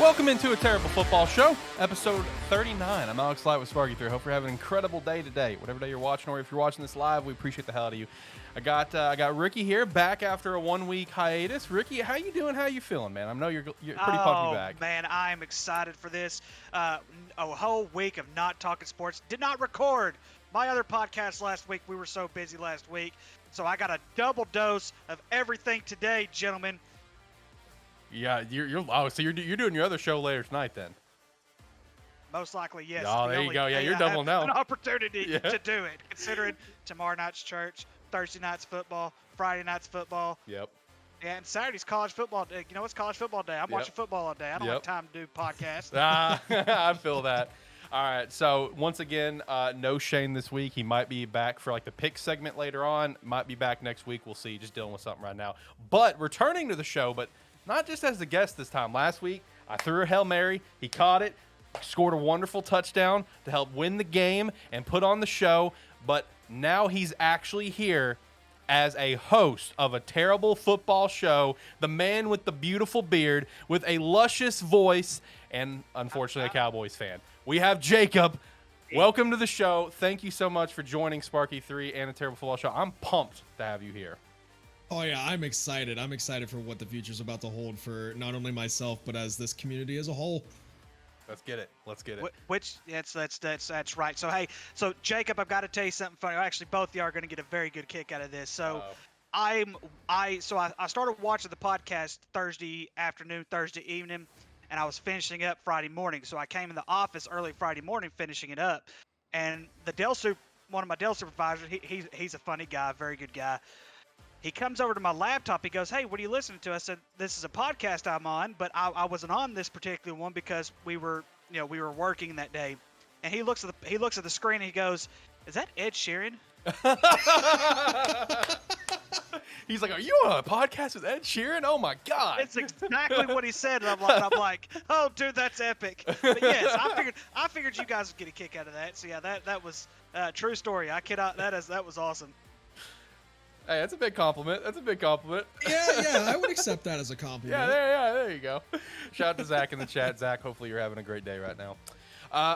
Welcome into A Terrible Football Show, episode 39. I'm Alex Light with SparkE3. Hope you're having an incredible day today. Whatever day you're watching, or if you're watching this live, we appreciate the hell out of you. I got Ricky here, back after a 1-week hiatus. Ricky, how you doing? How you feeling, man? I know you're pretty pumped to be back. Oh, man, I'm excited for this. A whole week of not talking sports. Did not record my other podcast last week. We were so busy last week. So I got a double dose of everything today, gentlemen. Yeah, so you're doing your other show later tonight then. Most likely, yes. Oh, there you go. Yeah, you're doubling down. An opportunity to do it, considering tomorrow night's church, Thursday night's football, Friday night's football. Yep. Yeah, and Saturday's college football day. You know, it's college football day. I'm watching football all day. I don't have time to do podcasts. I feel that. All right, so once again, no Shane this week. He might be back for like the pick segment later on. Might be back next week. We'll see. Just dealing with something right now. But returning to the show, but not just as a guest this time. Last week, I threw a Hail Mary. He caught it, scored a wonderful touchdown to help win the game and put on the show. But now he's actually here as a host of A Terrible Football Show, the man with the beautiful beard, with a luscious voice, and unfortunately a Cowboys fan. We have Jakub. Welcome to the show. Thank you so much for joining SparkE3 and A Terrible Football Show. I'm pumped to have you here. Oh yeah, I'm excited. I'm excited for what the future's about to hold for not only myself, but as this community as a whole. Let's get it. Let's get it. That's right. So hey, Jakub, I've got to tell you something funny. Actually, both of you are going to get a very good kick out of this. So I started watching the podcast Thursday afternoon, Thursday evening, and I was finishing up Friday morning. So I came in the office early Friday morning, finishing it up, and one of my Dell supervisors, he's a funny guy, very good guy. He comes over to my laptop. He goes, "Hey, what are you listening to?" I said, "This is a podcast I'm on, but I wasn't on this particular one because we were working that day." And he looks at the screen and he goes, "Is that Ed Sheeran?" He's like, "Are you on a podcast with Ed Sheeran? Oh my God!" It's exactly what he said, and I'm like, "Oh, dude, that's epic." But yes, I figured you guys would get a kick out of that. So yeah, that was true story. I cannot. That was awesome. Hey, that's a big compliment. Yeah, I would accept that as a compliment. There you go. Shout out to Zach in the chat. Zach, hopefully you're having a great day right now.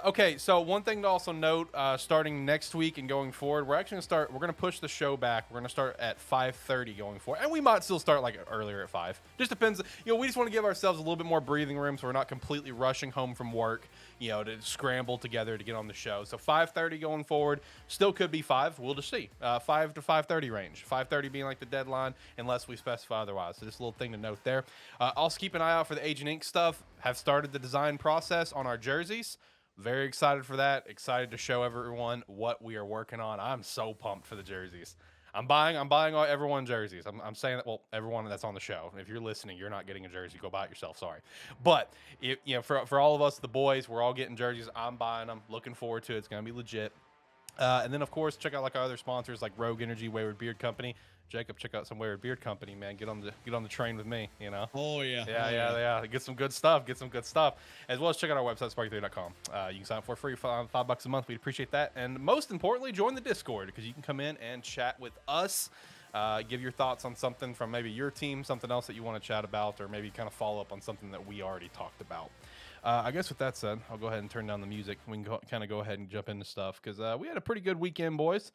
Okay, so one thing to also note, starting next week and going forward, we're going to push the show back. We're going to start at 5:30 going forward. And we might still start like earlier at 5. Just depends. We just want to give ourselves a little bit more breathing room so we're not completely rushing home from work, to scramble together to get on the show. So 5:30 going forward, still could be 5. We'll just see. 5 to 5:30 range. 5:30 being like the deadline unless we specify otherwise. So just a little thing to note there. Also keep an eye out for the Agent Ink stuff. Have started the design process on our jerseys. Very excited for that. Excited to show everyone what we are working on. I'm so pumped for the jerseys. I'm buying all everyone jerseys. I'm saying that, well, everyone that's on the show. If you're listening, you're not getting a jersey. Go buy it yourself. Sorry. But for all of us, the boys, we're all getting jerseys. I'm buying them. Looking forward to it. It's going to be legit. And then, of course, check out like our other sponsors like Rogue Energy, Wayward Beard Company. Jakub, check out some Wayward Beard Company, man. Get on the train with me, Oh, yeah. Yeah. Get some good stuff. As well as check out our website, SparkE3.com. You can sign up for free for $5 a month. We'd appreciate that. And most importantly, join the Discord because you can come in and chat with us. Give your thoughts on something from maybe your team, something else that you want to chat about, or maybe kind of follow up on something that we already talked about. I guess with that said, I'll go ahead and turn down the music. We can kind of go ahead and jump into stuff because we had a pretty good weekend, boys.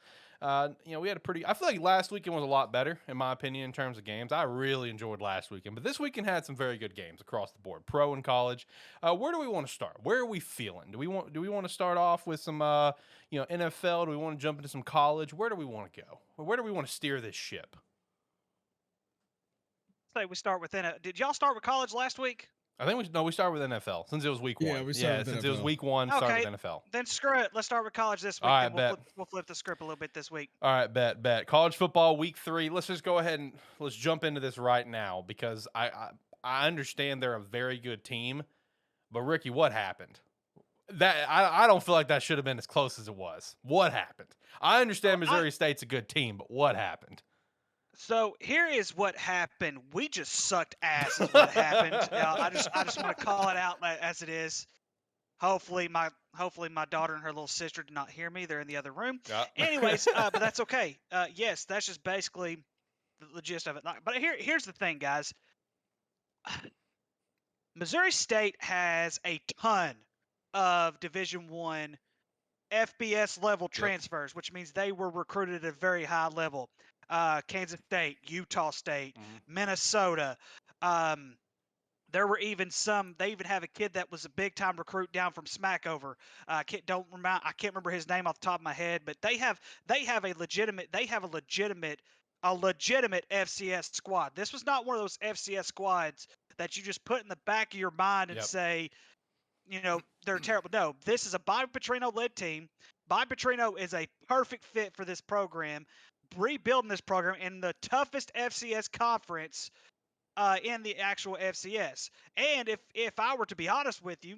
I feel like last weekend was a lot better, in my opinion, in terms of games. I really enjoyed last weekend, but this weekend had some very good games across the board, pro and college. Where do we want to start? Where are we feeling? Do we want to start off with some, NFL? Do we want to jump into some college? Where do we want to go? Or where do we want to steer this ship? Say we start with Did y'all start with college last week? I think we started with NFL since it was week 1. Yeah, we started with since NFL. It was week 1, started with NFL. Then screw it. Let's start with college this week. All right, We'll flip the script a little bit this week. All right, bet. College football week 3. Let's just go ahead and let's jump into this right now because I understand they're a very good team, but Ricky, what happened? That I don't feel like that should have been as close as it was. What happened? I understand Missouri State's a good team, but what happened? So here is what happened. We just sucked ass. Is what happened. I just want to call it out as it is. Hopefully my daughter and her little sister did not hear me. They're in the other room. Yeah. Anyways, but that's okay. Yes, that's just basically the gist of it. But here's the thing, guys. Missouri State has a ton of Division One FBS level transfers, which means they were recruited at a very high level. Kansas State, Utah State, Minnesota. There were even some. They even have a kid that was a big time recruit down from Smackover. I can't remember his name off the top of my head, but they have a legitimate FCS squad. This was not one of those FCS squads that you just put in the back of your mind and say, they're terrible. No, this is a Bobby Petrino led team. Bobby Petrino is a perfect fit for this program, rebuilding this program in the toughest FCS conference in the actual FCS. And if I were to be honest with you,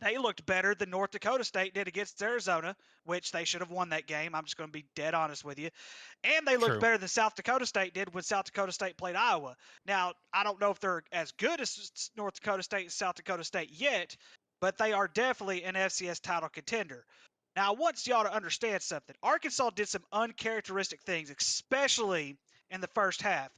they looked better than North Dakota State did against Arizona, which they should have won that game. I'm just going to be dead honest with you. And they looked better than South Dakota State did when South Dakota State played Iowa. Now, I don't know if they're as good as North Dakota State and South Dakota State yet, but they are definitely an FCS title contender. Now, I want y'all to understand something. Arkansas did some uncharacteristic things, especially in the first half.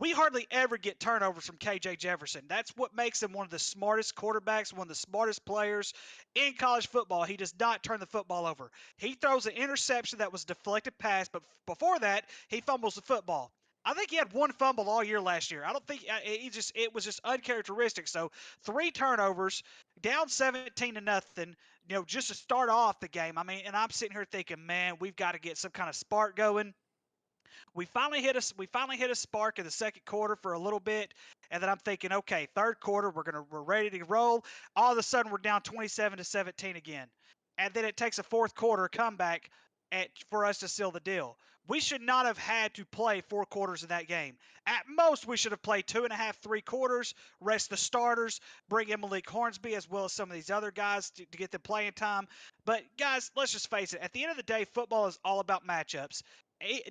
We hardly ever get turnovers from KJ Jefferson. That's what makes him one of the smartest quarterbacks, one of the smartest players in college football. He does not turn the football over. He throws an interception that was a deflected pass, but before that, he fumbles the football. I think he had one fumble all year last year. I don't think it was just uncharacteristic. So 3 turnovers, down 17-0, just to start off the game. I mean, and I'm sitting here thinking, man, we've got to get some kind of spark going. We finally hit a spark in the second quarter for a little bit, and then I'm thinking, okay, third quarter, we're ready to roll. All of a sudden, we're down 27-17 again, and then it takes a fourth quarter comeback for us to seal the deal. We should not have had to play 4 quarters of that game. At most, we should have played 2.5, 3 quarters, rest the starters, bring in Malik Hornsby as well as some of these other guys to get them playing time. But guys, let's just face it. At the end of the day, football is all about matchups.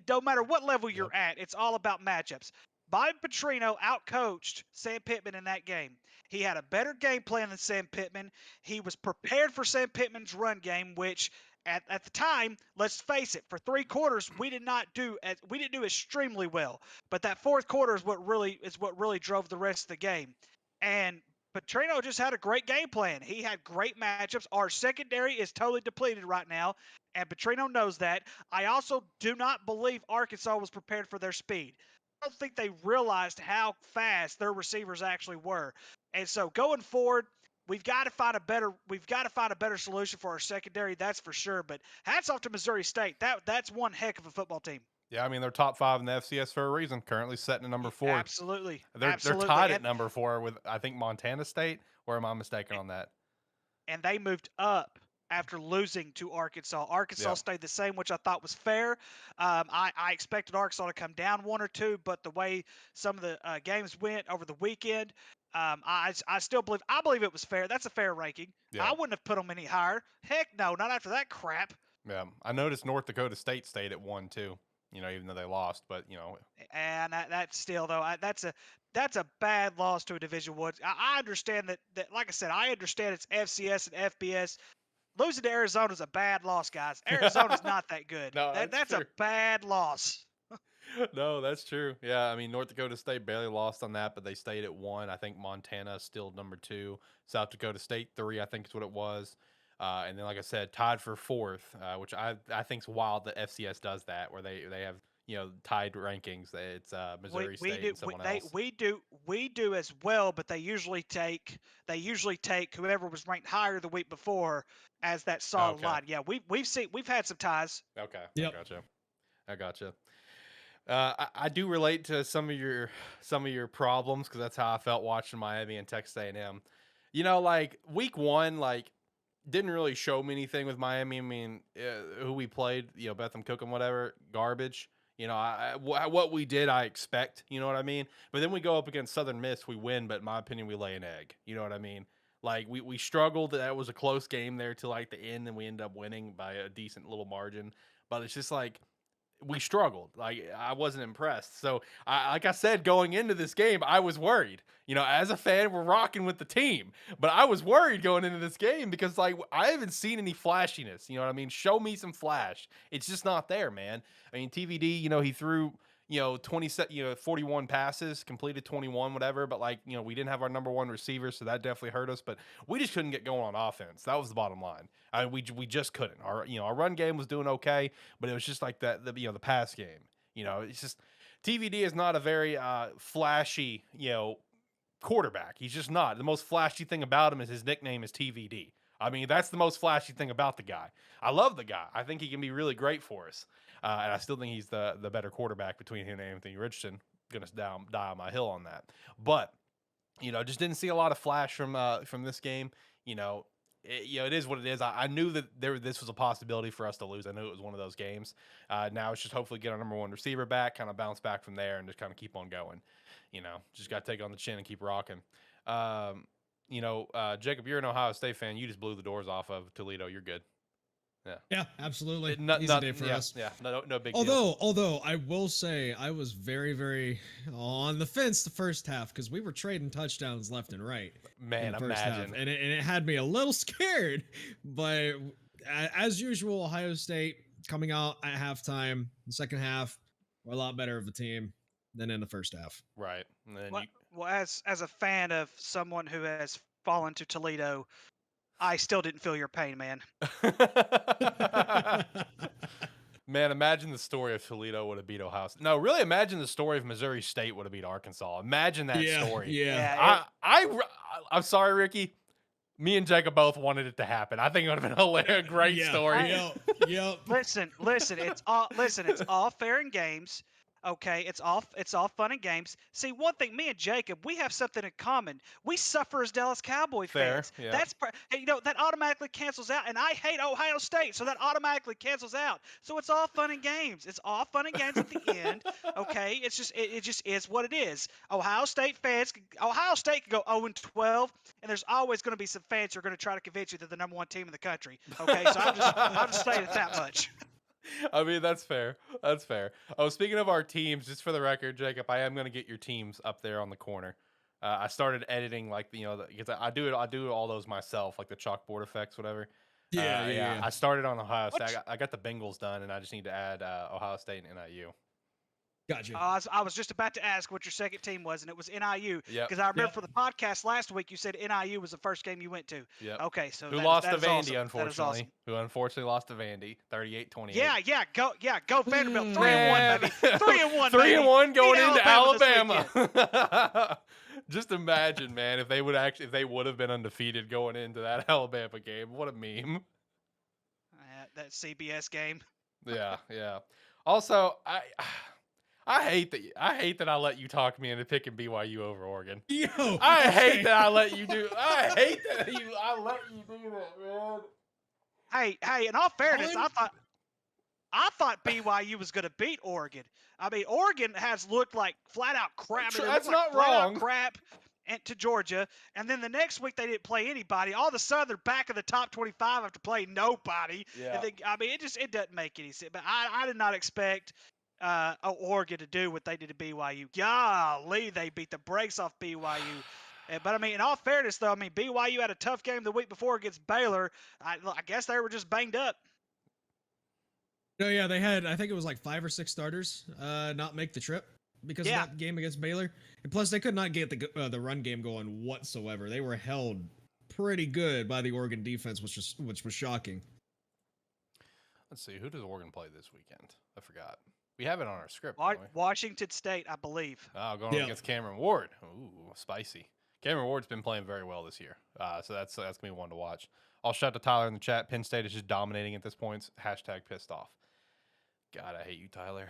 No matter what level you're at, it's all about matchups. Bobby Petrino outcoached Sam Pittman in that game. He had a better game plan than Sam Pittman. He was prepared for Sam Pittman's run game, which at the time, let's face it, for 3 quarters we did not do extremely well. But that fourth quarter is what really drove the rest of the game. And Petrino just had a great game plan. He had great matchups. Our secondary is totally depleted right now, and Petrino knows that. I also do not believe Arkansas was prepared for their speed. I don't think they realized how fast their receivers actually were. And so going forward, we've got to find a better solution for our secondary, that's for sure. But hats off to Missouri State. That's one heck of a football team. Yeah, I mean, they're top 5 in the FCS for a reason. Currently sitting at number 4. Absolutely. They're tied at number 4 with, I think, Montana State. Or am I mistaken on that? And they moved up after losing to Arkansas. Arkansas stayed the same, which I thought was fair. I expected Arkansas to come down 1 or 2, but the way some of the games went over the weekend, I believe it was fair. That's a fair ranking. Yeah. I wouldn't have put them any higher. Heck no, not after that crap. Yeah, I noticed North Dakota State stayed at 1 too. Even though they lost, but and that's still though that's a bad loss to a Division One. I understand that. Like I said, I understand it's FCS and FBS. Losing to Arizona is a bad loss, guys. Arizona's not that good. No, that's a bad loss. No, that's true. Yeah, I mean, North Dakota State barely lost on that, but they stayed at 1. I think Montana is still number 2. South Dakota State 3, I think is what it was. And then, like I said, tied for 4th, which I think is wild that FCS does that, where they have tied rankings. It's Missouri State and someone else. We do as well, but they usually take whoever was ranked higher the week before as that solid line. Yeah, we've had some ties. Okay, yep. I gotcha. I do relate to some of your problems because that's how I felt watching Miami and Texas A&M. Like week 1, like. Didn't really show me anything with Miami. I mean, who we played, Betham Cookham, whatever, garbage. What we did, I expect. You know what I mean? But then we go up against Southern Miss, we win, but in my opinion, we lay an egg. You know what I mean? Like, we struggled. That was a close game there to, like, the end, and we ended up winning by a decent little margin. But it's just, like, we struggled. Like, I wasn't impressed. So, like I said, going into this game, I was worried. As a fan, we're rocking with the team. But I was worried going into this game because, like, I haven't seen any flashiness. You know what I mean? Show me some flash. It's just not there, man. I mean, TVD, he threw 41 passes, completed 21, whatever. But we didn't have our number one receiver, so that definitely hurt us. But we just couldn't get going on offense. That was the bottom line. We just couldn't. Our run game was doing okay, but it was just like the pass game. It's just TVD is not a very flashy quarterback. He's just not. The most flashy thing about him is his nickname is TVD. I mean, that's the most flashy thing about the guy. I love the guy. I think he can be really great for us. And I still think he's the better quarterback between him and Anthony Richardson. Going to die on my hill on that. But, just didn't see a lot of flash from this game. It is what it is. I knew that this was a possibility for us to lose. I knew it was one of those games. Now it's just hopefully get our number one receiver back, kind of bounce back from there, and just kind of keep on going. Just got to take it on the chin and keep rocking. Jacob, you're an Ohio State fan. You just blew the doors off of Toledo. You're good. Yeah, absolutely. Easy day for us. Yeah, no big deal. Although I will say I was very, very on the fence the first half because we were trading touchdowns left and right. Man, imagine. And it had me a little scared. But as usual, Ohio State coming out at halftime, the second half, we're a lot better of a team than in the first half. Right. And then well, as a fan of someone who has fallen to Toledo, I still didn't feel your pain, man. Man, imagine the story of Toledo would have beat Ohio State. No, really imagine the story of Missouri State would have beat Arkansas. Imagine that story. Yeah. I'm sorry, Ricky. Me and Jacob both wanted it to happen. I think it would have been a great story. Yep. Listen, it's all fair and games. Okay, it's all fun and games. See, one thing, me and Jacob, we have something in common. We suffer as Dallas Cowboy fans. Yeah. That automatically cancels out, and I hate Ohio State, so that automatically cancels out. So it's all fun and games. It's all fun and games at the end. Okay, it just is what it is. Ohio State can go 0-12, and there's always going to be some fans who are going to try to convince you they're the number one team in the country. Okay, so I'll just say it that much. I mean, that's fair. That's fair. Oh, speaking of our teams, just for the record, Jacob, I am going to get your teams up there on the corner. I started editing because I do all those myself, like the chalkboard effects, whatever. Yeah. I started on Ohio State. I got the Bengals done, and I just need to add Ohio State and NIU. Gotcha. I was just about to ask what your second team was, and it was NIU. Because I remember for the podcast last week, you said NIU was the first game you went to. Yep. Okay, so who lost to Vandy, awesome. unfortunately. Awesome. Who unfortunately lost to Vandy, 38-28. Go Vanderbilt. 3-1, baby. 3-1, 3-1 going into Alabama. Alabama. Just imagine, man, if they would have been undefeated going into that Alabama game. What a meme. That CBS game. Yeah. Also, I hate that I let you talk me into picking BYU over Oregon. I hate that I let you do. I hate that I let you do that, man. Hey, in all fairness, I thought BYU was going to beat Oregon. I mean, Oregon has looked like flat out crap. That's not wrong. Crap to Georgia, and then the next week they didn't play anybody. All of a sudden they're back in the top 25 after playing nobody. Yeah. It doesn't make any sense. But I did not expect Oregon to do what they did to BYU. Golly, they beat the brakes off BYU. But, I mean, in all fairness, though, BYU had a tough game the week before against Baylor. I guess they were just banged up. No, yeah, they had, I think it was like 5 or 6 starters not make the trip because of that game against Baylor. And plus, they could not get the run game going whatsoever. They were held pretty good by the Oregon defense, which was shocking. Let's see, who does Oregon play this weekend? I forgot. We have it on our script. Washington State, I believe. Oh, going against Cameron Ward. Ooh, spicy. Cameron Ward's been playing very well this year, so that's gonna be one to watch. I'll shout to Tyler in the chat. Penn State is just dominating at this point. #pissed off. God, I hate you, Tyler.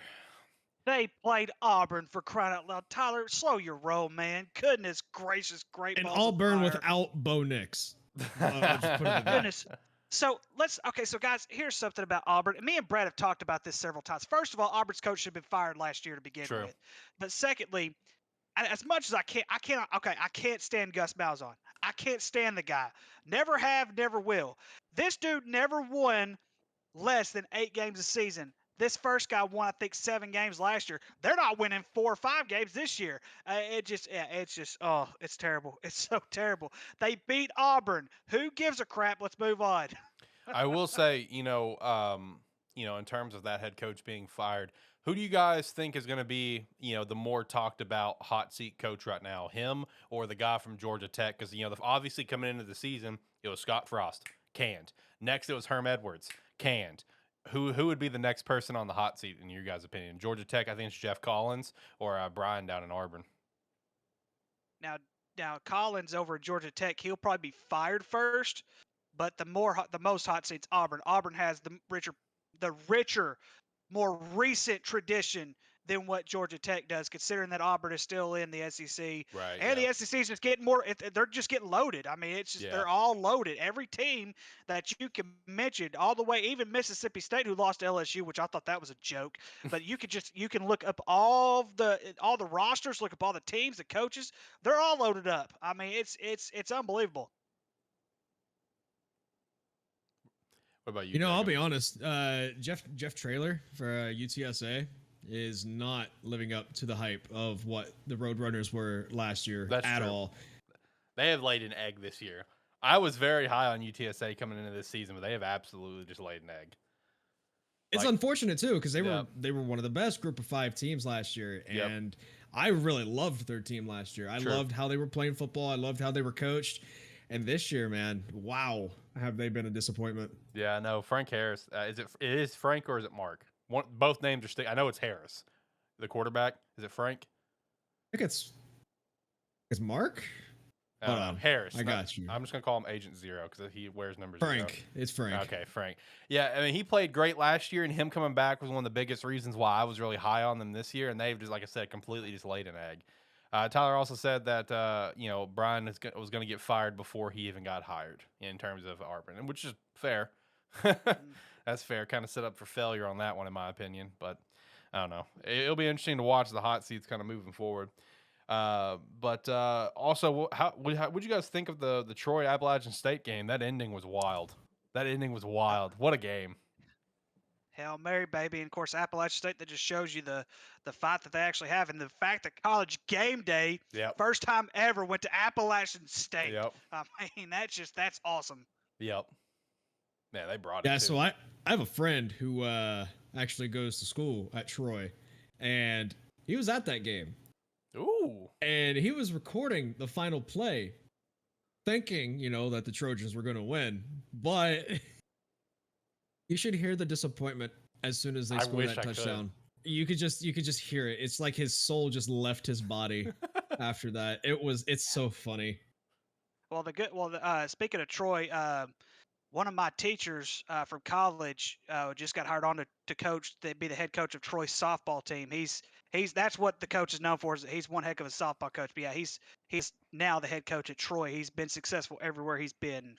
They played Auburn, for crying out loud. Tyler, slow your roll, man. Goodness gracious, great. And Auburn without Bo Nix. Goodness. So guys, here's something about Auburn. Me and Brad have talked about this several times. First of all, Auburn's coach should have been fired last year to begin with. But secondly, as much as I can't stand Gus Malzahn. I can't stand the guy. Never have, never will. This dude never won less than 8 games a season. This first guy won, I think, 7 games last year. They're not winning 4 or 5 games this year. It's terrible. It's so terrible. They beat Auburn. Who gives a crap? Let's move on. I will say, in terms of that head coach being fired, Who do you guys think is going to be, the more talked about hot seat coach right now, him or the guy from Georgia Tech? Because obviously coming into the season, it was Scott Frost, canned. Next, it was Herm Edwards, canned. Who would be the next person on the hot seat in your guys' opinion? Georgia Tech, I think it's Jeff Collins, or Brian down in Auburn. Now Collins over at Georgia Tech, he'll probably be fired first. But the most hot seats Auburn. Auburn has the richer, more recent tradition than what Georgia Tech does, considering that Auburn is still in the SEC. Right. And the SEC is just getting more. They're just getting loaded. I mean, it's just they're all loaded. Every team that you can mention, all the way, even Mississippi State, who lost to LSU, which I thought that was a joke. But you can look up all the rosters, look up all the teams, the coaches. They're all loaded up. I mean, it's unbelievable. What about you? I'll be honest. Jeff Traylor for UTSA is not living up to the hype of what the Roadrunners were last year all. They have laid an egg this year. I was very high on UTSA coming into this season, but they have absolutely just laid an egg. It's unfortunate too, because they were one of the best Group of 5 teams last year, and I really loved their team last year. I loved how they were playing football. I loved how they were coached. And this year, man, wow, have they been a disappointment? Yeah, no, Frank Harris. It is Frank or is it Mark? Both names are I know it's Harris, the quarterback. Is it Frank? I think it's Mark. Harris. I got you. I'm just gonna call him Agent Zero because he wears number Frank. 0. It's Frank. Okay, Frank. Yeah, I mean he played great last year, and him coming back was one of the biggest reasons why I was really high on them this year. And they've just, like I said, completely just laid an egg. Tyler also said that Brian was going to get fired before he even got hired in terms of Auburn, which is fair. That's fair. Kind of set up for failure on that one, in my opinion. But I don't know. It'll be interesting to watch the hot seats kind of moving forward. But also, what'd you guys think of the Troy Appalachian State game? That ending was wild. What a game. Hail Mary, baby. And, of course, Appalachian State, that just shows you the fight that they actually have. And the fact that College Game Day, first time ever, went to Appalachian State. Yep. I mean, that's awesome. Yep. Yeah, they brought it. Yeah, so I have a friend who actually goes to school at Troy, and he was at that game. Ooh. And he was recording the final play, thinking, that the Trojans were going to win. But you should hear the disappointment as soon as they scored that touchdown. You could just hear it. It's like his soul just left his body after that. It's so funny. Well, speaking of Troy, one of my teachers from college just got hired on to coach. To be the head coach of Troy's softball team. That's what the coach is known for. Is he's one heck of a softball coach. But yeah, he's now the head coach at Troy. He's been successful everywhere he's been.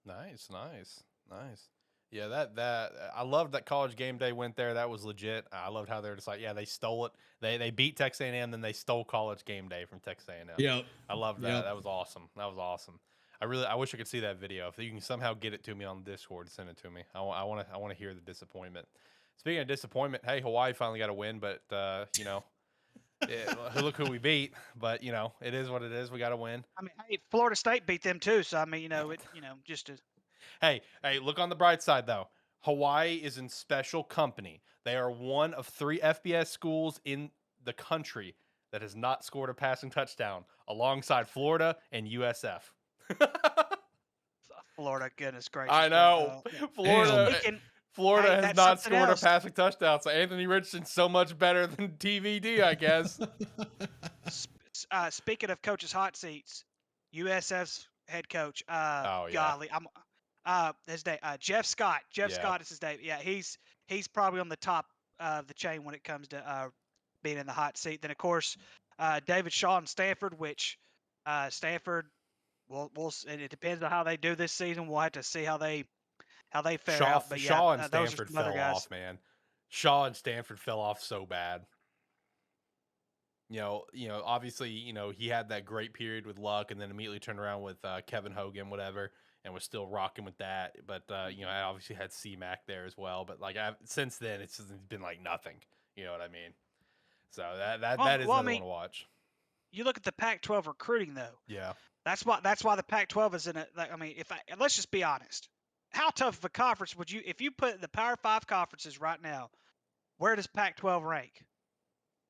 Nice. Yeah, that I loved that College Game Day went there. That was legit. I loved how they're just like, they stole it. They beat Texas A&M, then they stole College Game Day from Texas A&M. Yep. I loved that. Yep. That was awesome. I wish I could see that video. If you can somehow get it to me on Discord, send it to me. I want to hear the disappointment. Speaking of disappointment, hey, Hawaii finally got a win, but look who we beat. But it is what it is. We got to win. I mean, hey, Florida State beat them too. So I mean, just to. Hey, look on the bright side, though. Hawaii is in special company. They are one of 3 FBS schools in the country that has not scored a passing touchdown, alongside Florida and USF. Florida, goodness gracious. I know. Florida has not scored a passing touchdown, so Anthony Richardson's so much better than TVD, I guess. Speaking of coaches' hot seats, USF's head coach, golly, his name, Jeff Scott. Scott is his name. Yeah, he's probably on the top of the chain when it comes to being in the hot seat. Then of course, David Shaw and Stanford, which Stanford, it depends on how they do this season. We'll have to see how they fare out. But Shaw and Stanford fell off, man. Shaw and Stanford fell off so bad. Obviously, he had that great period with Luck, and then immediately turned around with Kevin Hogan, whatever. And was still rocking with that, but I obviously had C-Mac there as well. But since then, it's been like nothing. You know what I mean? So that is another one to watch. You look at the Pac-12 recruiting, though. Yeah. That's why the Pac-12 is in it. I mean, let's just be honest. How tough of a conference would you, if you put the Power 5 conferences right now, where does Pac-12 rank?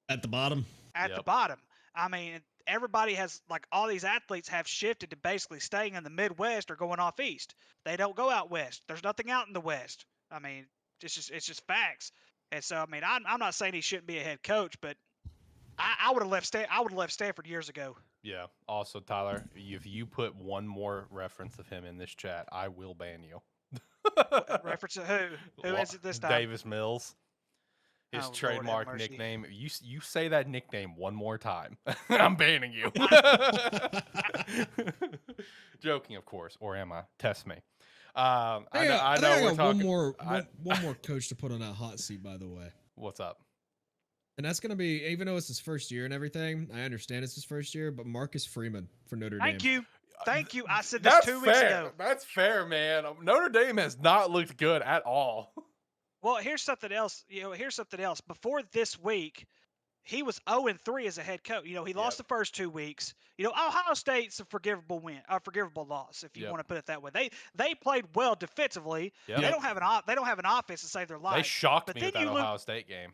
At the bottom. At the bottom. I mean, everybody has, like, all these athletes have shifted to basically staying in the Midwest or going off east. They don't go out west. There's nothing out in the West. I mean, it's just facts. And so, I mean, I'm not saying he shouldn't be a head coach, but I would have left Stanford years ago. Yeah. Also, Tyler, if you put one more reference of him in this chat, I will ban you. Reference to who? Who is it this time? Davis Mills. His Oh, trademark Lord have mercy. nickname. You say that nickname one more time, I'm banning you. Joking, of course, or am I? Test me. I know we're talking. One more coach to put on that hot seat, by the way. What's up? And that's going to be, even though it's his first year and everything, I understand it's his first year, but Marcus Freeman for Notre Dame. Thank you. I said this 2 weeks ago. That's fair, man. Notre Dame has not looked good at all. Well, here's something else. Here's something else. Before this week, he was 0-3 as a head coach. He lost the first 2 weeks. Ohio State's a forgivable loss, if you want to put it that way. They played well defensively. Yep. They don't have an offense to save their life. They shocked me with that Ohio State game.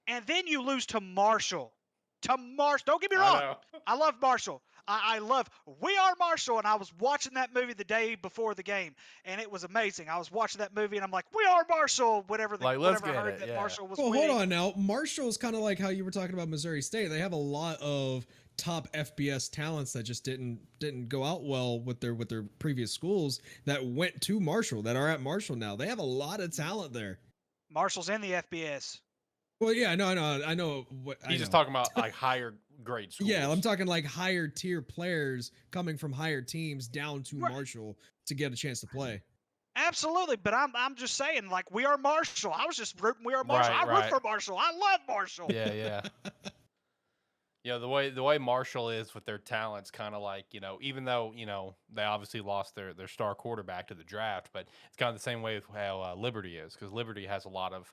And then you lose to Marshall. Don't get me wrong. I love Marshall. I love We Are Marshall, and I was watching that movie the day before the game, and it was amazing. I was watching that movie, and I'm like, We Are Marshall, whatever I heard that Marshall was winning. Hold on now. Marshall's kind of like how you were talking about Missouri State. They have a lot of top FBS talents that just didn't go out well with their previous schools that went to Marshall, that are at Marshall now. They have a lot of talent there. Marshall's in the FBS. Well, yeah, I know. He's just talking about like higher grade schools. Yeah, I'm talking like higher tier players coming from higher teams down to Marshall to get a chance to play. Absolutely, but I'm just saying, like, We Are Marshall. I was just rooting We Are Marshall. I root for Marshall. I love Marshall. Yeah. The way Marshall is with their talents, kind of like, even though, they obviously lost their star quarterback to the draft, but it's kind of the same way with how Liberty is, because Liberty has a lot of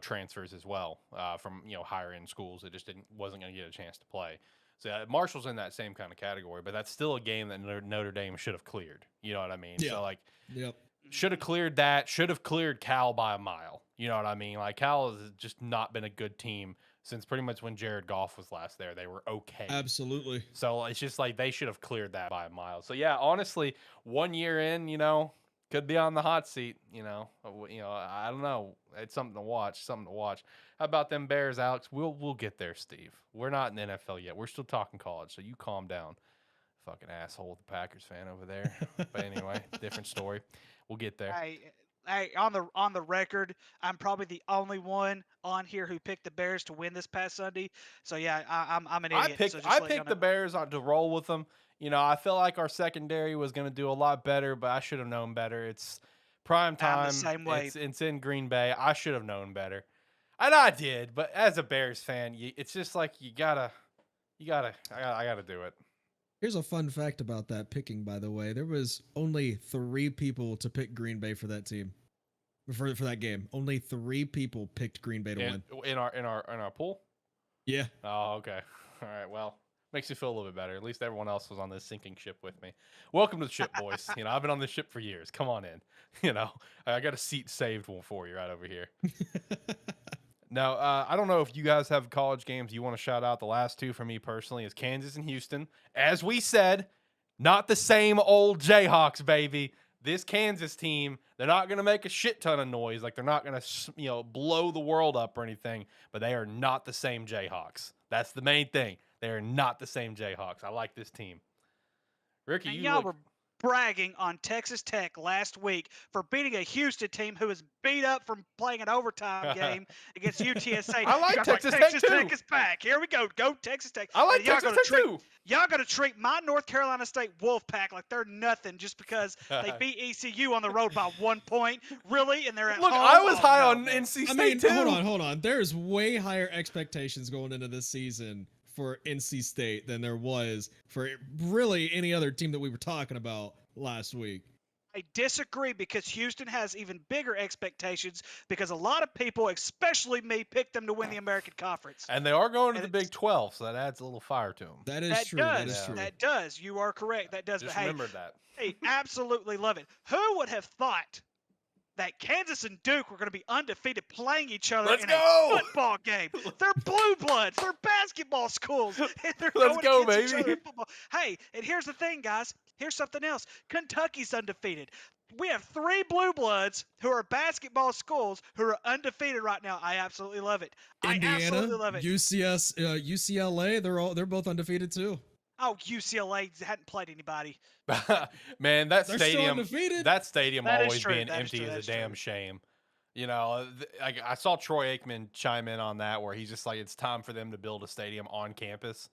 transfers as well from higher end schools that just wasn't going to get a chance to play. So Marshall's in that same kind of category, but that's still a game that Notre Dame should have cleared. You know what I mean? Yeah. So should have cleared that. Should have cleared Cal by a mile. You know what I mean? Like, Cal has just not been a good team since pretty much when Jared Goff was last there. They were okay. Absolutely. So it's just like they should have cleared that by a mile. So yeah, honestly, 1 year in, could be on the hot seat, I don't know. It's something to watch. How about them Bears, Alex? We'll get there, Steve. We're not in the NFL yet. We're still talking college, so you calm down. Fucking asshole, the Packers fan over there. But anyway, different story. We'll get there. Hey, on the record, I'm probably the only one on here who picked the Bears to win this past Sunday. So yeah, I'm an idiot. I picked the Bears to roll with them. I feel like our secondary was going to do a lot better, but I should have known better. It's prime time. I'm the same way. It's in Green Bay. I should have known better. And I did, but as a Bears fan, it's just like I gotta do it. Here's a fun fact about that picking, by the way. There was only 3 people to pick Green Bay for that team. For that game. Only 3 people picked Green Bay to win. In our pool? Yeah. Oh, okay. All right, well. Makes you feel a little bit better. At least everyone else was on this sinking ship with me. Welcome to the ship, boys. I've been on this ship for years. Come on in. I got a seat saved for you right over here. Now, I don't know if you guys have college games you want to shout out. The last 2 for me personally is Kansas and Houston. As we said, not the same old Jayhawks, baby. This Kansas team, they're not going to make a shit ton of noise. Like, they're not going to, blow the world up or anything. But they are not the same Jayhawks. That's the main thing. They are not the same Jayhawks. I like this team. Ricky, y'all were bragging on Texas Tech last week for beating a Houston team who was beat up from playing an overtime game against UTSA. I like Texas Tech too. Tech is back. Here we go. Go Texas Tech. I like Texas Tech too. Y'all going to treat my North Carolina State Wolfpack like they're nothing just because they beat ECU on the road by 1 point. Really? And they're at home? Look, I was high on NC State too. Hold on. There's way higher expectations going into this season for NC State than there was for really any other team that we were talking about last week. I disagree because Houston has even bigger expectations because a lot of people, especially me, picked them to win the American Conference. And they are going to the Big 12, so that adds a little fire to them. That is true. That is true. That does. You are correct. That does. Just remember that. Hey, absolutely love it. Who would have thought that Kansas and Duke were going to be undefeated playing each other Let's in go! a football game. They're blue bloods. They're basketball schools. And they're Let's going go, against each baby. other in football. Hey, and here's the thing, guys. Here's something else. Kentucky's undefeated. We have 3 blue bloods who are basketball schools who are undefeated right now. I absolutely love it. I absolutely love it. UCLA, they're both undefeated too. Oh, UCLA hadn't played anybody. Man, that They're still stadium, undefeated. that stadium That is always true. being That is empty true. is That a is damn true. shame. You know, I saw Troy Aikman chime in on that where he's just like, it's time for them to build a stadium on campus.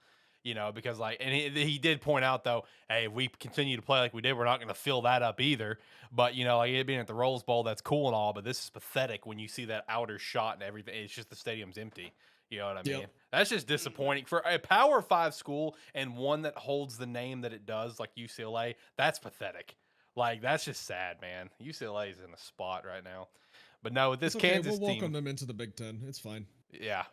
You know, because like, and he did point out though, hey, if we continue to play like we did, we're not going to fill that up either. But you know, like it being at the Rose Bowl, that's cool and all, but this is pathetic when you see that outer shot and everything. It's just the stadium's empty. You know what I mean? Yep. That's just disappointing for a Power 5 school and one that holds the name that it does, like UCLA. That's pathetic. Like that's just sad, man. UCLA is in a spot right now. But no, with this It's okay. Kansas We'll welcome team, them into the Big Ten. It's fine. yeah.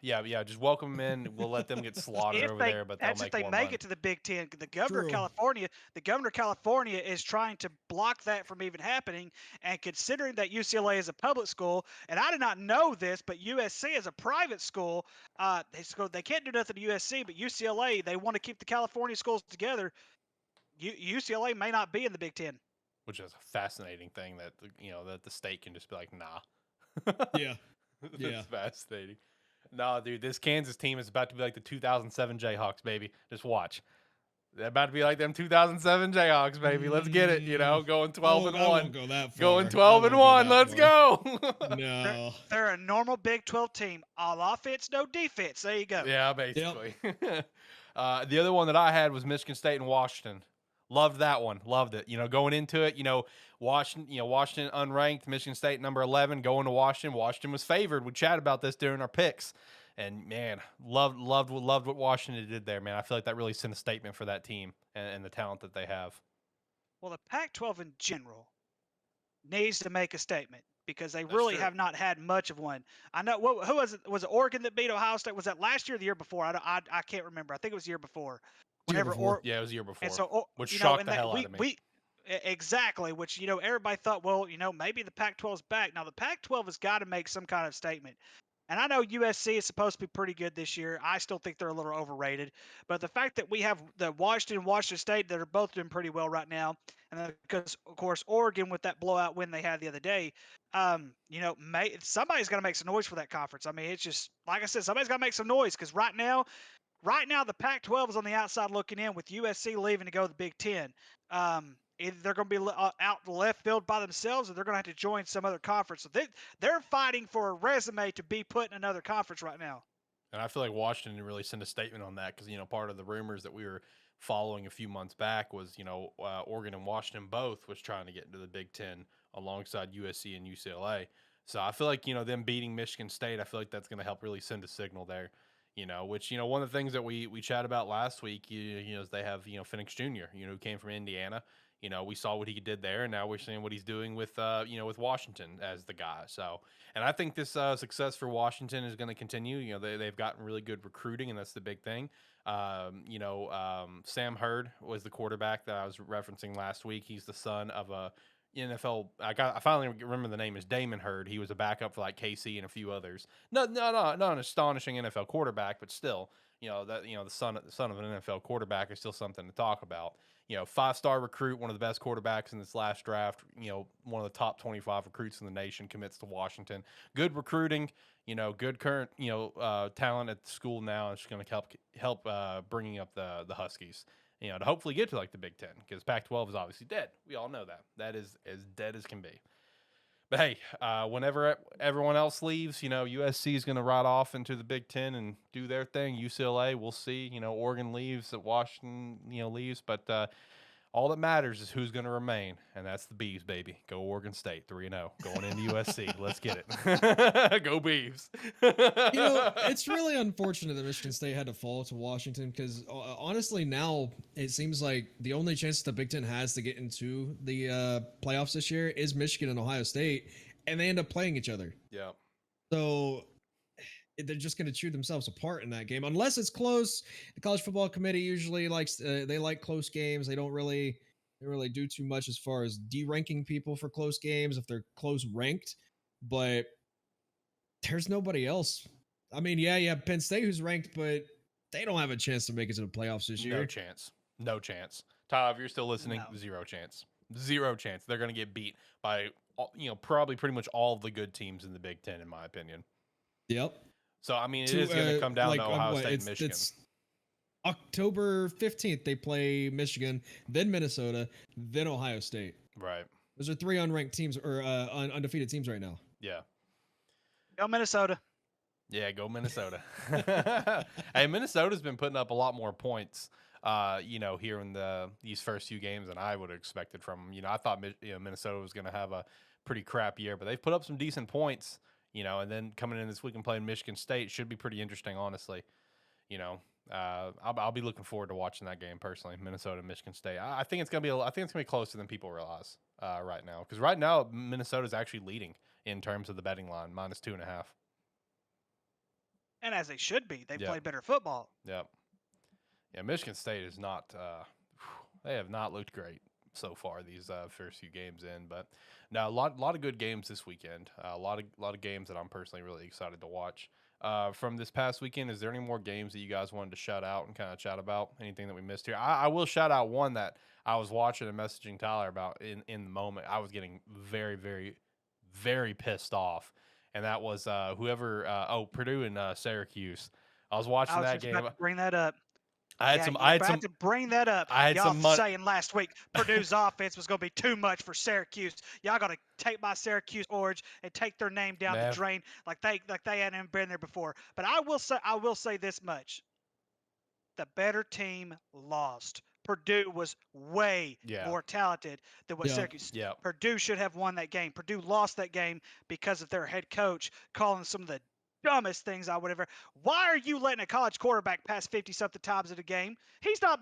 Just welcome them in. We'll let them get slaughtered over there, but they'll That's make if they more make money. it to the Big Ten. The governor True. of California is trying to block that from even happening. And considering that UCLA is a public school, and I did not know this, but USC is a private school. They can't do nothing to USC, but UCLA, they want to keep the California schools together. UCLA may not be in the Big Ten. Which is a fascinating thing that that the state can just be like, nah. Yeah. That's Yeah. fascinating. No, dude, this Kansas team is about to be like the 2007 Jayhawks, baby. Just watch. They're about to be like them 2007 Jayhawks, baby. Let's get it. Going 12 and I 1. won't go that far. Going I 12 and won't 1. Let's that go. far. No. They're a normal Big 12 team. All offense, no defense. There you go. Yeah, basically. The other one that I had was Michigan State and Washington. Loved that one. Loved it. Going into it, Washington unranked, Michigan State number 11, going to Washington. Washington was favored. We chatted about this during our picks. And man, loved what Washington did there, man. I feel like that really sent a statement for that team and the talent that they have. Well, the Pac-12 in general needs to make a statement because they really true. have not had much of one. I know who was it? Was it Oregon that beat Ohio State? Was that last year or the year before? I can't remember. I think it was the year before. Year before. Yeah, it was the year before. And so, which shocked the hell out of me. Exactly, which everybody thought, well, maybe the Pac-12's back. Now the Pac-12 has got to make some kind of statement. And I know USC is supposed to be pretty good this year. I still think they're a little overrated. But the fact that we have the Washington and Washington State that are both doing pretty well right now, and because, of course, Oregon with that blowout win they had the other day, somebody's got to make some noise for that conference. I mean, it's just, like I said, somebody's got to make some noise because right now, the Pac-12 is on the outside looking in with USC leaving to go to the Big Ten. Either they're going to be out the left field by themselves or they're going to have to join some other conference. So they're fighting for a resume to be put in another conference right now. And I feel like Washington really sent a statement on that because, part of the rumors that we were following a few months back was, Oregon and Washington both was trying to get into the Big Ten alongside USC and UCLA. So I feel like, them beating Michigan State, I feel like that's going to help really send a signal there. Which, one of the things that we chat about last week, is they have, Phoenix Jr., who came from Indiana. We saw what he did there, and now we're seeing what he's doing with, with Washington as the guy. So, and I think this success for Washington is going to continue. They've gotten really good recruiting, and that's the big thing. Sam Hurd was the quarterback that I was referencing last week. He's the son of a NFL. I finally remember the name is Damon Hurd. He was a backup for like KC and a few others. Not an astonishing NFL quarterback, but still, the son of an NFL quarterback is still something to talk about. 5-star recruit, one of the best quarterbacks in this last draft. One of the top 25 recruits in the nation commits to Washington. Good recruiting. Good current talent at the school now. It's going to help bringing up the Huskies. To hopefully get to like the Big Ten because Pac-12 is obviously dead. We all know that. That is as dead as can be. But hey, whenever everyone else leaves, USC is going to ride off into the Big Ten and do their thing. UCLA, we'll see. Oregon leaves, Washington, leaves. But all that matters is who's going to remain, and that's the Beavs, baby. Go Oregon State, 3-0, going into USC. Let's get it. Go Beavs. It's really unfortunate that Michigan State had to fall to Washington because honestly, now it seems like the only chance the Big Ten has to get into the playoffs this year is Michigan and Ohio State, and they end up playing each other. Yeah. So they're just going to chew themselves apart in that game unless it's close. The college football committee usually likes they like close games. They don't really They don't really do too much as far as de-ranking people for close games if they're close ranked, but there's nobody else. I mean, yeah, you have Penn State who's ranked, but they don't have a chance to make it to the playoffs this year. No chance. No chance. Tyler, if you're still listening, zero chance. Zero chance. They're going to get beat by, probably pretty much all of the good teams in the Big Ten, in my opinion. Yep. So, I mean, it is going to come down to Ohio State and Michigan. It's October 15th, they play Michigan, then Minnesota, then Ohio State. Right. Those are 3 unranked teams, or undefeated teams right now. Yeah. Go Minnesota. Yeah, go Minnesota. Hey, Minnesota's been putting up a lot more points, here in these first few games than I would have expected from them. I thought Minnesota was going to have a pretty crap year, but they've put up some decent points, and then coming in this week and playing Michigan State should be pretty interesting, honestly. I'll be looking forward to watching that game personally, Minnesota, Michigan State. I think it's gonna be closer than people realize right now, because right now Minnesota's actually leading in terms of the betting line, -2.5. And as they should be, they play better football. Yep. Yeah, Michigan State is not. They have not looked great so far these first few games in, but no, a lot of good games this weekend. A lot of games that I'm personally really excited to watch. From this past weekend, is there any more games that you guys wanted to shout out and kind of chat about? Anything that we missed here? I will shout out one that I was watching and messaging Tyler about in the moment. I was getting very, very, very pissed off, and that was Purdue and Syracuse. I was watching that game. About to bring that up. I had to bring that up. I had y'all some saying last week Purdue's offense was going to be too much for Syracuse. Y'all got to take my Syracuse Orange and take their name down the drain like they hadn't been there before. But I will say this much: the better team lost. Purdue was way more talented than what Syracuse. Yeah. Purdue should have won that game. Purdue lost that game because of their head coach calling some of the dumbest things I would ever. Why are you letting a college quarterback pass 50-something times in a game? He's not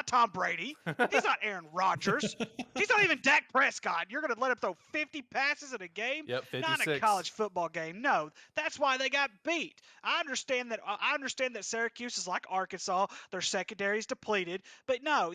Tom Brady. He's not Aaron Rodgers. He's not even Dak Prescott. You're going to let him throw 50 passes in a game? Yep, 56. Not in a college football game. No, that's why they got beat. I understand that Syracuse is like Arkansas. Their secondary is depleted, but no,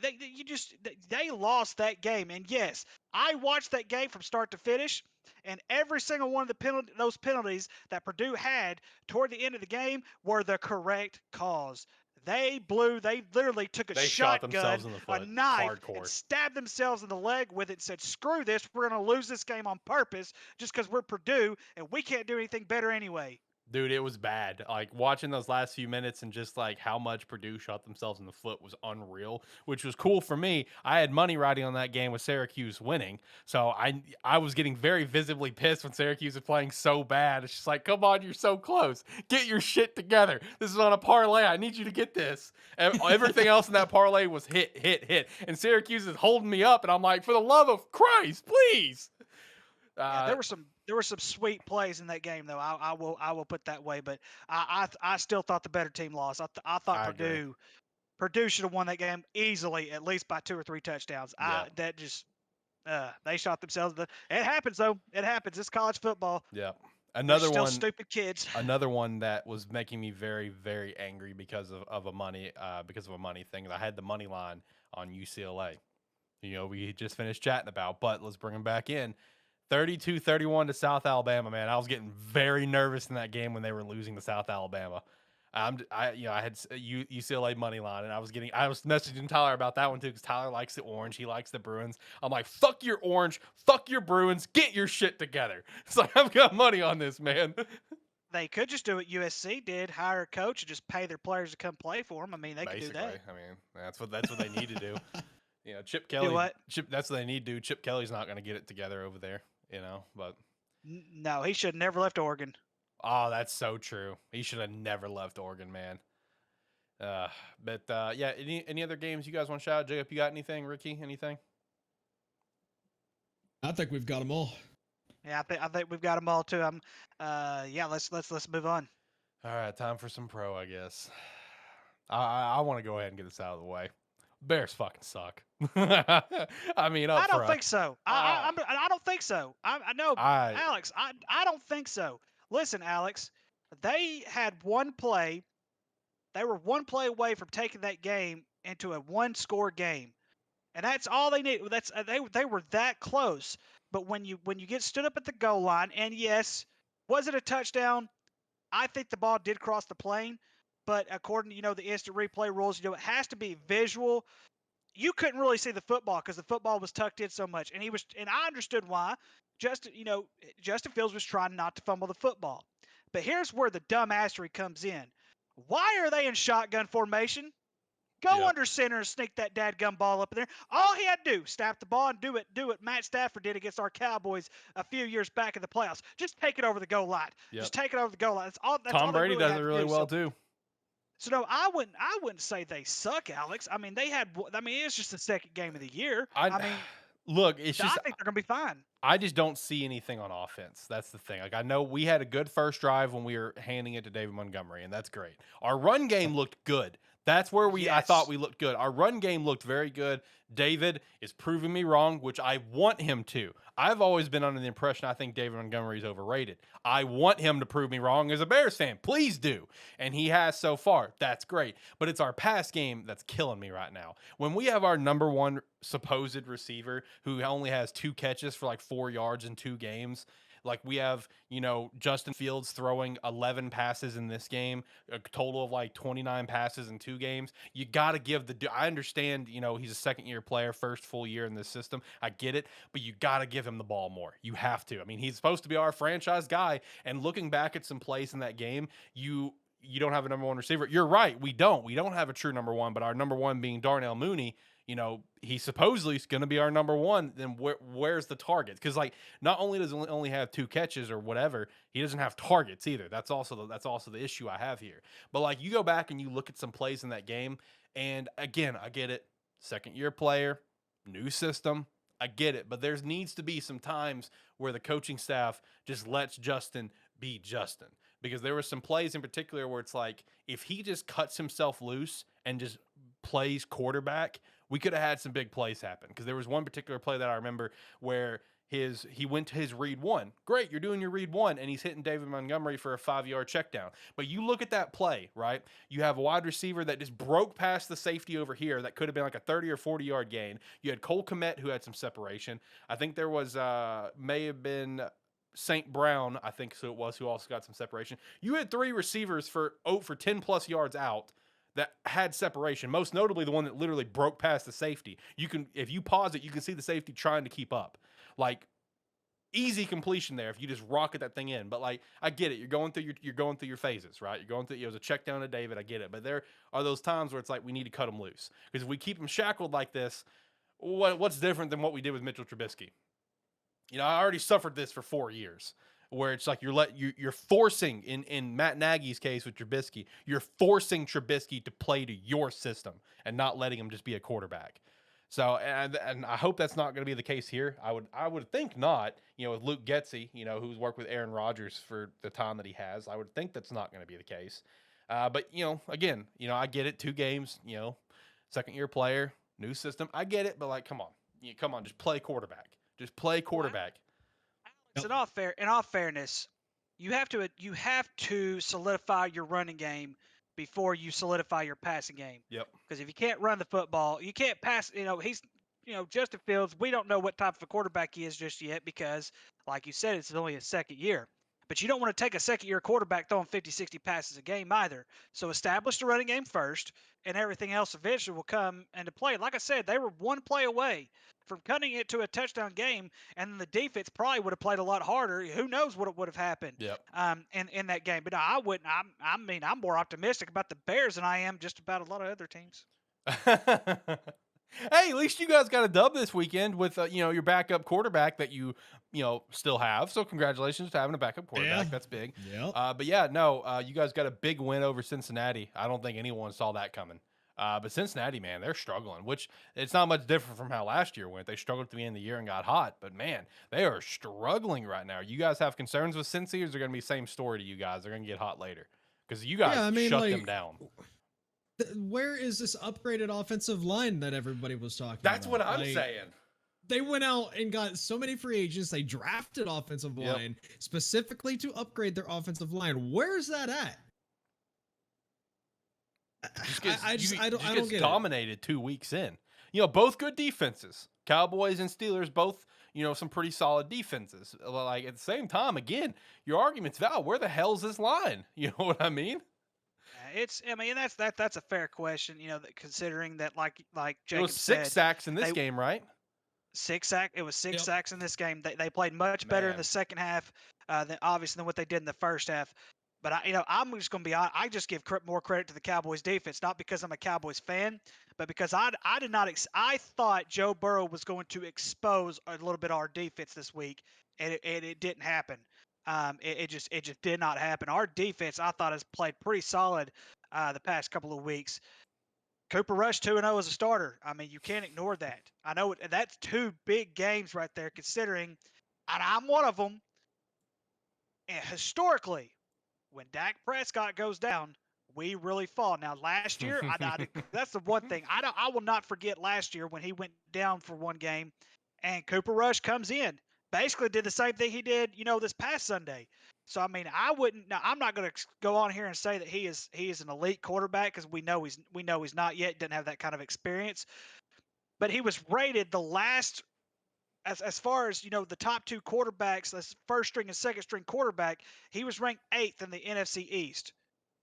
they lost that game. And yes, I watched that game from start to finish. And every single one of those penalties that Purdue had toward the end of the game were the correct cause. They literally took a shotgun, a knife, and stabbed themselves in the leg with it and said, screw this, we're going to lose this game on purpose just because we're Purdue and we can't do anything better anyway. Dude, it was bad. Like, watching those last few minutes and just like how much Purdue shot themselves in the foot was unreal, which was cool for me. I had money riding on that game with Syracuse winning, so I was getting very visibly pissed when Syracuse was playing so bad. It's just like, come on, you're so close. Get your shit together. This is on a parlay. I need you to get this. And everything else in that parlay was hit. And Syracuse is holding me up, and I'm like, for the love of Christ, please. There were some sweet plays in that game, though. I will put that way, but I still thought the better team lost. I thought Purdue should have won that game easily, at least by 2 or 3 touchdowns. They shot themselves. It happens, though. It happens. It's college football. Yeah. They're still stupid kids. Another one that was making me very, very angry because of a money thing. I had the money line on UCLA. We just finished chatting about, but let's bring them back in. 32-31 to South Alabama, man. I was getting very nervous in that game when they were losing to South Alabama. I had UCLA money line, and I was messaging Tyler about that one too, because Tyler likes the orange. He likes the Bruins. I'm like, fuck your orange, fuck your Bruins, get your shit together. It's like, I've got money on this, man. They could just do what USC did, hire a coach and just pay their players to come play for them. I mean, they could do that. I mean, that's what they need to do. Chip Kelly. That's what they need to do. Chip Kelly's not going to get it together over there. But no, he should have never left Oregon. Oh, that's so true. He should have never left Oregon, man. Any other games you guys want to shout out? Jacob, you got anything? Ricky, anything? I think we've got them all. Yeah, I think we've got them all too. Let's move on. All right, time for some pro, I guess. I want to go ahead and get this out of the way. Bears fucking suck. I mean, I don't think so. I don't think so. I know, Alex. I don't think so. Listen, Alex, they had one play. They were one play away from taking that game into a one-score game, and that's all they need. That's they were that close. But when you get stood up at the goal line, and yes, was it a touchdown? I think the ball did cross the plane, but according to the instant replay rules, it has to be visual. You couldn't really see the football because the football was tucked in so much, and I understood why. Justin Fields was trying not to fumble the football. But here's where the dumbassery comes in. Why are they in shotgun formation? Go under center and sneak that dadgum ball up in there. All he had to do, snap the ball and do it. Matt Stafford did against our Cowboys a few years back in the playoffs. Just take it over the goal line. Yep. Just take it over the goal line. That's all. Tom Brady does it really well too. So no, I wouldn't say they suck, Alex. I mean, it's just the second game of the year. Look, it's just I think they're gonna be fine. I just don't see anything on offense. That's the thing. Like, I know we had a good first drive when we were handing it to David Montgomery, and that's great. Our run game looked good. That's where I thought we looked good. Our run game looked very good. David is proving me wrong, which I want him to. I've always been under the impression I think David Montgomery is overrated. I want him to prove me wrong as a Bears fan. Please do. And he has so far. That's great. But it's our pass game that's killing me right now. When we have our number one supposed receiver who only has 2 catches for like 4 yards in 2 games, like we have, Justin Fields throwing 11 passes in this game, a total of like 29 passes in 2 games. You got to give I understand, he's a second-year player, first full year in this system. I get it, but you got to give him the ball more. You have to. I mean, he's supposed to be our franchise guy, and looking back at some plays in that game, you don't have a number one receiver. You're right. We don't have a true number one, but our number one being Darnell Mooney, he supposedly is going to be our number one. Then where's the targets? Because not only does he only have 2 catches or whatever, he doesn't have targets either. That's also the issue I have here. But you go back and you look at some plays in that game, and again, I get it. Second year player, new system. I get it, but there needs to be some times where the coaching staff just lets Justin be Justin. Because there were some plays in particular where it's like, if he just cuts himself loose and just plays quarterback, we could have had some big plays happen. Because there was one particular play that I remember where he went to his read one. Great, you're doing your read one, and he's hitting David Montgomery for a 5-yard check down. But you look at that play, right? You have a wide receiver that just broke past the safety over here that could have been like a 30 or 40-yard gain. You had Cole Kmet, who had some separation. I think there was may have been St. Brown, I think so it was, who also got some separation. You had 3 receivers for 10+ yards out that had separation, most notably the one that literally broke past the safety. If you pause it, you can see the safety trying to keep up. Easy completion there if you just rocket that thing in. But I get it. You're going through your phases, right? You're going through, it was a check down to David. I get it. But there are those times where it's like we need to cut him loose. Because if we keep him shackled like this, what's different than what we did with Mitchell Trubisky? I already suffered this for 4 years, where it's like you're forcing, in Matt Nagy's case with Trubisky, you're forcing Trubisky to play to your system and not letting him just be a quarterback. So, and I hope that's not going to be the case here. I would think not. With Luke Getsy, who's worked with Aaron Rodgers for the time that he has, I would think that's not going to be the case. But again, I get it. 2 games, second-year player, new system. I get it, but come on, just play quarterback. Just play quarterback. Alex, in all fairness, you have to solidify your running game before you solidify your passing game. Yep. Because if you can't run the football, you can't pass. Justin Fields, we don't know what type of a quarterback he is just yet because, like you said, it's only his second year. But you don't want to take a second-year quarterback throwing 50, 60 passes a game either. So establish the running game first, and everything else eventually will come into play. Like I said, they were 1 play away from cutting it to a touchdown game, and the defense probably would have played a lot harder. Who knows what would have happened in that game. But no, I wouldn't. I'm more optimistic about the Bears than I am just about a lot of other teams. Hey, at least you guys got a dub this weekend with your backup quarterback that you still have. So congratulations to having a backup quarterback. Yeah. That's big. Yeah. But you guys got a big win over Cincinnati. I don't think anyone saw that coming. But Cincinnati, man, they're struggling, which it's not much different from how last year went. They struggled at the end of the year and got hot. But, man, they are struggling right now. You guys have concerns with Cincy, or is it going to be the same story to you guys? They're going to get hot later. Because you guys shut them down. Where is this upgraded offensive line that everybody was talking about? That's what I'm saying. They went out and got so many free agents. They drafted offensive line specifically to upgrade their offensive line. Where's that at? I don't get dominated 2 weeks in. both good defenses. Cowboys and Steelers both, some pretty solid defenses. Like at the same time, again, your argument's valid. Where the hell's this line? You know what I mean? That's a fair question. Considering that, like It Jacob was 6 said, sacks in this game, right? It was six Yep. sacks in this game. They played much better in Man. the second half than what they did in the first half. But I'm just going to be honest. I just give more credit to the Cowboys defense, not because I'm a Cowboys fan, but because I did not. I thought Joe Burrow was going to expose a little bit of our defense this week, and it didn't happen. It just did not happen. Our defense, I thought, has played pretty solid the past couple of weeks. Cooper Rush 2-0 as a starter. I mean, you can't ignore that. I know that's 2 big games right there, considering, and I'm one of them. And historically, when Dak Prescott goes down, we really fall. Now, last year, that's the one thing I will not forget last year when he went down for one game, and Cooper Rush comes in, basically did the same thing he did, this past Sunday. So I mean, I'm not going to go on here and say that he is an elite quarterback, because we know he's not yet. Doesn't have that kind of experience. But he was rated the last, as far as the top 2 quarterbacks, as first string and second string quarterback, he was ranked 8th in the NFC East,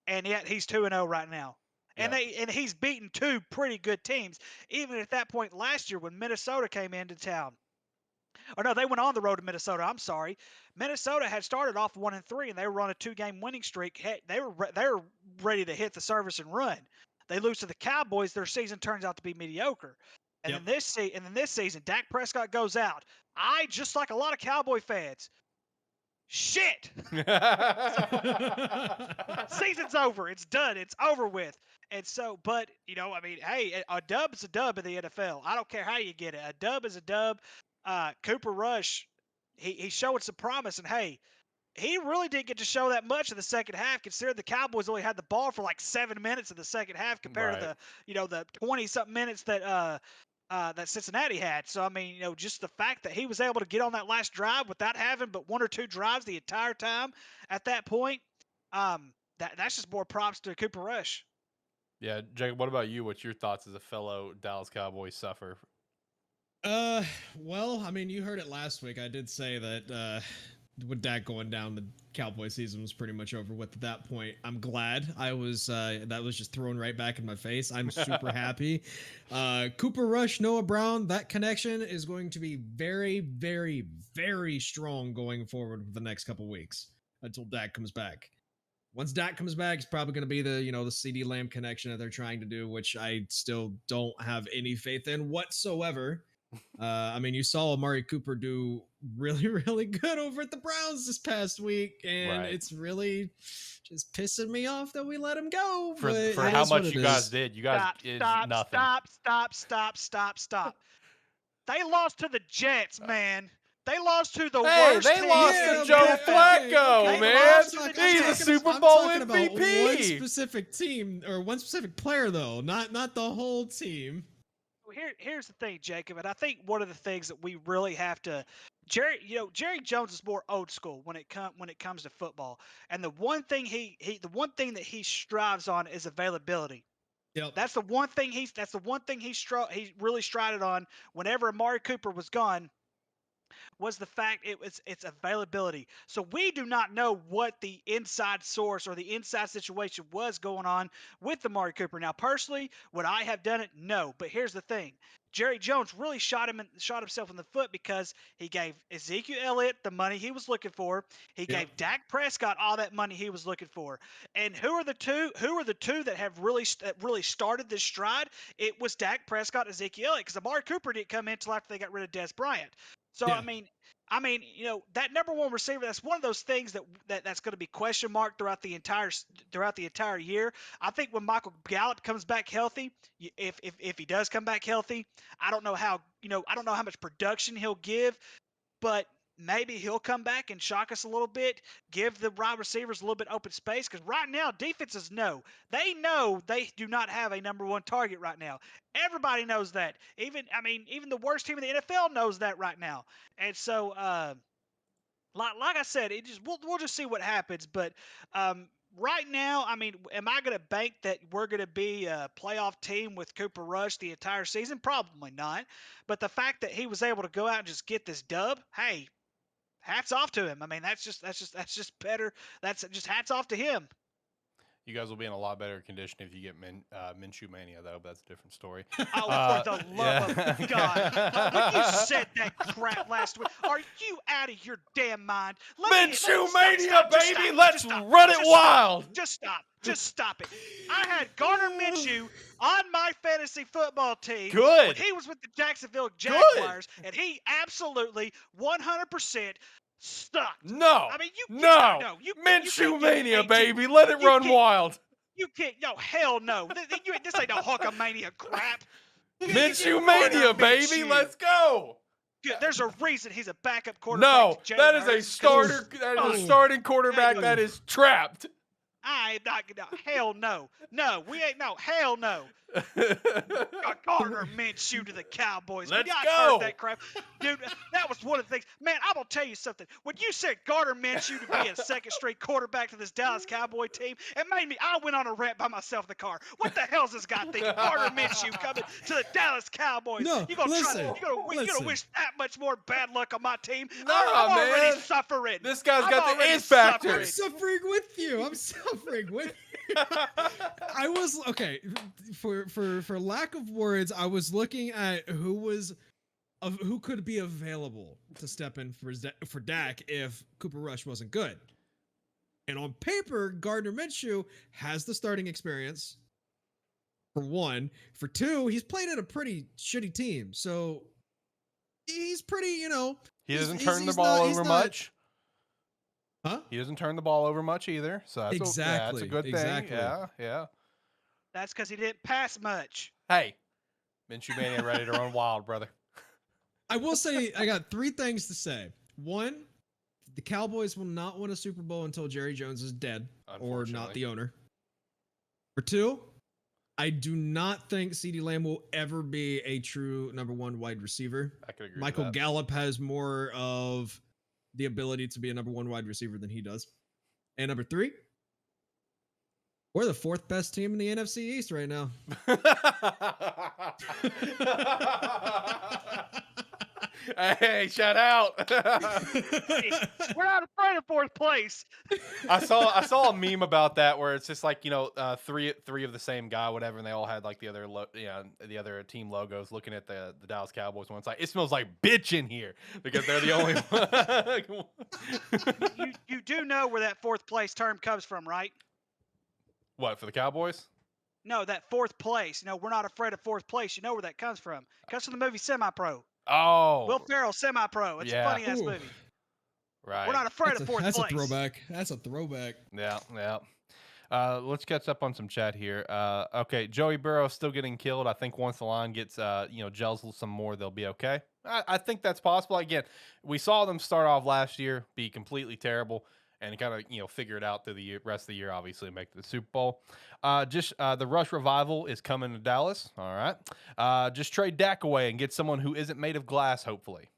and yet he's 2-0 right now. Yeah. And he's beaten 2 pretty good teams, even at that point last year when Minnesota came into town. Or no, they went on the road to Minnesota. I'm sorry. Minnesota had started off 1-3, and they were on a 2-game winning streak. Hey, they were ready to hit the service and run. They lose to the Cowboys. Their season turns out to be mediocre. And Yep. then this season, Dak Prescott goes out. I, just like a lot of Cowboy fans, shit. Season's over. It's done. It's over with. And so, but I mean, hey, a dub is a dub in the NFL. I don't care how you get it. A dub is a dub. Cooper Rush, he's showing some promise, and hey, he really didn't get to show that much in the second half, considering the Cowboys only had the ball for like 7 minutes in the second half compared to the 20-something minutes that Cincinnati had. So I mean, just the fact that he was able to get on that last drive without having but 1 or 2 drives the entire time at that point, that's just more props to Cooper Rush. Yeah, Jacob, what about you? What's your thoughts as a fellow Dallas Cowboys sufferer? Well, I mean, you heard it last week. I did say that with Dak going down, the Cowboy season was pretty much over with at that point. I'm glad that was just thrown right back in my face. I'm super happy. Cooper Rush, Noah Brown, that connection is going to be very, very, very strong going forward for the next couple weeks until Dak comes back. Once Dak comes back, it's probably going to be the CeeDee Lamb connection that they're trying to do, which I still don't have any faith in whatsoever. I mean, you saw Amari Cooper do really, really good over at the Browns this past week, and it's really just pissing me off that we let him go. For how much you guys did. You guys did nothing. Stop. They lost to the Jets, man. They lost to the worst team. They lost to Joe Flacco, man. He's a Super Bowl MVP. One specific team or one specific player, though, not the whole team. Here's the thing, Jacob, and I think one of the things that we really have to, Jerry Jones is more old school when it comes to football, and the one thing that he strives on is availability. Yep. That's the one thing he really strided on whenever Amari Cooper was gone. Was the fact it's availability. So we do not know what the inside source or the inside situation was going on with Amari Cooper. Now, personally, would I have done it? No. But here's the thing. Jerry Jones really shot himself in the foot because he gave Ezekiel Elliott the money he was looking for. He gave Dak Prescott all that money he was looking for. And who are the two that have really started this stride? It was Dak Prescott and Ezekiel Elliott, because Amari Cooper didn't come in until after they got rid of Des Bryant. So I mean, that number one receiver, that's one of those things that's going to be question mark throughout the entire year. I think when Michael Gallup comes back healthy, if he does come back healthy, I don't know how much production he'll give, but maybe he'll come back and shock us a little bit, give the wide receivers a little bit open space, because right now defenses know they do not have a number one target right now. Everybody knows that. Even the worst team in the NFL knows that right now. And so, like I said, we'll just see what happens. But right now, I mean, am I going to bank that we're going to be a playoff team with Cooper Rush the entire season? Probably not. But the fact that he was able to go out and just get this dub, hey, hats off to him. I mean, that's just better. That's just hats off to him. You guys will be in a lot better condition if you get Minshew Mania, though, but that's a different story. Oh, for the love of God. When you said that crap last week, are you out of your damn mind? Minshew Mania, baby! Let's run it wild! Just stop. Just stop it. I had Gardner Minshew on my fantasy football team. Good. When he was with the Jacksonville Jaguars, and he absolutely 100% sucked. No. I mean, no. Minshew Mania, baby. Let it run wild. You can't. No, hell no. This ain't no Hulkamania crap. Minshew Mania, baby. Let's go. Good. There's a reason he's a backup quarterback. No, that is a starter. That is a starting quarterback that is trapped. I am not gonna. Hell no. No, we ain't. No, hell no. Gardner Minshew to the Cowboys. Let's go. Heard that crap, dude. That was one of the things. Man, I'm gonna tell you something. When you said Gardner Minshew to be a second-string quarterback to this Dallas Cowboy team, it made me. I went on a rant by myself in the car. What the hell's this guy thinking? Gardner Minshew coming to the Dallas Cowboys. No, you gonna listen, you gonna wish that much more bad luck on my team? Nah, I'm already man. suffering. This guy's got the already it factor. I'm suffering with you. I'm suffering with you. I was okay for lack of words. I was looking at who could be available to step in for Dak if Cooper Rush wasn't good. And on paper, Gardner Minshew has the starting experience. For one, for two, he's played at a pretty shitty team, so he's pretty. He doesn't turn the ball over much. Huh? He doesn't turn the ball over much either, so that's Exactly. that's a good thing. Exactly. Yeah. That's because he didn't pass much. Hey, Minshew Mania ready to run wild, brother. I will say I got 3 things to say. One, the Cowboys will not win a Super Bowl until Jerry Jones is dead or not the owner. For 2, I do not think CeeDee Lamb will ever be a true number 1 wide receiver. I could agree. Michael Gallup has more of the ability to be a number 1 wide receiver than he does. And number 3, we're the 4th best team in the NFC East right now. Hey, shout out. Hey, we're not afraid of 4th place. I saw a meme about that where it's just like, three of the same guy, whatever, and they all had like the other team logos looking at the Dallas Cowboys one. It's like, it smells like bitch in here because they're the only one. You do know where that 4th place term comes from, right? What, for the Cowboys? No, that 4th place. We're not afraid of 4th place. You know where that comes from. It comes from the movie Semi-Pro. Oh. Will Ferrell, Semi-Pro. It's a funny-ass movie. Right. We're not afraid of 4th place. That's a throwback. That's a throwback. Yeah. Let's catch up on some chat here. Okay, Joey Burrow still getting killed. I think once the line gets, gels some more, they'll be okay. I think that's possible. Again, we saw them start off last year, be completely terrible, and kind of, figure it out through the rest of the year, obviously, make the Super Bowl. The Rush revival is coming to Dallas. All right. Just trade Dak away and get someone who isn't made of glass, hopefully.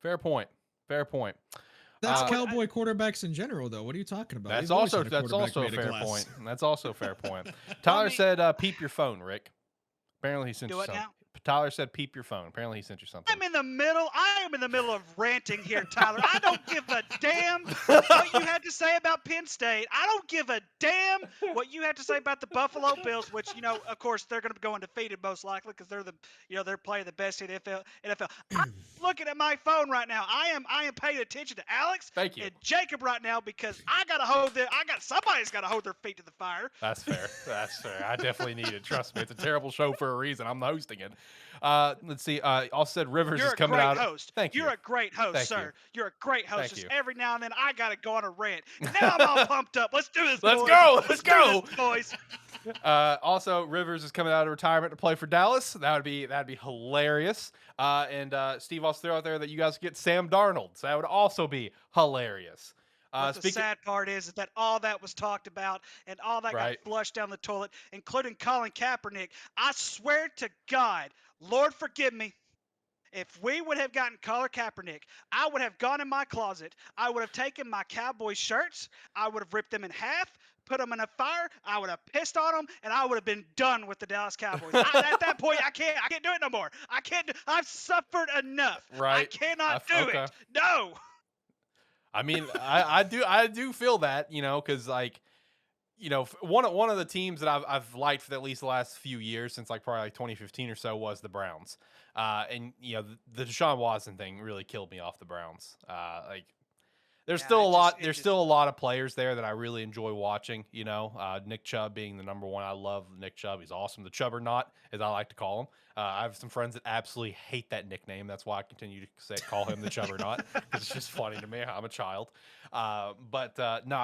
Fair point. That's Cowboy quarterbacks in general, though. What are you talking about? That's also a fair point. That's also a fair point. Tyler said, peep your phone, Rick. Apparently he sent you something. Now? Tyler said, peep your phone. Apparently he sent you something. I am in the middle of ranting here, Tyler. I don't give a damn what you had to say about Penn State. I don't give a damn what you had to say about the Buffalo Bills, which, of course, they're going to go undefeated most likely because they're playing the best in NFL. I'm looking at my phone right now. I am paying attention to Alex Thank you. and Jacob right now because somebody's got to hold their feet to the fire. That's fair. I definitely need it. Trust me. It's a terrible show for a reason. I'm hosting it. Let's see. Also said Rivers is coming out. Host. Thank you. You're a great host, Thank sir. You're a great host. Just you. every now and then I gotta go on a rant. Now I'm all pumped up. Let's do this. Let's boys. go. Let's go, this, boys. Also, Rivers is coming out of retirement to play for Dallas. That'd be hilarious. And Steve also threw out there that you guys get Sam Darnold. So that would also be hilarious. The sad part is that all that was talked about and all that got flushed down the toilet, including Colin Kaepernick. I swear to God, Lord forgive me, if we would have gotten Colin Kaepernick, I would have gone in my closet. I would have taken my Cowboys shirts. I would have ripped them in half, put them in a fire. I would have pissed on them, and I would have been done with the Dallas Cowboys. At that point, I can't do it no more. I can't. I've suffered enough. Right. I cannot do it. No. I mean, I do feel that, because like, one of the teams that I've liked for at least the last few years, since like probably like 2015 or so, was the Browns. And the Deshaun Watson thing really killed me off the Browns. There's still a lot. There's still a lot of players there that I really enjoy watching. Nick Chubb being the number one. I love Nick Chubb. He's awesome. The Chubbernaut, as I like to call him. I have some friends that absolutely hate that nickname. That's why I continue to call him the Chubbernaut, because it's just funny to me. I'm a child. But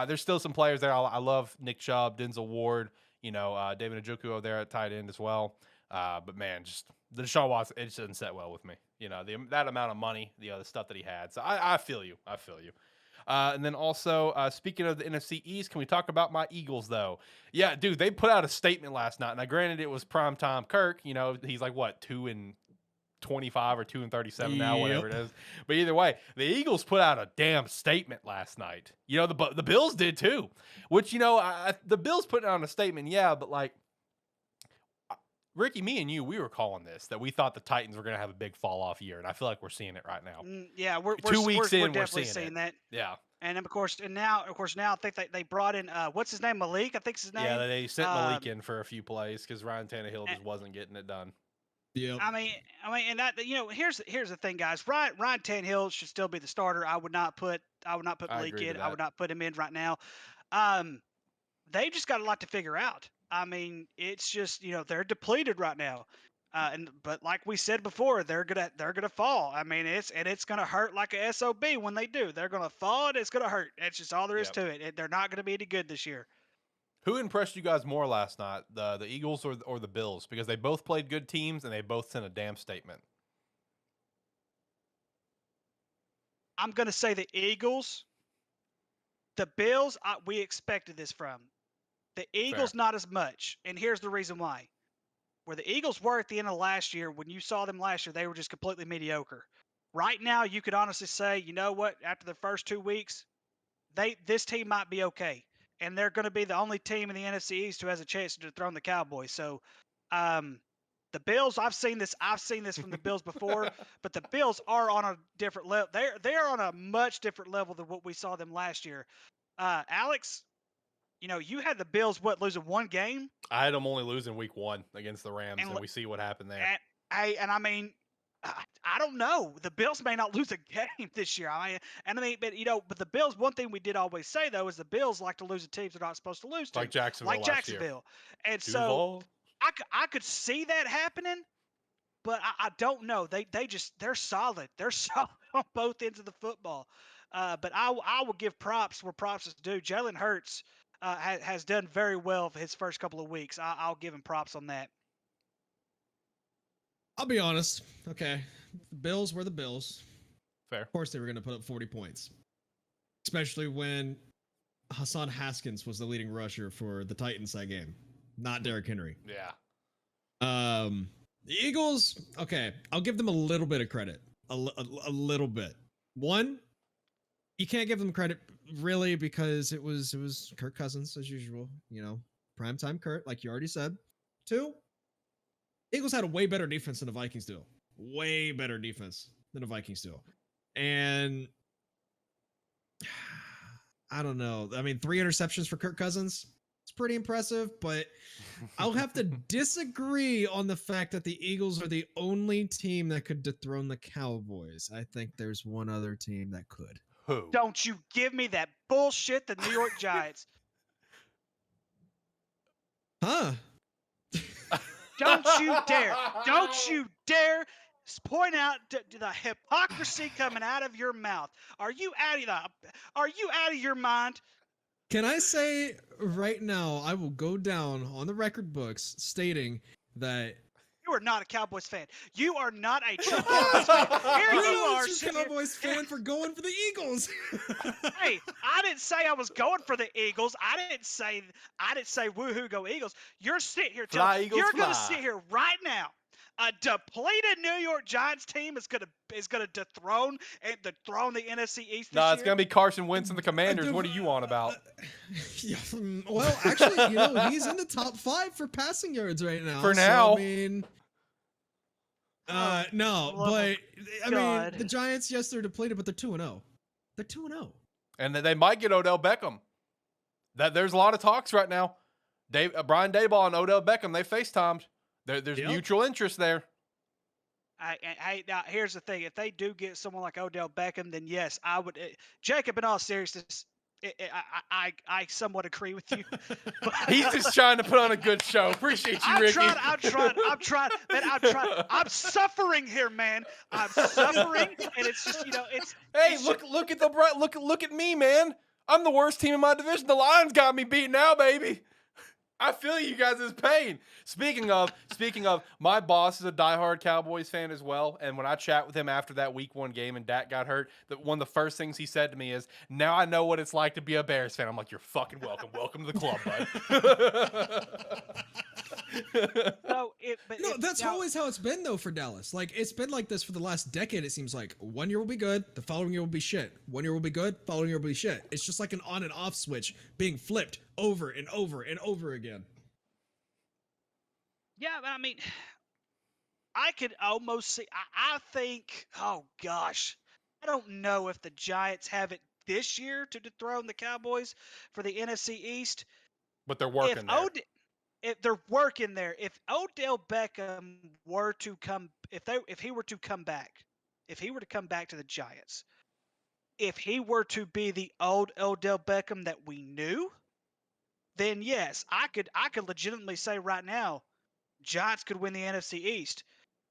there's still some players there. I love Nick Chubb, Denzel Ward. David Njoku over there at tight end as well. But man, just the Deshaun Watson, it just doesn't set well with me. That amount of money, the stuff that he had. So I feel you. And then also, speaking of the NFC East, can we talk about my Eagles, though? Yeah, dude, they put out a statement last night. Now, granted, it was primetime Kirk. He's like, what, 2-25 or 2-37 now, whatever it is. But either way, the Eagles put out a damn statement last night. The Bills did, too. Which, the Bills putting out a statement, yeah, but like, Ricky, me and you, we were calling this, that we thought the Titans were going to have a big fall-off year, and I feel like we're seeing it right now. Yeah, we're 2 weeks in, we're we're definitely seeing seeing it. that. Yeah. And of course, now I think they brought in what's his name, Malik. I think's his name. Yeah, they sent Malik in for a few plays because Ryan Tannehill just wasn't getting it done. Yeah. I mean, and that here's the thing, guys. Ryan Tannehill should still be the starter. I would not put Malik in. I would not put him in right now. They've just got a lot to figure out. I mean, it's just they're depleted right now. But like we said before, they're gonna fall. I mean, it's gonna hurt like a SOB when they do. They're gonna fall and it's gonna hurt. That's just all there is to it. They're not gonna be any good this year. Who impressed you guys more last night, the Eagles or the Bills? Because they both played good teams and they both sent a damn statement. I'm gonna say the Eagles. The Bills, we expected this from. The Eagles, not as much, and here's the reason why. Where the Eagles were at the end of last year, when you saw them last year, they were just completely mediocre. Right now, you could honestly say, you know what? After the first 2 weeks, this team might be okay, and they're going to be the only team in the NFC East who has a chance to dethrone the Cowboys. So, the Bills, I've seen this from the Bills before, but the Bills are on a different level. They're on a much different level than what we saw them last year. Alex, you had the Bills, losing one game? I had them only losing week 1 against the Rams, and we see what happened there. And I mean, I don't know. The Bills may not lose a game this year. But the Bills, one thing we did always say, though, is the Bills like to lose to teams they're not supposed to lose to. Like Jacksonville last year. And Duval. so I could see that happening, but I don't know. They're solid. They're solid on both ends of the football. But I will give props where props is due. Jalen Hurts has done very well for his first couple of weeks. I'll give him props on that. I'll be honest. Okay. The Bills were the Bills. Fair. Of course they were going to put up 40 points. Especially when Hassan Haskins was the leading rusher for the Titans that game. Not Derrick Henry. Yeah. The Eagles, okay, I'll give them a little bit of credit. A little bit. One, you can't give them credit really because it was Kirk Cousins as usual, primetime Kirk, like you already said. Two, Eagles had a way better defense than the Vikings do. Way better defense than the Vikings do. And I don't know. I mean, 3 interceptions for Kirk Cousins. It's pretty impressive, but I'll have to disagree on the fact that the Eagles are the only team that could dethrone the Cowboys. I think there's one other team that could. Who? Don't you give me that bullshit, the New York Giants. Huh? Don't you dare. Don't you dare point out the hypocrisy coming out of your mouth. Are you out of your mind? Can I say right now, I will go down on the record books stating that you are not a Cowboys fan. You are not a true Cowboys fan. Here you are, Cowboys fan for going for the Eagles. Hey, I didn't say I was going for the Eagles. I didn't say woohoo go Eagles. You're sitting here Fly, Eagles, you're fly. going to sit here right now. a depleted New York Giants team is gonna dethrone the NFC East this No, year? it's gonna be Carson Wentz and the Commanders. What are you on about? Yeah, well, actually, he's in the top 5 for passing yards right now. For now. So, I mean, no, love but I mean, God. the Giants, yes, they're depleted, but they're 2-0. They're 2-0. And they might get Odell Beckham. There's a lot of talks right now. Brian Daboll and Odell Beckham, they FaceTimed. There's mutual interest there. Now here's the thing: if they do get someone like Odell Beckham, then yes, I would. Jacob, in all seriousness, I somewhat agree with you. But He's just trying to put on a good show. Appreciate you, Ricky. I'm trying. Man, I'm suffering here, man. I'm suffering, and it's just it's. Hey, it's look at look at me, man. I'm the worst team in my division. The Lions got me beat now, baby. I feel you guys' pain. Speaking of, my boss is a diehard Cowboys fan as well. And when I chat with him after that Week 1 game and Dak got hurt, one of the first things he said to me is, "Now I know what it's like to be a Bears fan." I'm like, "You're fucking welcome. Welcome to the club, bud." That's always how it's been though for Dallas. Like it's been like this for the last decade. It seems like 1 year will be good, the following year will be shit. 1 year will be good, following year will be shit. It's just like an on and off switch being flipped over and over and over again. Yeah, but I mean, I could almost see. I think. Oh gosh, I don't know if the Giants have it this year to dethrone the Cowboys for the NFC East. But they're working there. If they're working there, if Odell Beckham were to come, if he were to come back to the Giants, if he were to be the old Odell Beckham that we knew, then yes, I could legitimately say right now, Giants could win the NFC East.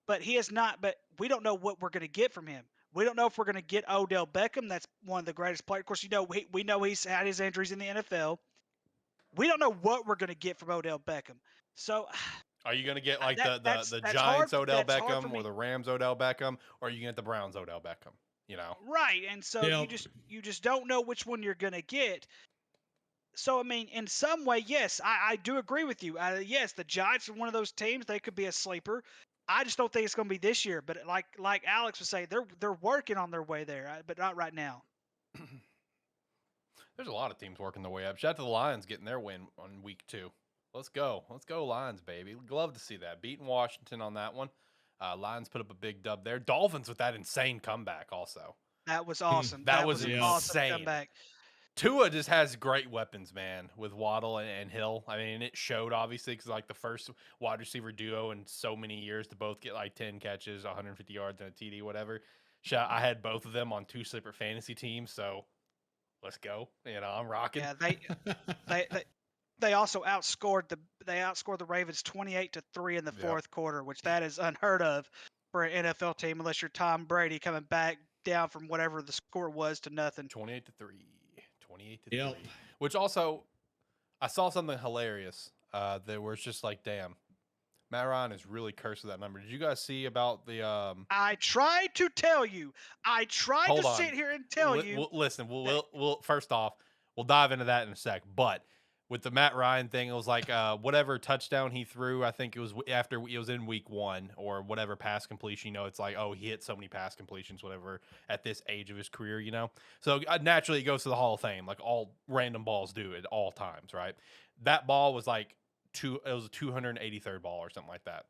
But he is not. But we don't know what we're going to get from him. We don't know if we're going to get Odell Beckham. That's one of the greatest players. Of course, we know he's had his injuries in the NFL. We don't know what we're going to get from Odell Beckham. So, are you going to get like the Giants Odell Beckham or the Rams Odell Beckham, or are you going to get the Browns Odell Beckham? Right. And so you just don't know which one you're going to get. So, I mean, in some way, yes, I do agree with you. Yes, the Giants are one of those teams. They could be a sleeper. I just don't think it's going to be this year. But like Alex was saying, they're working on their way there, but not right now. There's a lot of teams working their way up. Shout out to the Lions getting their win on Week 2. Let's go. Let's go Lions, baby. We'd love to see that. Beating Washington on that one. Lions put up a big dub there. Dolphins with that insane comeback also. That was awesome. That was an insane. Awesome comeback. Tua just has great weapons, man, with Waddle and Hill. I mean, it showed, obviously, because like the first wide receiver duo in so many years to both get like 10 catches, 150 yards, and a TD, whatever. I had both of them on 2 separate fantasy teams, so let's go. I'm rocking. Yeah, they also outscored the Ravens 28-3 in the fourth quarter, which that is unheard of for an NFL team unless you're Tom Brady coming back down from whatever the score was to nothing. 28-3. 28-3. Which also, I saw something hilarious. That where it's just like, damn, Matt Ryan is really cursed with that number. Did you guys see about the? I tried to tell you. I tried to sit here and tell you. Listen, we'll first off, we'll dive into that in a sec. But with the Matt Ryan thing, it was like whatever touchdown he threw. I think it was after it was in Week 1 or whatever pass completion. It's like, oh, he hit so many pass completions, whatever, at this age of his career. So naturally, it goes to the Hall of Fame, like all random balls do at all times, right? That ball was like it was a 283rd ball or something like that.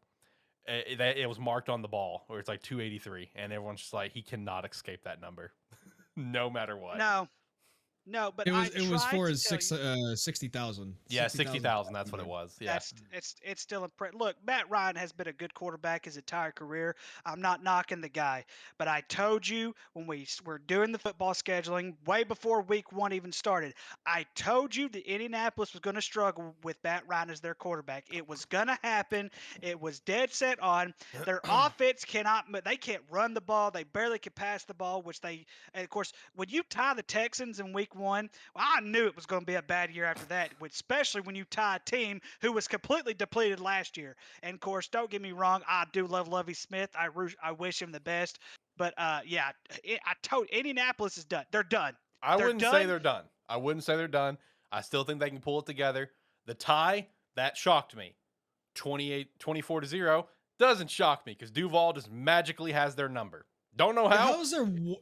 It was marked on the ball where it's like 283, and everyone's just like, he cannot escape that number, no matter what. No, but it was for his 60,000. Yeah, 60,000. That's what it was. Yeah, it's still impressive. Look, Matt Ryan has been a good quarterback his entire career. I'm not knocking the guy, but I told you when we were doing the football scheduling way before Week 1 even started, I told you that Indianapolis was going to struggle with Matt Ryan as their quarterback. It was going to happen. It was dead set on. Their offense they can't run the ball. They barely can pass the ball, and of course, when you tie the Texans in Week 1, well, I knew it was going to be a bad year after that, especially when you tie a team who was completely depleted last year. And, of course, don't get me wrong, I do love Lovie Smith. I wish him the best. But, I told Indianapolis is done. They're done. I wouldn't say they're done. I still think they can pull it together. The tie, that shocked me. 24-0. Doesn't shock me because Duval just magically has their number. Don't know how. How is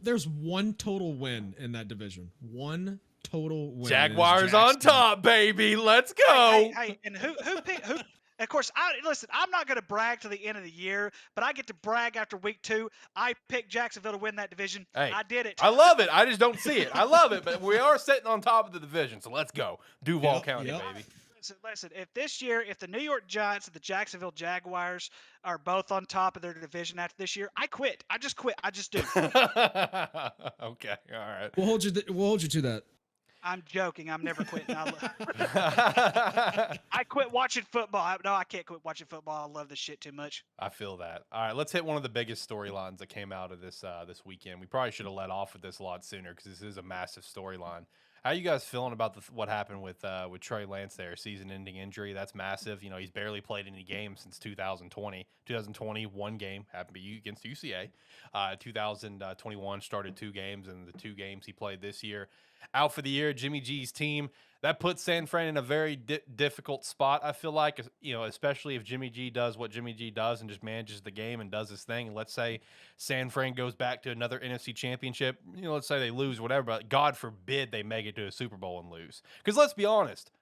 there's one total win in that division? One total win. Jaguars on top, baby. Let's go. Hey, and who picked who? Of course, listen. I'm not going to brag to the end of the year, but I get to brag after week 2. I picked Jacksonville to win that division. Hey, I did it. I love it. I just don't see it. I love it, but we are sitting on top of the division, so let's go. Duval County, baby. Listen, if the New York Giants and the Jacksonville Jaguars are both on top of their division after this year, I quit. I just quit. I just do. Okay, all right. We'll hold you to that. I'm joking. I'm never quitting. I quit watching football. No, I can't quit watching football. I love this shit too much. I feel that. All right, let's hit one of the biggest storylines that came out of this weekend. We probably should have let off with this a lot sooner because this is a massive storyline. How are you guys feeling about what happened with Trey Lance there? Season-ending injury. That's massive. You know, he's barely played any games since 2020. 2020, one game happened to be against UCA. 2021 started 2 games, and the 2 games he played this year. Out for the year, Jimmy G's team. That puts San Fran in a very difficult spot, I feel like, you know, especially if Jimmy G does what Jimmy G does and just manages the game and does his thing. And let's say San Fran goes back to another NFC championship. You know, let's say they lose, whatever, but God forbid they make it to a Super Bowl and lose. Because let's be honest.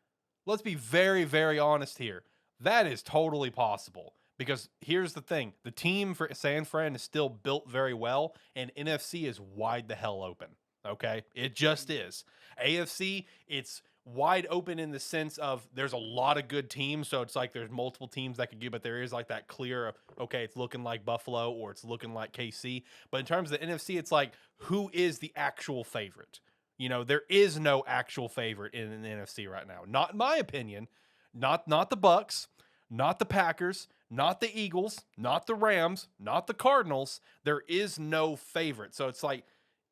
Let's be very, very honest here. That is totally possible. Because here's the thing. The team for San Fran is still built very well, and NFC is wide the hell open. Okay? It just is. AFC, it's wide open in the sense of there's a lot of good teams, so it's like there's multiple teams that could get, but there is like that clear, okay, it's looking like Buffalo or it's looking like KC. But in terms of the NFC, it's like, who is the actual favorite? You know, there is no actual favorite in the NFC right now. Not in my opinion. Not the Bucks, not the Packers, not the Eagles, not the Rams, not the Cardinals. There is no favorite. So it's like,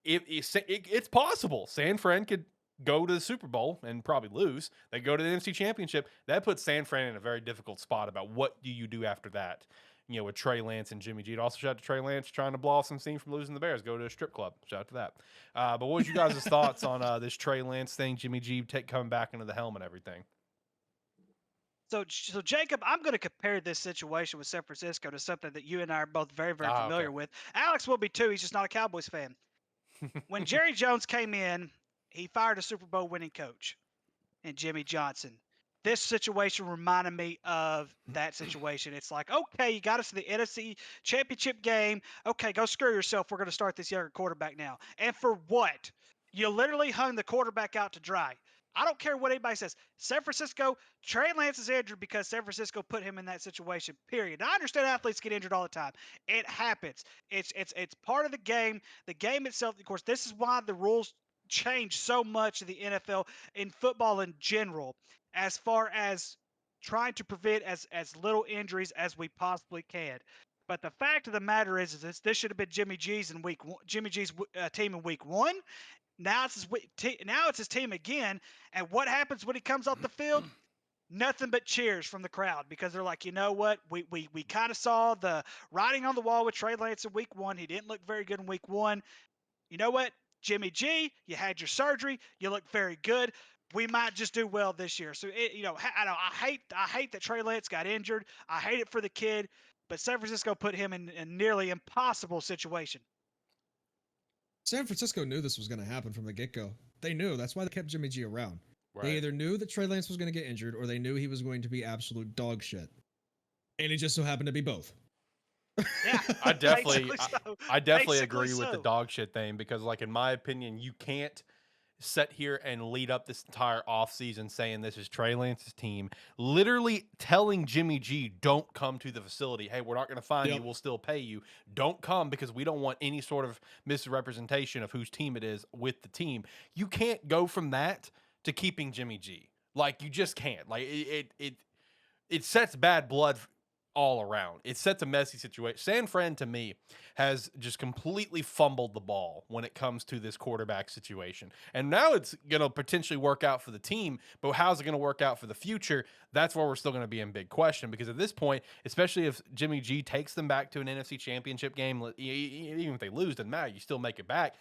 it's possible. San Fran could go to the Super Bowl and probably lose. They go to the NFC Championship. That puts San Fran in a very difficult spot about what do you do after that. You know, with Trey Lance and Jimmy G. Also, shout out to Trey Lance trying to blow off some steam from losing the Bears. Go to a strip club. Shout out to that. But what was you guys' thoughts on this Trey Lance thing, Jimmy G coming back into the helm and everything? So Jacob, I'm going to compare this situation with San Francisco to something that you and I are both very, very familiar with. Alex will be too. He's just not a Cowboys fan. When Jerry Jones came in, he fired a Super Bowl winning coach in Jimmy Johnson. This situation reminded me of that situation. It's like, okay, you got us to the NFC Championship game. Okay, go screw yourself. We're going to start this younger quarterback now. And for what? You literally hung the quarterback out to dry. I don't care what anybody says. San Francisco, Trey Lance is injured because San Francisco put him in that situation, period. Now, I understand athletes get injured all the time. It happens. It's part of the game. The game itself, of course, this is why the rules change so much in the NFL, in football in general, as far as trying to prevent as little injuries as we possibly can. But the fact of the matter is this should have been Jimmy G's team in week 1. Now it's his team again, and what happens when he comes off the field? Nothing but cheers from the crowd because they're like, you know what? We kind of saw the writing on the wall with Trey Lance in week 1. He didn't look very good in week 1. You know what? Jimmy G, you had your surgery. You look very good. We might just do well this year. So I hate that Trey Lance got injured. I hate it for the kid, but San Francisco put him in a nearly impossible situation. San Francisco knew this was going to happen from the get-go. They knew. That's why they kept Jimmy G around. Right. They either knew that Trey Lance was going to get injured or they knew he was going to be absolute dog shit. And it just so happened to be both. Yeah, I definitely agree with the dog shit thing because, like, in my opinion, you can't sit here and lead up this entire offseason saying this is Trey Lance's team, literally telling Jimmy G, don't come to the facility. Hey, we're not going to find you. We'll still pay you. Don't come because we don't want any sort of misrepresentation of whose team it is with the team. You can't go from that to keeping Jimmy G. Like, you just can't. Like, it sets bad blood all around. It sets a messy situation. San Fran, to me, has just completely fumbled the ball when it comes to this quarterback situation. And now it's going to potentially work out for the team, but how's it going to work out for the future? That's where we're still going to be in big question because at this point, especially if Jimmy G takes them back to an NFC Championship game, even if they lose, doesn't matter. You still make it back.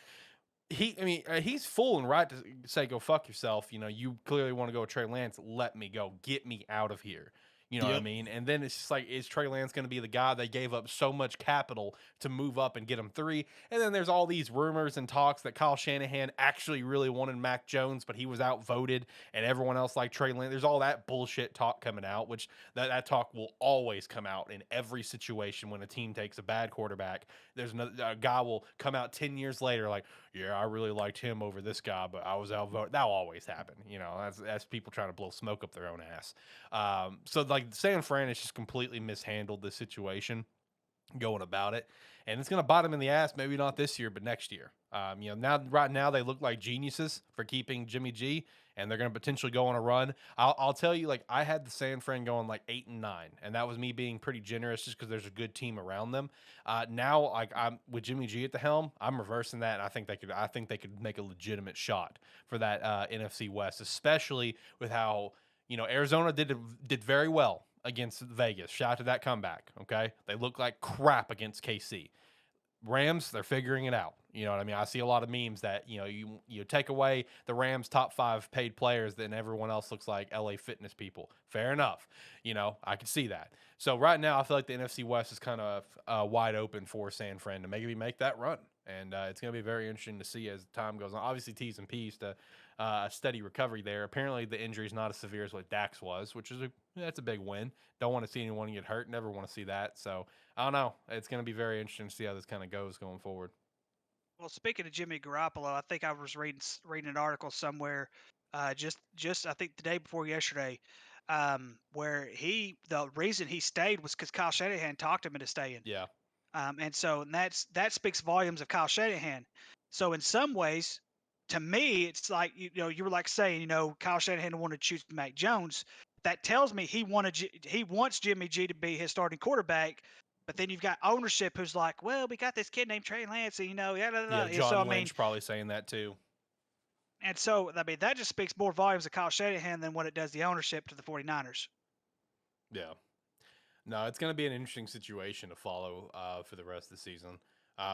He's full and right to say, go fuck yourself. You know, you clearly want to go with Trey Lance. Let me go. Get me out of here. You know what I mean? And then it's just like, is Trey Lance going to be the guy they gave up so much capital to move up and get him 3? And then there's all these rumors and talks that Kyle Shanahan actually really wanted Mac Jones, but he was outvoted, and everyone else liked Trey Lance. There's all that bullshit talk coming out, which that talk will always come out in every situation when a team takes a bad quarterback. There's a guy will come out 10 years later like, yeah, I really liked him over this guy, but I was outvoted. That'll always happen. You know, that's people trying to blow smoke up their own ass. So like San Fran has just completely mishandled the situation going about it, and it's going to bite them in the ass. Maybe not this year, but next year. You know, right now they look like geniuses for keeping Jimmy G, and they're going to potentially go on a run. I'll tell you, like, I had the San Fran going like 8-9, and that was me being pretty generous just because there's a good team around them. Now, like, I'm with Jimmy G at the helm, I'm reversing that, and I think they could make a legitimate shot for that NFC West, especially with how, you know, Arizona did very well against Vegas. Shout out to that comeback, okay? They look like crap against KC. Rams, they're figuring it out. You know what I mean? I see a lot of memes that, you know, you take away the Rams' top 5 paid players, then everyone else looks like LA Fitness people. Fair enough. You know, I can see that. So right now, I feel like the NFC West is kind of wide open for San Fran to maybe make that run. And it's going to be very interesting to see as time goes on. Obviously, T's and P's to a steady recovery there. Apparently, the injury is not as severe as what Dax was, which is that's a big win. Don't want to see anyone get hurt. Never want to see that. So I don't know. It's going to be very interesting to see how this kind of goes going forward. Well, speaking of Jimmy Garoppolo, I think I was reading an article somewhere, just I think the day before yesterday, where the reason he stayed was because Kyle Shanahan talked him into staying. Yeah. And that speaks volumes of Kyle Shanahan. So in some ways, to me, it's like, you know, you were like saying, you know, Kyle Shanahan wanted to choose Mac Jones. That tells me he wants Jimmy G to be his starting quarterback. But then you've got ownership who's like, well, we got this kid named Trey Lance, and, you know, John Lynch probably saying that too. And so, I mean, that just speaks more volumes of Kyle Shanahan than what it does the ownership to the 49ers. Yeah. No, it's going to be an interesting situation to follow for the rest of the season.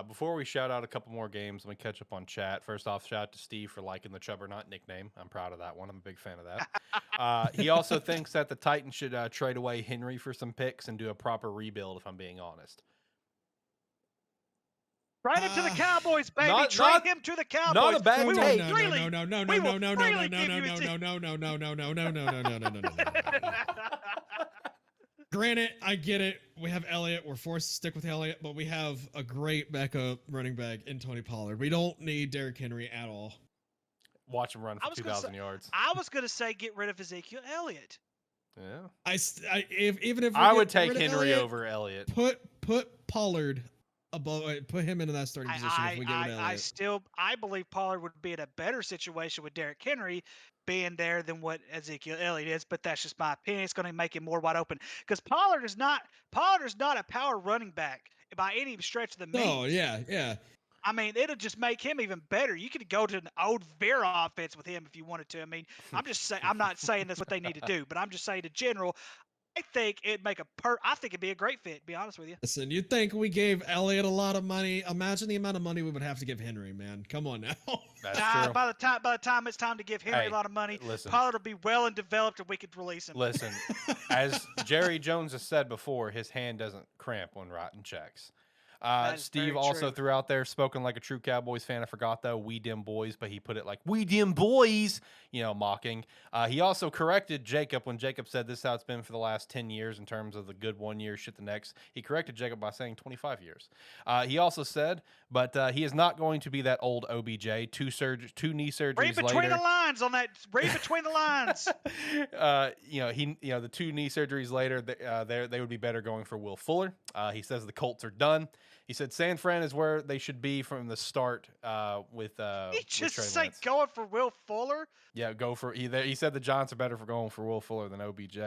Before we shout out a couple more games, let me catch up on chat. First off, shout out to Steve for liking the Chubbernut nickname. I'm proud of that one. I'm a big fan of that. He also thinks that the Titans should trade away Henry for some picks and do a proper rebuild, if I'm being honest. Trade him to the Cowboys, baby. Trade him to the Cowboys. Not a bad take. Granted, I get it. We have Elliott. We're forced to stick with Elliott, but we have a great backup running back in Tony Pollard. We don't need Derrick Henry at all. Watch him run for 2,000 yards. I was going to say get rid of Ezekiel Elliott. Yeah. Even if I would take Henry over Elliott. Put Pollard above. Put him into that starting position if we get rid of Elliott. I believe Pollard would be in a better situation with Derrick Henry being there than what Ezekiel Elliott is, but that's just my opinion. It's going to make him more wide open because Pollard is not a power running back by any stretch of the means. Oh yeah. I mean, it'll just make him even better. You could go to an old Vera offense with him if you wanted to. I mean, I'm not saying that's what they need to do, but I'm just saying in general, I think it'd make I think it'd be a great fit, to be honest with you. Listen, you'd think we gave Elliott a lot of money. Imagine the amount of money we would have to give Henry, man. Come on now. That's true. By the time it's time to give Henry a lot of money, Pollard will be well and developed and we could release him. Listen, as Jerry Jones has said before, his hand doesn't cramp when writing checks. Steve also threw out there, spoken like a true Cowboys fan. I forgot though, we dim boys, but he put it like we dim boys, you know, mocking. He also corrected Jacob when Jacob said this is how it's been for the last 10 years in terms of the good 1 year, shit the next. He corrected Jacob by saying 25 years. He also said, but he is not going to be that old OBJ. Two knee surgeries Read between the lines on that. Read between the lines. The 2 knee surgeries later, they would be better going for Will Fuller. He says the Colts are done. He said San Fran is where they should be from the start with He just with say going for Will Fuller? Yeah, go for he said the Giants are better for going for Will Fuller than OBJ.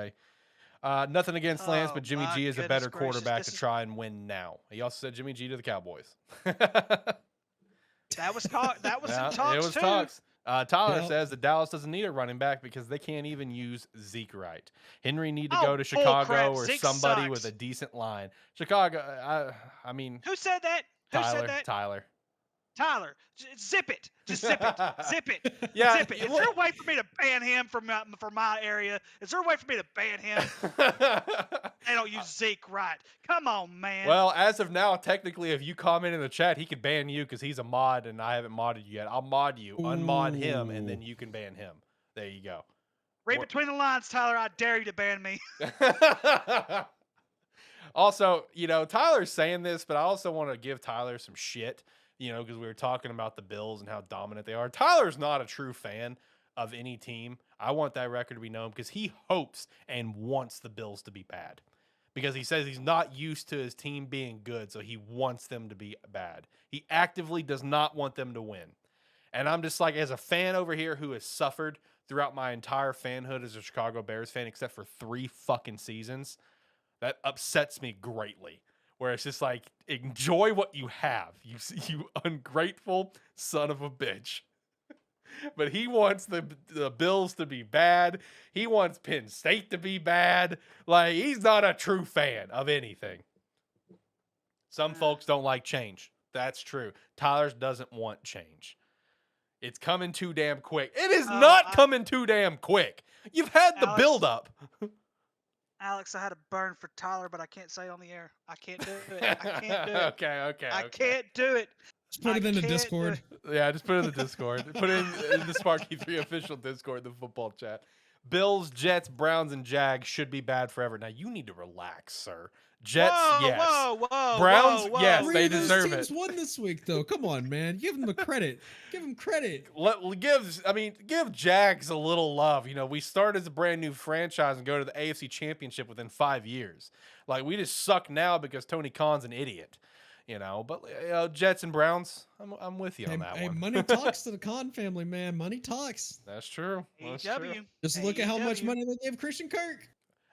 Nothing against Lance, but Jimmy G is a better quarterback to try and win now. He also said Jimmy G to the Cowboys. That was talk. That was in talks. It was too. Talks. Tyler says that Dallas doesn't need a running back because they can't even use Zeke right. Henry need to go to Chicago or Zeke somebody sucks. with a decent line. Chicago, I mean. Who said that? Tyler. Tyler, zip it. Just zip it. Zip it. Yeah, Zip it. Is there a way for me to ban him from my area? Is there a way for me to ban him? They don't use Zeke right. Come on, man. Well, as of now, technically, if you comment in the chat, he could ban you because he's a mod and I haven't modded you yet. I'll mod you, unmod him, and then you can ban him. There you go. Read between the lines, Tyler. I dare you to ban me. Also, Tyler's saying this, but I also want to give Tyler some shit, because we were talking about the Bills and how dominant they are. Tyler's not a true fan of any team. I want that record to be known because he hopes and wants the Bills to be bad. Because he says he's not used to his team being good, so he wants them to be bad. He actively does not want them to win. And I'm just like, as a fan over here who has suffered throughout my entire fanhood as a Chicago Bears fan, except for 3 fucking seasons, that upsets me greatly. Where it's just like, enjoy what you have, you ungrateful son of a bitch. But he wants the Bills to be bad. He wants Penn State to be bad. Like, he's not a true fan of anything. Some folks don't like change. That's true. Tyler doesn't want change. It's coming too damn quick. It is not coming too damn quick. You've had the build-up. Alex, I had a burn for Tyler, but I can't say it on the air. I can't do it. I can't do it. Okay. I can't do it. Just put it in the Discord. Yeah, just put it in the Discord. Put it in the SparkE3 official Discord, the football chat. Bills, Jets, Browns, and Jags should be bad forever. Now, you need to relax, sir. Jets, yes. Whoa, Browns, yes, Three they of those deserve teams it. won this week, though. Come on, man. Give them the credit. Give them credit. Give Jags a little love. We start as a brand new franchise and go to the AFC Championship within 5 years. Like, we just suck now because Tony Khan's an idiot. But Jets and Browns, I'm with you on that one. Money talks to the Khan family, man. Money talks. That's true. That's AEW. true. Just look at how much money they gave Christian Kirk.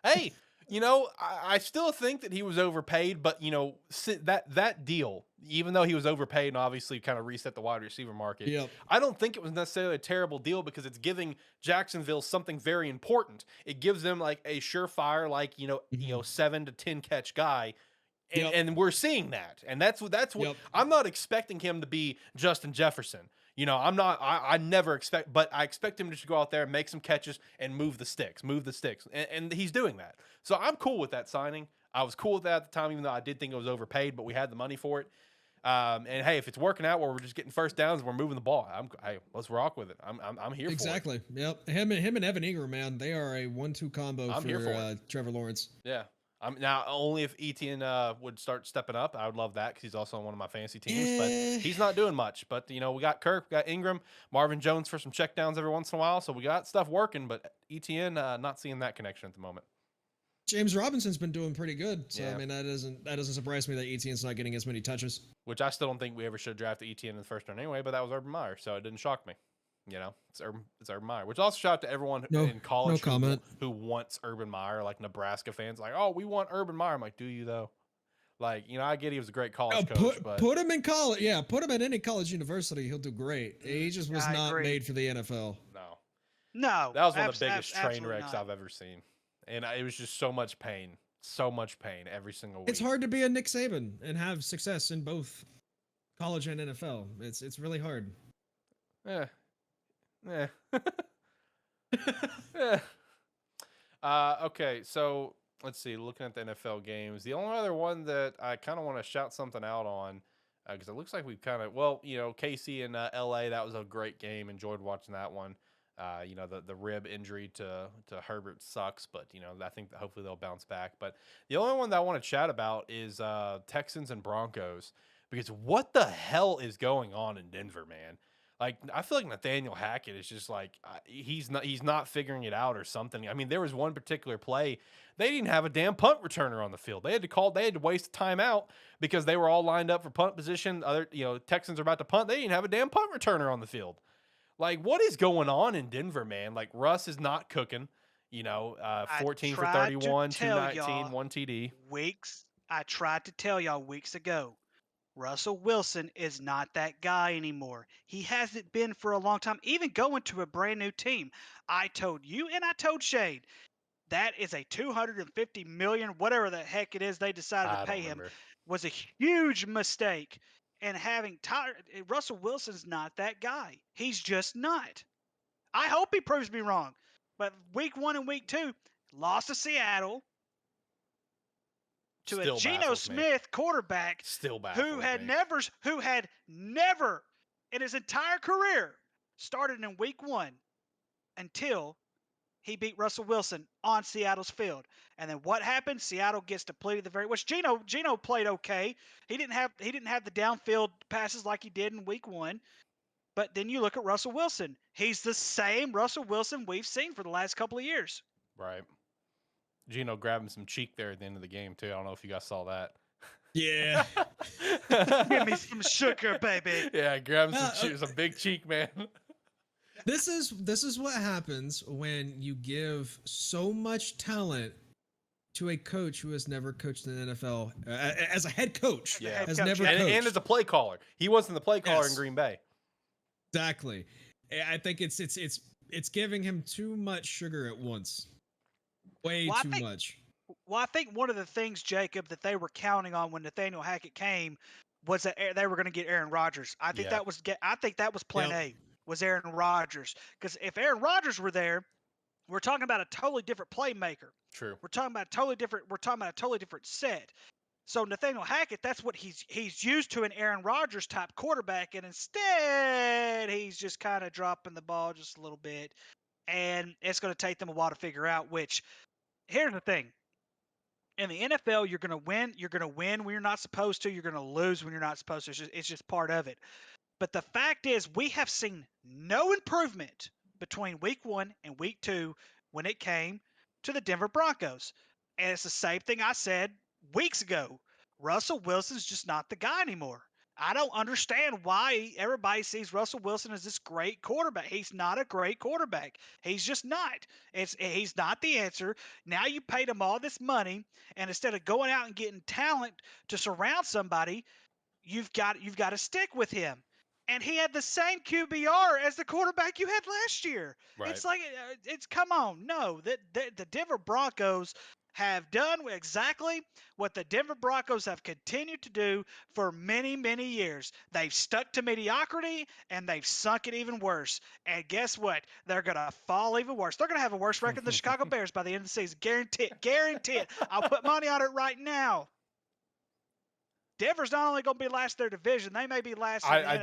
Hey, I still think that he was overpaid, but that deal, even though he was overpaid and obviously kind of reset the wide receiver market, Yep. I don't think it was necessarily a terrible deal because it's giving Jacksonville something very important. It gives them like a surefire, 7 to 10 catch guy. And we're seeing that. And that's what I'm not expecting him to be Justin Jefferson. I never expect, but I expect him to just go out there and make some catches and move the sticks. And he's doing that. So I'm cool with that signing. I was cool with that at the time, even though I did think it was overpaid, but we had the money for it. And hey, if it's working out where we're just getting first downs and we're moving the ball, let's rock with it. I'm here exactly. for it. Yep. Him and Evan Ingram, man, they are a 1-2 combo for Trevor Lawrence. Yeah. Now, only if Etienne would start stepping up, I would love that because he's also on one of my fantasy teams. But he's not doing much. But, we got Kirk, we got Ingram, Marvin Jones for some checkdowns every once in a while. So we got stuff working, but Etienne, not seeing that connection at the moment. James Robinson's been doing pretty good. So, yeah. I mean, that doesn't surprise me that Etienne's not getting as many touches. Which I still don't think we ever should have drafted Etienne in the first round anyway, but that was Urban Meyer, so it didn't shock me. It's Urban Meyer. Which also shout out to everyone in college who wants Urban Meyer, like Nebraska fans, like, oh, we want Urban Meyer. I'm like, do you though? Like, I get he was a great college coach, but put him in college. Yeah, put him at any college university, he'll do great. He just was not made for the NFL. No, that was one of the biggest train wrecks I've ever seen, and it was just so much pain every single week. It's hard to be a Nick Saban and have success in both college and NFL. It's really hard. Yeah. Okay, so let's see. Looking at the NFL games, the only other one that I kind of want to shout something out on, because it looks like we've kind of KC and LA. That was a great game. Enjoyed watching that one. The rib injury to Herbert sucks, but I think that hopefully they'll bounce back. But the only one that I want to chat about is Texans and Broncos, because what the hell is going on in Denver, man? Like, I feel like Nathaniel Hackett is just like he's not figuring it out or something. I mean, there was one particular play they didn't have a damn punt returner on the field. They had to waste time out because they were all lined up for punt position. Texans are about to punt. They didn't have a damn punt returner on the field. Like, what is going on in Denver, man? Like, Russ is not cooking. 14 for 31, 219, 1 TD. I tried to tell y'all weeks ago. Russell Wilson is not that guy anymore. He hasn't been for a long time, even going to a brand new team. I told you and I told Shade, that is a $250 million, whatever the heck it is they decided to pay him, was a huge mistake. and having Russell Wilson's not that guy. He's just not. I hope he proves me wrong. But week 1 and week 2, lost to Seattle to Still a Geno baffles me. Smith quarterback Still baffles who had me. never in his entire career started in week 1 until he beat Russell Wilson on Seattle's field. And then what happened? Seattle gets depleted the very which Geno played okay. He didn't have the downfield passes like he did in week 1. But then you look at Russell Wilson. He's the same Russell Wilson we've seen for the last couple of years. Right. Geno grabbing some cheek there at the end of the game, too. I don't know if you guys saw that. Yeah. Give me some sugar, baby. Yeah, grabbing some big cheek, man. This is what happens when you give so much talent to a coach who has never coached in the NFL as a head coach. Yeah, has never and coached. as a play caller. He wasn't the play caller in Green Bay. Exactly. I think it's giving him too much sugar at once. Way too much. Well, I think one of the things, Jacob, that they were counting on when Nathaniel Hackett came was that they were going to get Aaron Rodgers. I think that was plan A, was Aaron Rodgers. Because if Aaron Rodgers were there, we're talking about a totally different playmaker. True. We're talking about a totally different set. So Nathaniel Hackett, that's what he's used to, an Aaron Rodgers type quarterback, and instead he's just kind of dropping the ball just a little bit, and it's going to take them a while to figure out. Which, here's the thing: in the NFL, you're going to win. You're going to win when you're not supposed to. You're going to lose when you're not supposed to. It's just part of it. But the fact is, we have seen no improvement between week 1 and week 2 when it came to the Denver Broncos, and it's the same thing I said weeks ago. Russell Wilson's just not the guy anymore. I don't understand why everybody sees Russell Wilson as this great quarterback. He's not a great quarterback. He's just not. He's not the answer. Now you paid him all this money, and instead of going out and getting talent to surround somebody, you've got to stick with him. And he had the same QBR as the quarterback you had last year. Right. It's like, come on. No, the Denver Broncos have done exactly what the Denver Broncos have continued to do for many, many years. They've stuck to mediocrity, and they've sunk it even worse. And guess what? They're going to fall even worse. They're going to have a worse record than the Chicago Bears by the end of the season. Guaranteed. Guaranteed. I'll put money on it right now. Denver's not only going to be last in their division, they may be last in the I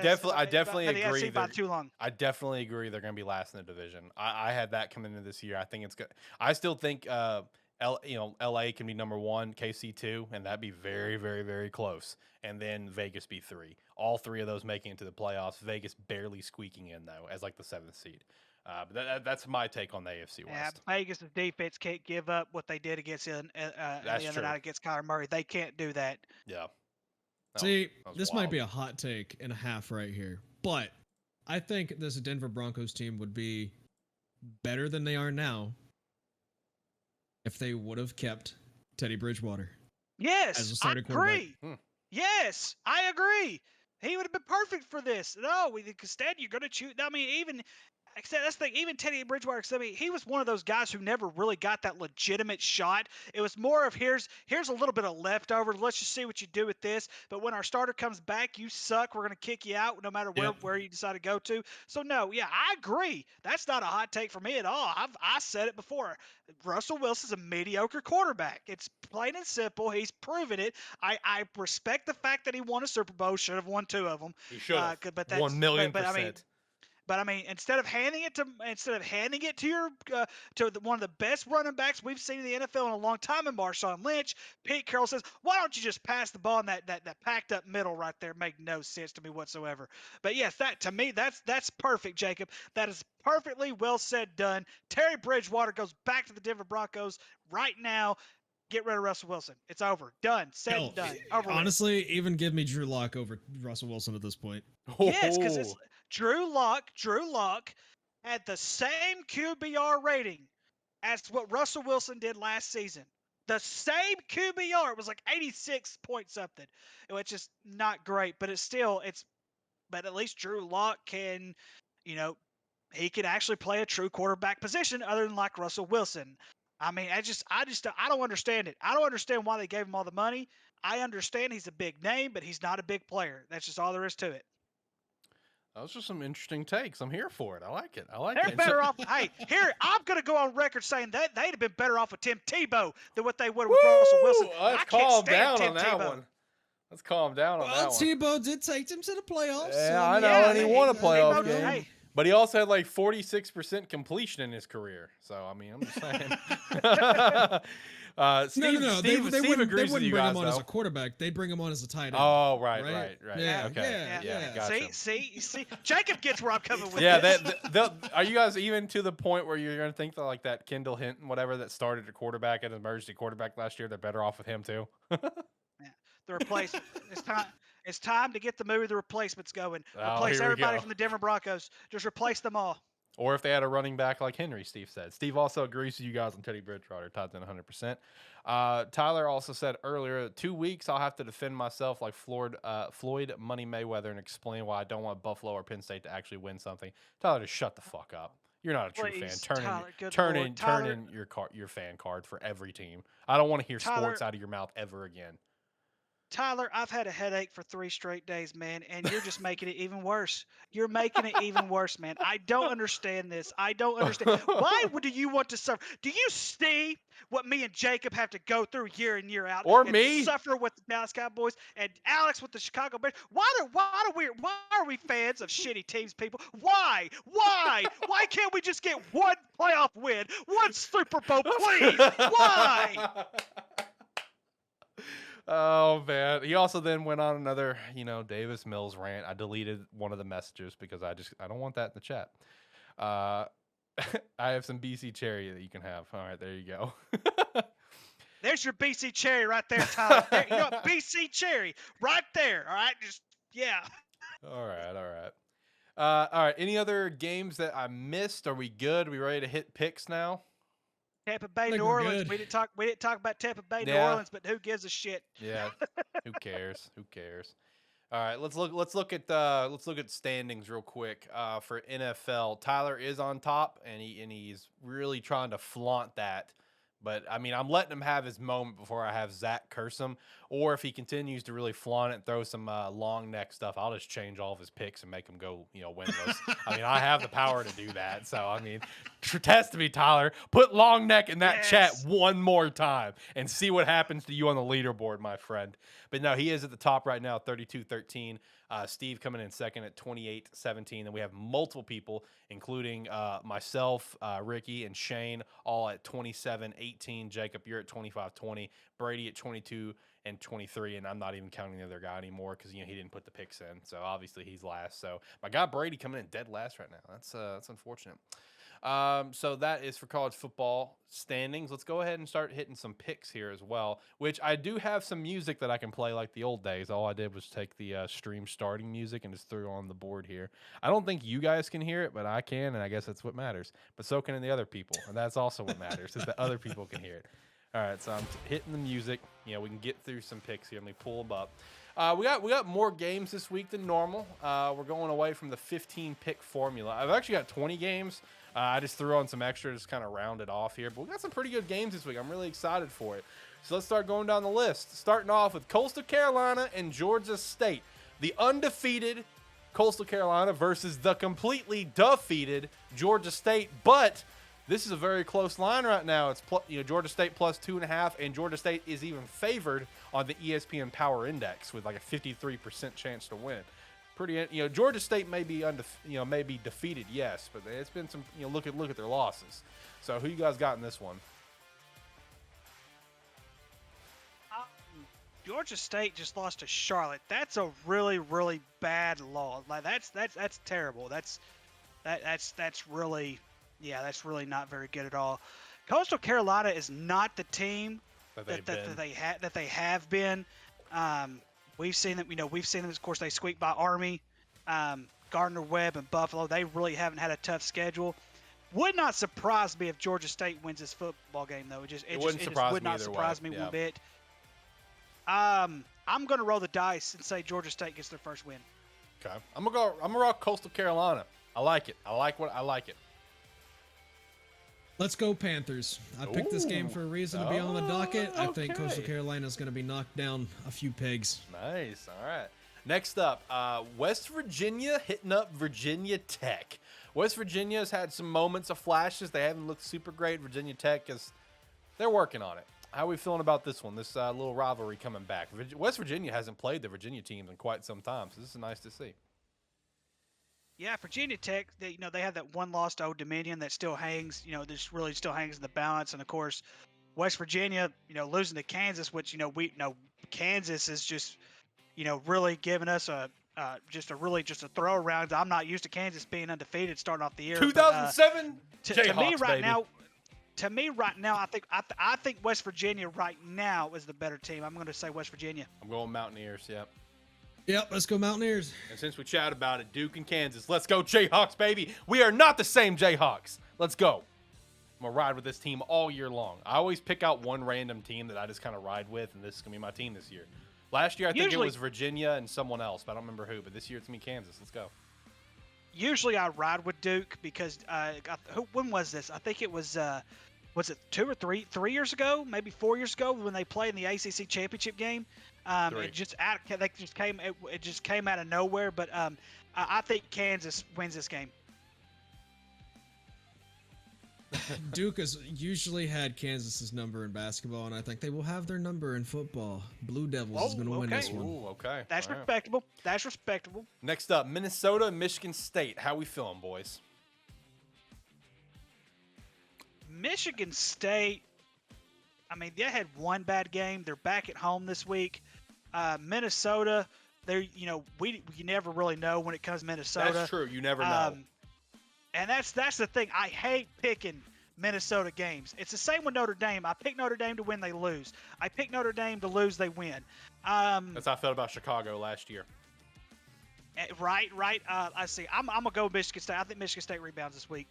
definitely agree by too long. I definitely agree they're going to be last in the division. I had that coming into this year. I think it's good. I still think LA can be number 1, KC 2, and that'd be very, very, very close. And then Vegas be 3. All 3 of those making it to the playoffs. Vegas barely squeaking in though, as like the 7th seed. But that's my take on the AFC West. Yeah, Vegas' defense can't give up what they did against the other night against Kyler Murray. They can't do that. Yeah. See, this might be a hot take and a half right here, but I think this Denver Broncos team would be better than they are now if they would have kept Teddy Bridgewater. Yes, I agree. Yes, I agree. He would have been perfect for this. No, instead you're going to choose. I mean, even that's the thing. Even Teddy Bridgewater, I mean, he was one of those guys who never really got that legitimate shot. It was more of here's a little bit of leftover. Let's just see what you do with this. But when our starter comes back, you suck. We're going to kick you out no matter where you decide to go to. So no, yeah, I agree. That's not a hot take for me at all. I said it before. Russell Wilson's a mediocre quarterback. It's plain and simple. He's proven it. I respect the fact that he won a Super Bowl. Should have won 2 of them. He should have. 1,000,000%. But I mean, instead of handing it to your one of the best running backs we've seen in the NFL in a long time, in Marshawn Lynch, Pete Carroll says, "Why don't you just pass the ball in that packed up middle right there?" Made no sense to me whatsoever. But yes, that to me that's perfect, Jacob. That is perfectly well said, done. Teddy Bridgewater goes back to the Denver Broncos right now. Get rid of Russell Wilson. It's over. Done. Said and done. Over. Honestly, even give me Drew Lock over Russell Wilson at this point. Yes, because it's Drew Lock had the same QBR rating as what Russell Wilson did last season. The same QBR. It was like 86 point something, which is not great, but but at least Drew Lock can, he can actually play a true quarterback position other than like Russell Wilson. I mean, I don't understand it. I don't understand why they gave him all the money. I understand he's a big name, but he's not a big player. That's just all there is to it. Those are some interesting takes. I'm here for it. I like it. They're better off. Hey, here, I'm going to go on record saying that they'd have been better off with Tim Tebow than what they would with Russell Wilson. Let's calm down on that one. Let's calm down on that one. Tebow did take them to the playoffs. Yeah, I know, and he won a playoff game. But he also had like 46% completion in his career. So, I mean, I'm just saying. Steve agrees with you guys, they wouldn't bring him on as a quarterback. They'd bring him on as a tight end. Oh, right. Yeah, okay. Yeah. Gotcha. See, Jacob gets where I'm coming with. Yeah, are you guys even to the point where you're going to think that like that Kendall Hinton, whatever, that started at quarterback and emerged at quarterback last year, they're better off with him too? The replacement. It's time to get the movie The Replacements going. Oh, Replace everybody from the Denver Broncos. Just replace them all. Or if they had a running back like Henry, Steve said. Steve also agrees with you guys on Teddy Bridgewater. Todd's in 100%. Tyler also said earlier, 2 weeks I'll have to defend myself like Floyd Money Mayweather and explain why I don't want Buffalo or Penn State to actually win something. Tyler, just shut the fuck up. You're not a true fan. Turn in your fan card for every team. I don't want to hear sports out of your mouth ever again. Tyler, I've had a headache for 3 straight days, man, and you're just making it even worse. You're making it even worse, man. I don't understand this. I don't understand. Why do you want to suffer? Do you see what me and Jacob have to go through year in, year out? Or me? Suffer with the Dallas Cowboys and Alex with the Chicago Bears. Why are we fans of shitty teams, people? Why? Why can't we just get one playoff win? One Super Bowl, please? Why? Oh, man. He also then went on another, Davis Mills rant. I deleted one of the messages because I don't want that in the chat. I have some BC cherry that you can have. All right, there you go. There's your BC cherry right there, Tyler. There, BC cherry right there. All right, yeah. All right. All right. Any other games that I missed? Are we good? Are we ready to hit picks now? Tampa Bay, New Orleans. We didn't talk about Tampa Bay, New Orleans, but who gives a shit? Yeah. Who cares? All right, let's look at standings real quick for NFL. Tyler is on top, and he's really trying to flaunt that. But I mean, I'm letting him have his moment before I have Zach curse him. Or if he continues to really flaunt it and throw some long neck stuff, I'll just change all of his picks and make him go, winless. I mean, I have the power to do that. So I mean, test me, Tyler. Put long neck in that chat one more time and see what happens to you on the leaderboard, my friend. But no, he is at the top right now, 32-13. Steve coming in second at 28-17. Then we have multiple people, including myself, Ricky, and Shane, all at 27-18. Jacob, you're at 25-20. Brady at 22 and 23, and I'm not even counting the other guy anymore because he didn't put the picks in. So obviously he's last. So my guy Brady coming in dead last right now. That's unfortunate. So that is for college football standings. Let's go ahead and start hitting some picks here as well, which I do have some music that I can play like the old days. All I did was take the stream starting music and just threw it on the board here. I don't think you guys can hear it, but I can, and I guess that's what matters. But so can the other people, and that's also what matters, is that other people can hear it. All right, so I'm hitting the music. We can get through some picks here. Let me pull them up. We got more games this week than normal. We're going away from the 15 pick formula. I've actually got 20 games. I just threw on some extra to just kind of round it off here. But we got some pretty good games this week. I'm really excited for it. So let's start going down the list. Starting off with Coastal Carolina and Georgia State. The undefeated Coastal Carolina versus the completely defeated Georgia State. But this is a very close line right now. It's Georgia State plus 2.5, and Georgia State is even favored on the ESPN Power Index with like a 53% chance to win. Pretty, Georgia State may be defeated, yes, but it's been some. Look at their losses. So who you guys got in this one? Georgia State just lost to Charlotte. That's a really, really bad loss. Like that's terrible. That's really, that's really not very good at all. Coastal Carolina is not the team that they have been. We've seen them. We've seen them. Of course, they squeaked by Army, Gardner Webb, and Buffalo. They really haven't had a tough schedule. Would not surprise me if Georgia State wins this football game, though. It would not surprise me one bit. I'm gonna roll the dice and say Georgia State gets their first win. Okay, I'm gonna rock Coastal Carolina. I like it. I like it. Let's go Panthers. I picked this game for a reason to be on the docket. I think Coastal Okay. Carolina is going to be knocked down a few pegs. Nice. All right. Next up, West Virginia hitting up Virginia Tech. West Virginia has had some moments of flashes. They haven't looked super great. Virginia Tech they're working on it. How are we feeling about this one? This little rivalry coming back. West Virginia hasn't played the Virginia teams in quite some time, so this is nice to see. Yeah, Virginia Tech, they have that one loss to Old Dominion that still hangs, this really still hangs in the balance. And of course, West Virginia, losing to Kansas, which, Kansas is just, really giving us just a throw around. I'm not used to Kansas being undefeated starting off the year. 2007 To Jayhawks, me right baby. now, I think West Virginia right now is the better team. I'm going to say West Virginia. I'm going Mountaineers, yep. Yep, let's go Mountaineers. And since we chat about it, Duke and Kansas, let's go Jayhawks, baby. We are not the same Jayhawks. Let's go. I'm going to ride with this team all year long. I always pick out one random team that I just kind of ride with, and this is going to be my team this year. Last year, I think it was Virginia and someone else, but I don't remember who. But this year, it's going to be Kansas. Let's go. Usually I ride with Duke because when was this? I think it was it 2 or 3 years ago, maybe 4 years ago when they played in the ACC championship game. It just came out of nowhere, but I think Kansas wins this game. Duke has usually had Kansas's number in basketball, and I think they will have their number in football. Blue Devils is going to win this one. Ooh, okay. That's All right. respectable. That's respectable. Next up, Minnesota and Michigan State. How we feeling, boys? Michigan State, I mean, they had one bad game. They're back at home this week. Minnesota, we never really know when it comes to Minnesota. That's true. You never know. And that's the thing. I hate picking Minnesota games. It's the same with Notre Dame. I pick Notre Dame to win, they lose. I pick Notre Dame to lose, they win. That's how I felt about Chicago last year. Right. I see. I'm gonna go with Michigan State. I think Michigan State rebounds this week.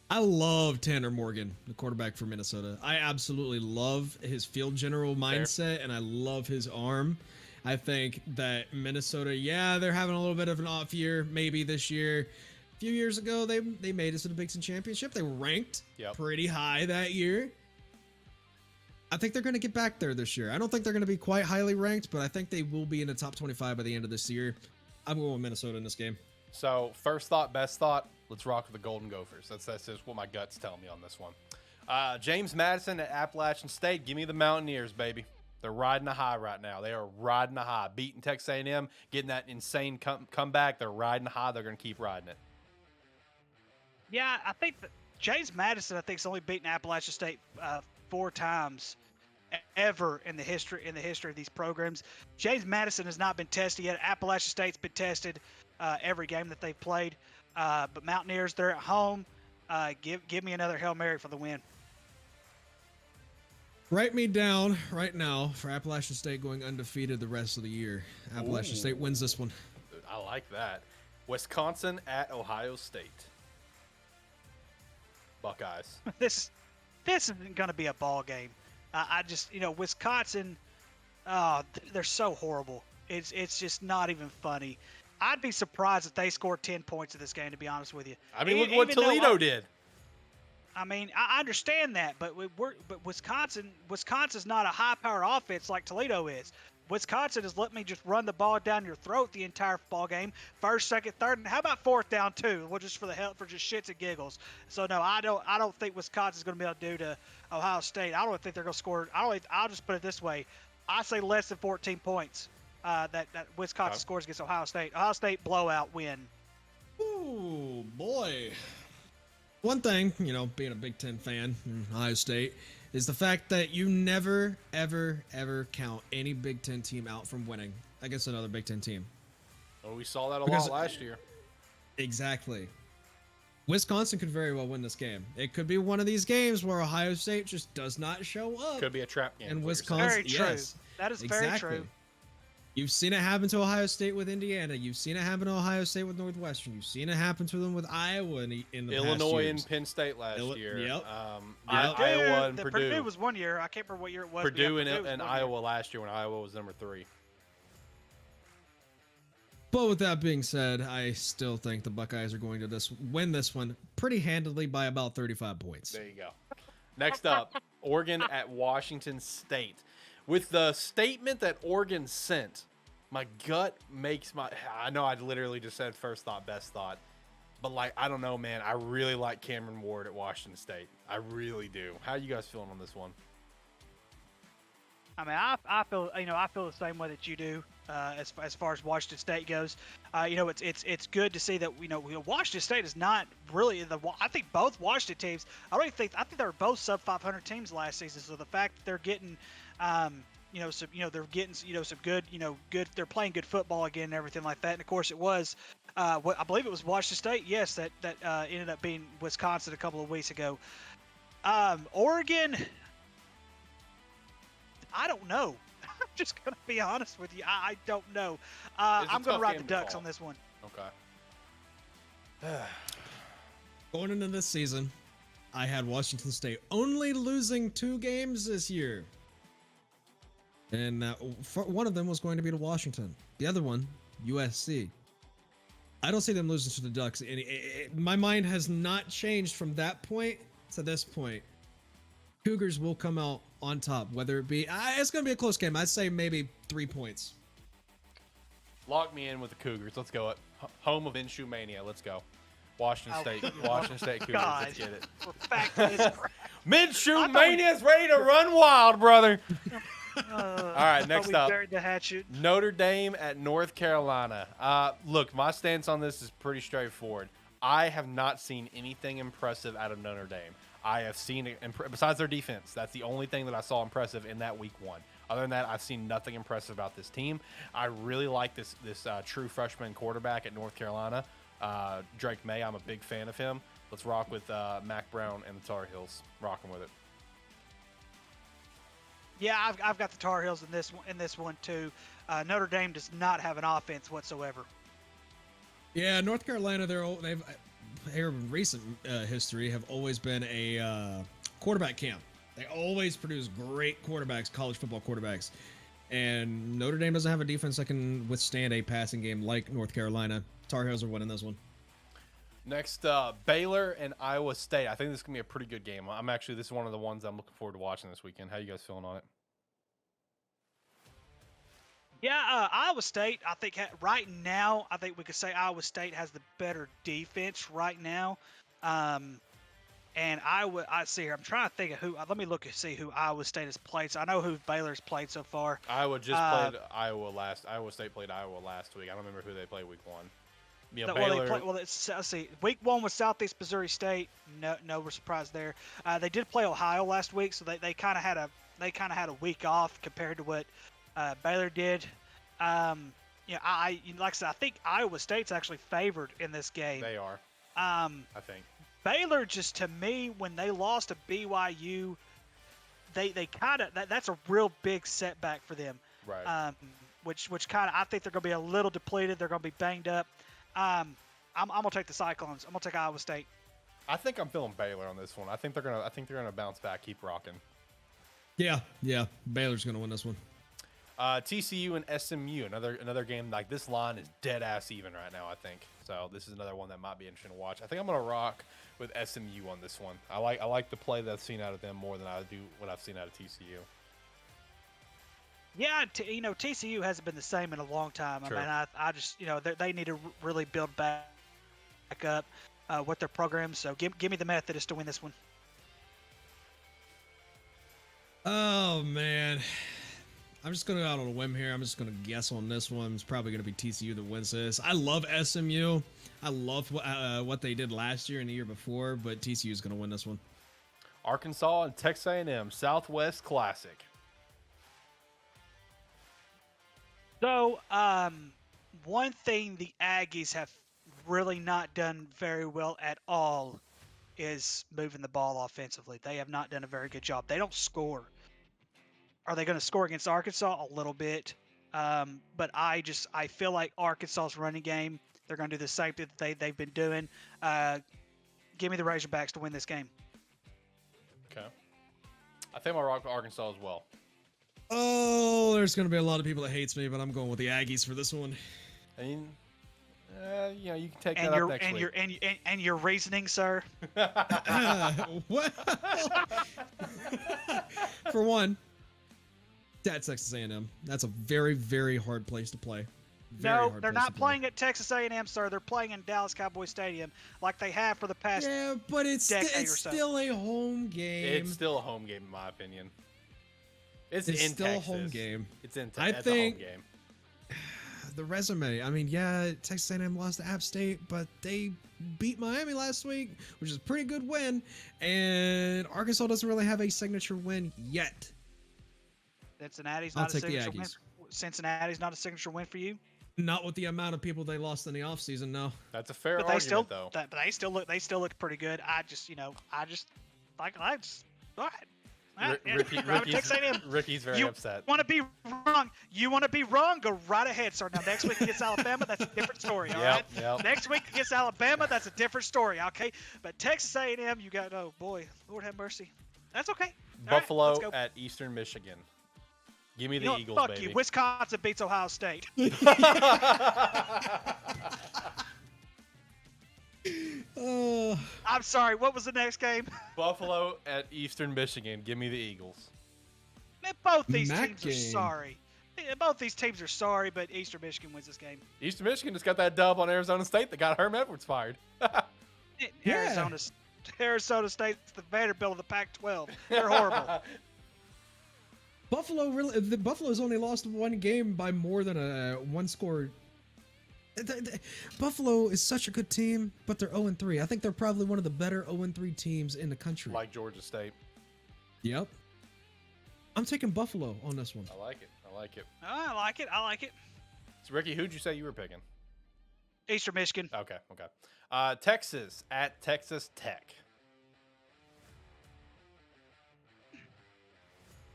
I love Tanner Morgan, the quarterback for Minnesota. I absolutely love his field general mindset, and I love his arm. I think that Minnesota, they're having a little bit of an off year, maybe this year. A few years ago, they made it to the Big Ten Championship. They were ranked pretty high that year. I think they're going to get back there this year. I don't think they're going to be quite highly ranked, but I think they will be in the top 25 by the end of this year. I'm going with Minnesota in this game. So, first thought, best thought, let's rock with the Golden Gophers. That's just what my gut's telling me on this one. James Madison at Appalachian State, give me the Mountaineers, baby. They're riding a high right now. They are riding a high. Beating Texas A&M, getting that insane comeback. They're riding a high. They're going to keep riding it. Yeah, I think that James Madison, I think, has only beaten Appalachian State 4 times ever in the history of these programs. James Madison has not been tested yet. Appalachian State's been tested every game that they've played. But Mountaineers, they're at home. Give me another Hail Mary for the win. Write me down right now for Appalachian State going undefeated the rest of the year. Appalachian State wins this one. Dude, I like that. Wisconsin at Ohio State. Buckeyes. This isn't going to be a ball game. I just, Wisconsin, they're so horrible. It's just not even funny. I'd be surprised if they scored 10 points in this game, to be honest with you. I mean, look what Toledo did. I mean, I understand that, but Wisconsin's not a high-powered offense like Toledo is. Wisconsin has let me just run the ball down your throat the entire ball game, first, second, third, and how about 4th down too? Well, just for just shits and giggles. So no, I don't think Wisconsin's going to be able to do to Ohio State. I don't think they're going to score. I'll just put it this way: I say less than 14 points that Wisconsin scores against Ohio State. Ohio State blowout win. Ooh, boy. One thing, being a Big Ten fan in Ohio State, is the fact that you never, ever, ever count any Big Ten team out from winning against another Big Ten team. Oh, we saw that a lot last year. Exactly. Wisconsin could very well win this game. It could be one of these games where Ohio State just does not show up. Could be a trap game. And Wisconsin, very true. yes, That is very true. You've seen it happen to Ohio State with Indiana. You've seen it happen to Ohio State with Northwestern. You've seen it happen to them with Iowa in the Illinois past years. and Penn State last year. Yep. Iowa and Purdue. Purdue was one year. I can't remember what year it was. Purdue and Iowa last year when Iowa was number 3. But with that being said, I still think the Buckeyes are going to win this one pretty handily by about 35 points. There you go. Next up, Oregon at Washington State. With the statement that Oregon sent, my gut makes I know I literally just said first thought, best thought. But, like, I don't know, man. I really like Cameron Ward at Washington State. I really do. How are you guys feeling on this one? I mean, I feel the same way that you do as far as Washington State goes. It's good to see that Washington State is not really I think both Washington teams. I think they were both sub 500 teams last season. So the fact that they're getting they're getting some good they're playing good football again and everything like that. And of course it was I believe it was Washington State, yes, that ended up being Wisconsin a couple of weeks ago. Oregon, I don't know. I'm just gonna be honest with you. I don't know. I'm gonna ride the Ducks on this one. Okay. Going into this season, I had Washington State only losing 2 games this year. And one of them was going to be to Washington. The other one, USC. I don't see them losing to the Ducks. My mind has not changed from that point to this point. Cougars will come out on top, whether it be... it's going to be a close game. I'd say maybe 3 points. Lock me in with the Cougars. Let's go. Home of Minshew Mania. Let's go. Washington State. Washington State Cougars. God. Let's get it. Minshew Mania's ready to run wild, brother. All right, next up. Buried the hatchet. Notre Dame at North Carolina. Look, my stance on this is pretty straightforward. I have not seen anything impressive out of Notre Dame. I have seen, besides their defense, that's the only thing that I saw impressive in that week 1. Other than that, I've seen nothing impressive about this team. I really like this true freshman quarterback at North Carolina, Drake May. I'm a big fan of him. Let's rock with Mac Brown and the Tar Heels. Rocking with it. Yeah, I've got the Tar Heels in this one too. Notre Dame does not have an offense whatsoever. Yeah, North Carolina, they've in recent history have always been a quarterback camp. They always produce great quarterbacks, college football quarterbacks. And Notre Dame doesn't have a defense that can withstand a passing game like North Carolina. Tar Heels are winning this one. Next, Baylor and Iowa State. I think this is going to be a pretty good game. This is one of the ones I'm looking forward to watching this weekend. How you guys feeling on it? Yeah, Iowa State, I think right now, I think we could say Iowa State has the better defense right now. And I see here, I'm trying to think of who, let me look and see who Iowa State has played. So I know who Baylor's played so far. Iowa just played Iowa State played Iowa last week. I don't remember who they played week 1. Yeah, Baylor. Let's see. Week 1 was Southeast Missouri State. No, we're surprised there. They did play Ohio last week, so they kind of had a week off compared to what Baylor did. Like I said, I think Iowa State's actually favored in this game. They are. I think Baylor, just to me, when they lost to BYU, they kind of that's a real big setback for them. Right. Which kind of I think they're going to be a little depleted. They're going to be banged up. I'm gonna take the Cyclones. I'm gonna take Iowa State. I think I'm feeling Baylor on this one. I think they're gonna bounce back, keep rocking. Yeah. Baylor's gonna win this one. TCU and SMU, another game. Like, this line is dead ass even right now, I think. So this is another one that might be interesting to watch. I think I'm gonna rock with SMU on this one. I like the play that I've seen out of them more than I do what I've seen out of TCU. Yeah, TCU hasn't been the same in a long time. True. I mean, I just they need to really build back up with their program. So give me the Methodist to win this one. Oh man, I'm just gonna go out on a whim here. I'm just gonna guess on this one. It's probably gonna be TCU that wins this. I love SMU. I love what they did last year and the year before, but TCU is gonna win this one. Arkansas and Texas A&M Southwest Classic. So, one thing the Aggies have really not done very well at all is moving the ball offensively. They have not done a very good job. They don't score. Are they going to score against Arkansas? A little bit. But I feel like Arkansas's running game, they're going to do the same thing that they've been doing. Give me the Razorbacks to win this game. Okay. I think I'll rock with Arkansas as well. Oh, there's going to be a lot of people that hates me, but I'm going with the Aggies for this one. I mean, you can take And that your up next and week. your and your reasoning, sir. Well, for one, that's Texas A&M. That's a very, very hard place to play. No, they're not playing at Texas A&M, sir. They're playing in Dallas Cowboy Stadium like they have for the past. Yeah, but it's decade or so. still a home game. It's still a home game, in my opinion. It's in still Texas. a home game. It's in I Texas. think- It's a home game. The resume. I mean, yeah, Texas A&M lost to App State, but they beat Miami last week, which is a pretty good win. And Arkansas doesn't really have a signature win yet. Cincinnati's I'll not a take the signature win. Aggies. Cincinnati's not a signature win for you. Not with the amount of people they lost in the offseason, no. That's a fair But argument, though. but they still look pretty good. I just all right. Ricky's very upset. Want to be wrong? You want to be wrong? Go right ahead, sir. Now next week against Alabama, that's a different story. All right. Yep. Next week against Alabama, that's a different story. Okay. But Texas A&M, you got boy, Lord have mercy. That's okay. All right, Buffalo let's go. at Eastern Michigan. Give me You the know what? Eagles, Fuck baby. you. Wisconsin beats Ohio State. I'm sorry. What was the next game? Buffalo at Eastern Michigan. Give me the Eagles. Man, both these Mac teams game. are sorry. Both these teams are sorry, but Eastern Michigan wins this game. Eastern Michigan just got that dub on Arizona State that got Herm Edwards fired. Yeah. Arizona State's the Vanderbilt of the Pac-12. They're horrible. Buffalo's only lost one game by more than a one score. Buffalo is such a good team, but they're 0-3. I think they're probably one of the better 0-3 teams in the country. Like Georgia State. Yep. I'm taking Buffalo on this one. I like it. I like it. So, Ricky, who'd you say you were picking? Eastern Michigan. Okay. Texas at Texas Tech.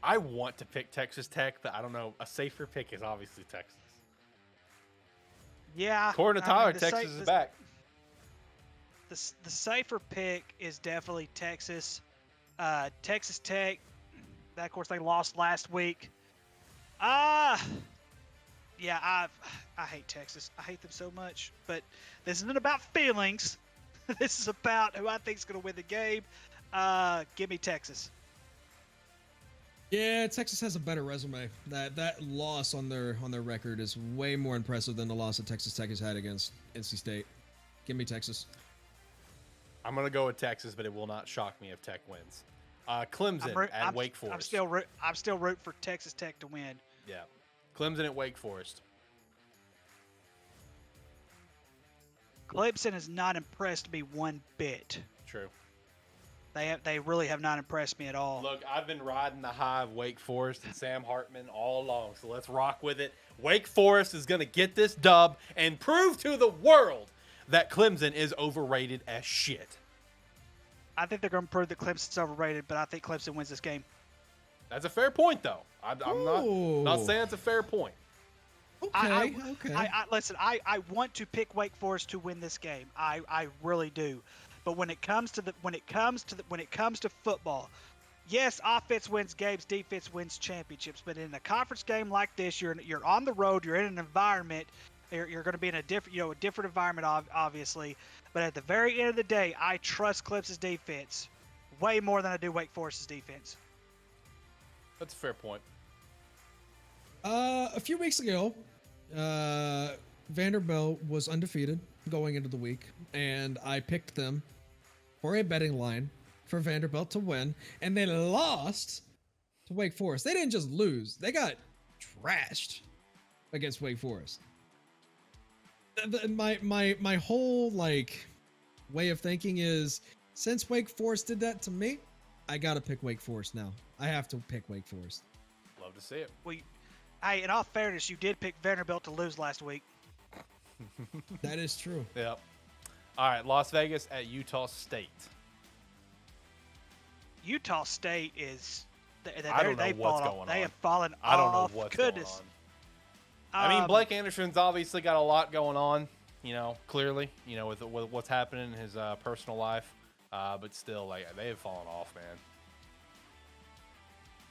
I want to pick Texas Tech, but I don't know. A safer pick is obviously Texas. Yeah. According to Tyler, Texas is back. The safer pick is definitely Texas. Texas Tech. Of course, they lost last week. Yeah, I hate Texas. I hate them so much. But this isn't about feelings. This is about who I think is going to win the game. Give me Texas. Yeah, Texas has a better resume. That loss on their record is way more impressive than the loss that Texas Tech has had against NC State. Give me Texas. I'm going to go with Texas, but it will not shock me if Tech wins. Clemson at Wake Forest. I'm still rooting for Texas Tech to win. Yeah. Clemson at Wake Forest. Clemson has not impressed me one bit. True. They really have not impressed me at all. Look, I've been riding the high of Wake Forest and Sam Hartman all along, so let's rock with it. Wake Forest is going to get this dub and prove to the world that Clemson is overrated as shit. I think they're going to prove that Clemson's overrated, but I think Clemson wins this game. That's a fair point, though. I'm not Ooh. saying it's a fair point. Okay. Listen, I want to pick Wake Forest to win this game. I really do. But when it comes to football, yes, offense wins games, defense wins championships. But in a conference game like this, you're on the road, you're in an environment. You're going to be in a different environment, obviously. But at the very end of the day, I trust Clemson's defense way more than I do Wake Forest's defense. That's a fair point. A few weeks ago, Vanderbilt was undefeated going into the week, and I picked them for a betting line for Vanderbilt to win, and they lost to Wake Forest. They didn't just lose; they got trashed against Wake Forest. My whole way of thinking is, since Wake Forest did that to me, I gotta pick Wake Forest now. I have to pick Wake Forest. Love to see it. Well, hey, in all fairness, you did pick Vanderbilt to lose last week. That is true. Yep. All right, Las Vegas at Utah State. Utah State is. I don't know what's going on. They have fallen I don't off. know what's Goodness. going on. I mean, Blake Anderson's obviously got a lot going on, clearly, with what's happening in his personal life. But still, they have fallen off, man.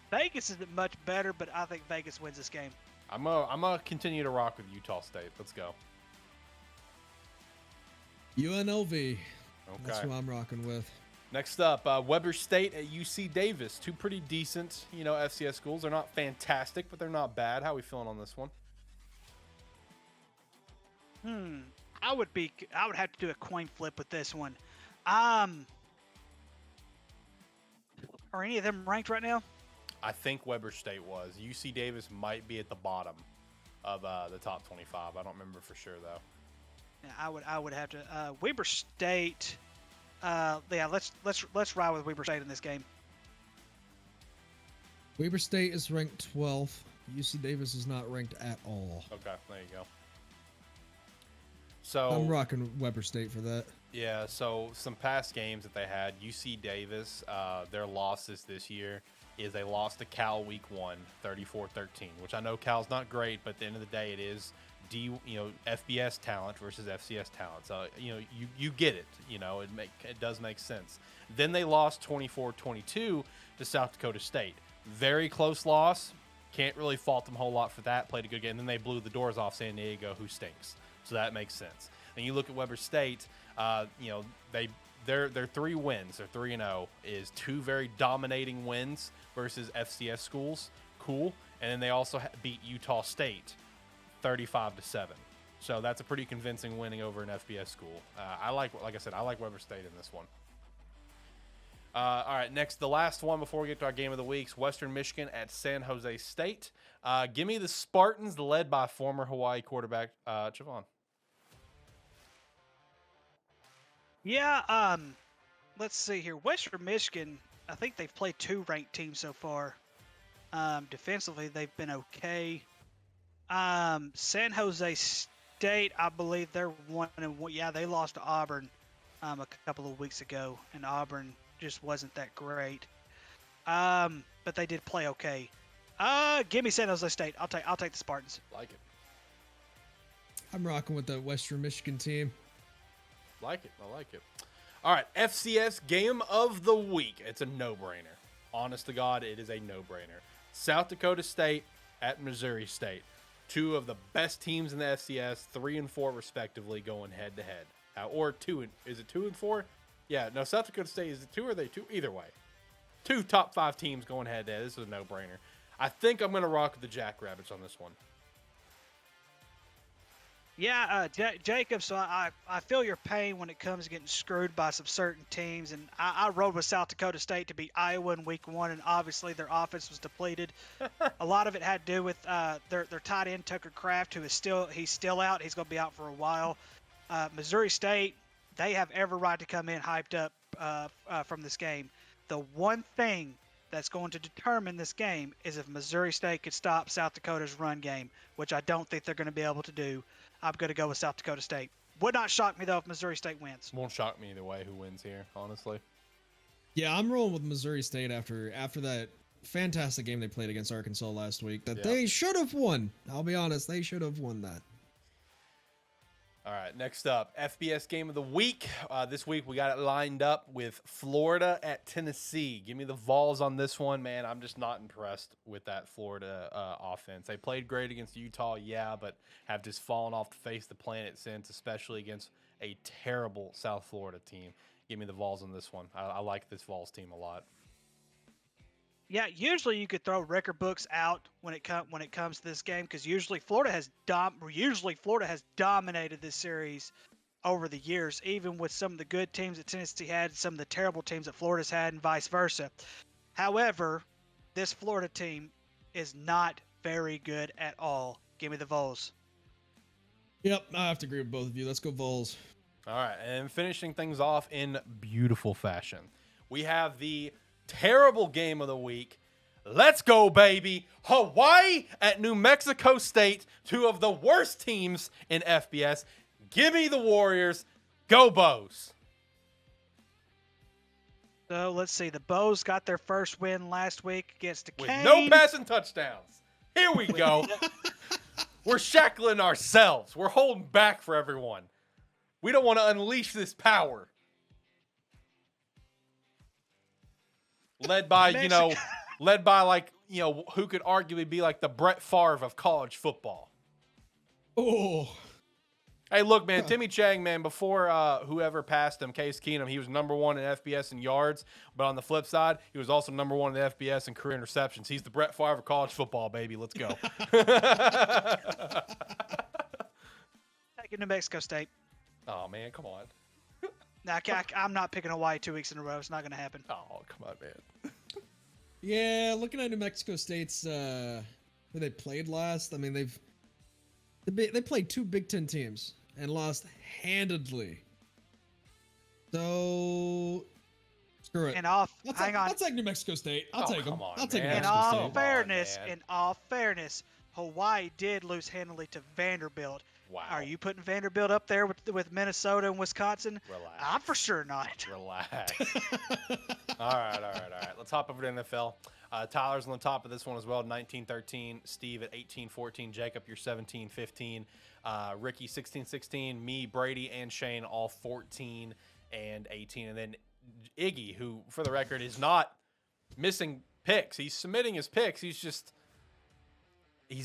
Vegas isn't much better, but I think Vegas wins this game. I'm gonna continue to rock with Utah State. Let's go. UNLV. That's Okay. who I'm rocking with. Next up, Weber State at UC Davis. Two pretty decent, FCS schools. They're not fantastic, but they're not bad. How are we feeling on this one? I would have to do a coin flip with this one. Are any of them ranked right now? I think Weber State was. UC Davis might be at the bottom of the top 25. I don't remember for sure though. Yeah, I would have to. Weber State. Yeah, let's ride with Weber State in this game. Weber State is ranked 12th. UC Davis is not ranked at all. Okay, there you go. So I'm rocking Weber State for that. Yeah, so some past games that they had, UC Davis, their losses this year is they lost to Cal week 1, 34-13, which I know Cal's not great, but at the end of the day, it is FBS talent versus FCS talent. So, you get it. It does make sense. Then they lost 24-22 to South Dakota State. Very close loss. Can't really fault them a whole lot for that. Played a good game. And then they blew the doors off San Diego, who stinks. So that makes sense. And you look at Weber State, their 3 wins, their 3-0 is 2 very dominating wins versus FCS schools. Cool. And then they also beat Utah State 35-7. So that's a pretty convincing winning over an FBS school. Like I said, I like Weber State in this one. All right, next, the last one before we get to our game of the week, Western Michigan at San Jose State. Give me the Spartans, led by former Hawaii quarterback Javon. Yeah, let's see here. Western Michigan, I think they've played 2 ranked teams so far. Defensively, they've been okay. San Jose State, I believe they're 1-1. Yeah, they lost to Auburn a couple of weeks ago, and Auburn just wasn't that great. But they did play okay. Give me San Jose State. I'll take the Spartans. Like it. I'm rocking with the Western Michigan team. Like it. I like it. All right, FCS game of the week. It's a no-brainer. Honest to God, it is a no-brainer. South Dakota State at Missouri State. 2 of the best teams in the FCS, 3 and 4 respectively, going head-to-head. Or 2 is it 2 and 4? Yeah, no, South Dakota State, is it 2 or are they 2? Either way. 2 top 5 teams going head-to-head. This is a no-brainer. I think I'm going to rock with the Jackrabbits on this one. Yeah, Jacob, so I feel your pain when it comes to getting screwed by some certain teams, and I rode with South Dakota State to beat Iowa in week 1, and obviously their offense was depleted. A lot of it had to do with their tight end, Tucker Kraft, he's still out. He's going to be out for a while. Missouri State, they have every right to come in hyped up from this game. The one thing that's going to determine this game is if Missouri State could stop South Dakota's run game, which I don't think they're going to be able to do. I'm going to go with South Dakota State. Would not shock me, though, if Missouri State wins. Won't shock me either way who wins here, honestly. Yeah, I'm rolling with Missouri State after that fantastic game they played against Arkansas last week that they should have won. I'll be honest, they should have won that. All right, next up, FBS game of the week. This week we got it lined up with Florida at Tennessee. Give me the Vols on this one, man. I'm just not impressed with that Florida offense. They played great against Utah, yeah, but have just fallen off the face of the planet since, especially against a terrible South Florida team. Give me the Vols on this one. I like this Vols team a lot. Yeah, usually you could throw record books out when it comes to this game because usually Florida has dominated this series over the years, even with some of the good teams that Tennessee had, some of the terrible teams that Florida's had, and vice versa. However, this Florida team is not very good at all. Give me the Vols. Yep, I have to agree with both of you. Let's go Vols. All right, and finishing things off in beautiful fashion, we have the terrible game of the week. Let's go, baby. Hawaii at New Mexico State, 2 of the worst teams in FBS. Give me the Warriors. Go Bows. So let's see. The Bows got their first win last week against the With Canes. no passing touchdowns. Here we go. We're shackling ourselves. We're holding back for everyone. We don't want to unleash this power. Led by, who could arguably be like the Brett Favre of college football. Oh. Hey, look, man, Timmy Chang, man, before whoever passed him, Case Keenum, he was #1 in FBS in yards. But on the flip side, he was also #1 in FBS in career interceptions. He's the Brett Favre of college football, baby. Let's go. Taking New Mexico State. Oh, man, come on. Nah, I'm not picking Hawaii 2 weeks in a row. It's not going to happen. Oh, come on, man. Yeah, looking at New Mexico State's who they played last. I mean, they played 2 Big Ten teams and lost handedly. So screw it. And hang on. I'll take New Mexico State. I'll take them. I'll take New Mexico State. In all fairness, Hawaii did lose handily to Vanderbilt. Wow. Are you putting Vanderbilt up there with Minnesota and Wisconsin? Relax. I'm for sure not. Relax. All right. Let's hop over to NFL. Tyler's on the top of this one as well, 19-13. Steve at 18-14. Jacob, you're 17-15. Ricky, 16-16. Me, Brady, and Shane, all 14 and 18. And then Iggy, who, for the record, is not missing picks. He's submitting his picks. He's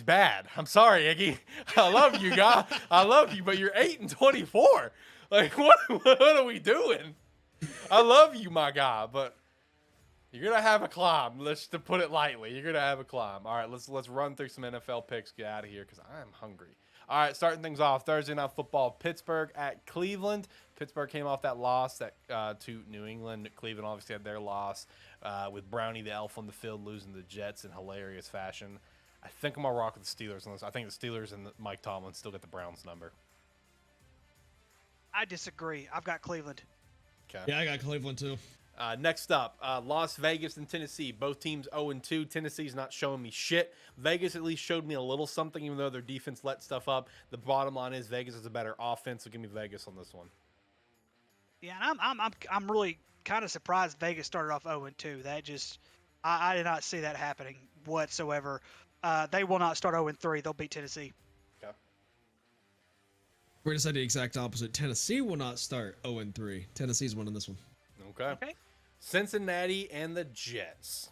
bad. I'm sorry, Iggy. I love you, guy. I love you, but you're 8-24. Like, what are we doing? I love you, my guy, but you're gonna have a climb. Let's to put it lightly. You're gonna have a climb. All right, let's run through some NFL picks. Get out of here because I am hungry. All right, starting things off. Thursday Night Football. Pittsburgh at Cleveland. Pittsburgh came off that loss to New England. Cleveland obviously had their loss with Brownie the Elf on the field losing to the Jets in hilarious fashion. I think I'm going to rock with the Steelers on this. I think the Steelers and Mike Tomlin still get the Browns number. I disagree. I've got Cleveland. Okay. Yeah, I got Cleveland too. Next up, Las Vegas and Tennessee. Both teams 0-2. Tennessee's not showing me shit. Vegas at least showed me a little something, even though their defense let stuff up. The bottom line is Vegas is a better offense, so give me Vegas on this one. Yeah, and I'm really kind of surprised Vegas started off 0-2. That just I did not see that happening whatsoever. They will not start 0-3. They'll beat Tennessee. Okay. We're going to say the exact opposite. Tennessee will not start 0-3. Tennessee's winning this one. Okay. Cincinnati and the Jets.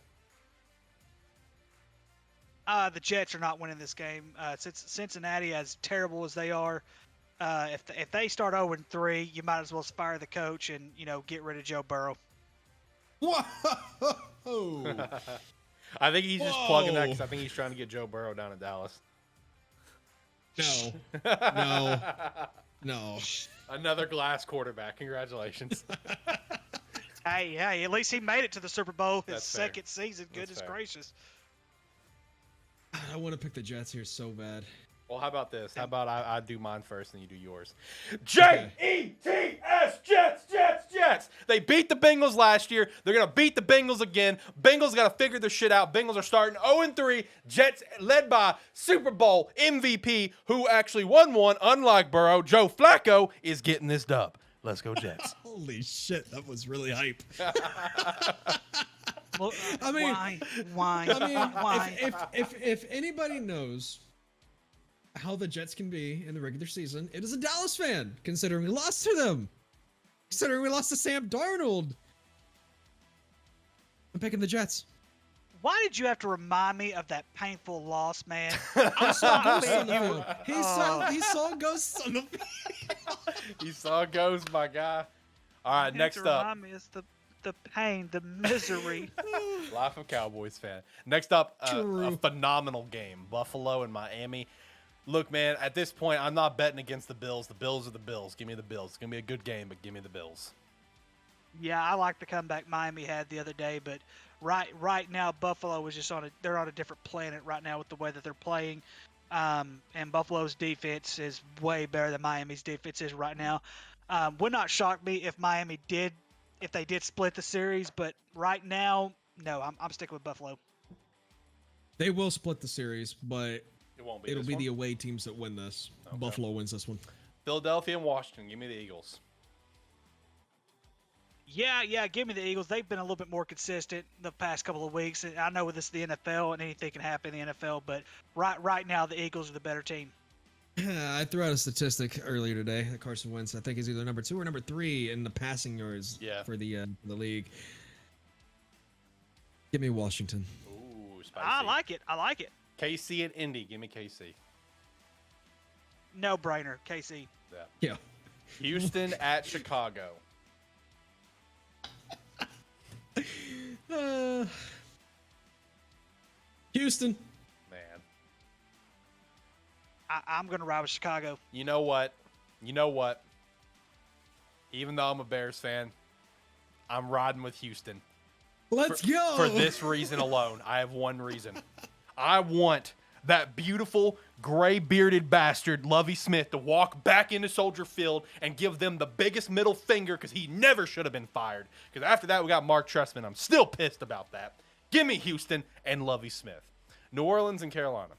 The Jets are not winning this game. Cincinnati, as terrible as they are, if they start 0-3, you might as well fire the coach and get rid of Joe Burrow. Whoa! I think he's just plugging that because I think he's trying to get Joe Burrow down in Dallas. No. Another glass quarterback. Congratulations. Hey, at least he made it to the Super Bowl his That's fair. second season. Goodness gracious. I want to pick the Jets here so bad. Well, how about this? How about I do mine first and you do yours? Jets, Jets. They beat the Bengals last year. They're going to beat the Bengals again. Bengals got to figure their shit out. Bengals are starting 0-3. Jets led by Super Bowl MVP, who actually won one, unlike Burrow. Joe Flacco is getting this dub. Let's go, Jets. Holy shit, that was really hype. Well, I mean, why? If anybody knows how the Jets can be in the regular season, it is a Dallas fan, considering we lost to them. Considering we lost to Sam Darnold. I'm picking the Jets. Why did you have to remind me of that painful loss, man? I saw ghosts on the field. He saw ghosts on the field. He saw ghosts, my guy. All right, next up. Remind me is the pain, the misery. Life of Cowboys fan. Next up, a phenomenal game. Buffalo and Miami. Look, man, at this point, I'm not betting against the Bills. The Bills are the Bills. Give me the Bills. It's going to be a good game, but give me the Bills. Yeah, I like the comeback Miami had the other day, but right now Buffalo is just they're on a different planet right now with the way that they're playing. And Buffalo's defense is way better than Miami's defense is right now. Would not shock me if they did split the series, but right now, no, I'm sticking with Buffalo. They will split the series, but it'll be one? the away teams that win this. Okay. Buffalo wins this one. Philadelphia and Washington. Give me the Eagles. Yeah, give me the Eagles. They've been a little bit more consistent the past couple of weeks. I know this is the NFL and anything can happen in the NFL, but right now the Eagles are the better team. I threw out a statistic earlier today that Carson Wentz, I think, is either number 2 or number 3 in the passing yards for the league. Give me Washington. Ooh, spicy. I like it. KC and Indy. Give me KC. No brainer, KC. Yeah. Houston at Chicago. Houston. Man. I'm going to ride with Chicago. You know what? Even though I'm a Bears fan, I'm riding with Houston. Let's go. For this reason alone. I have one reason. I want that beautiful, gray-bearded bastard, Lovie Smith, to walk back into Soldier Field and give them the biggest middle finger because he never should have been fired. Because after that, we got Mark Trestman. I'm still pissed about that. Give me Houston and Lovie Smith. New Orleans and Carolina.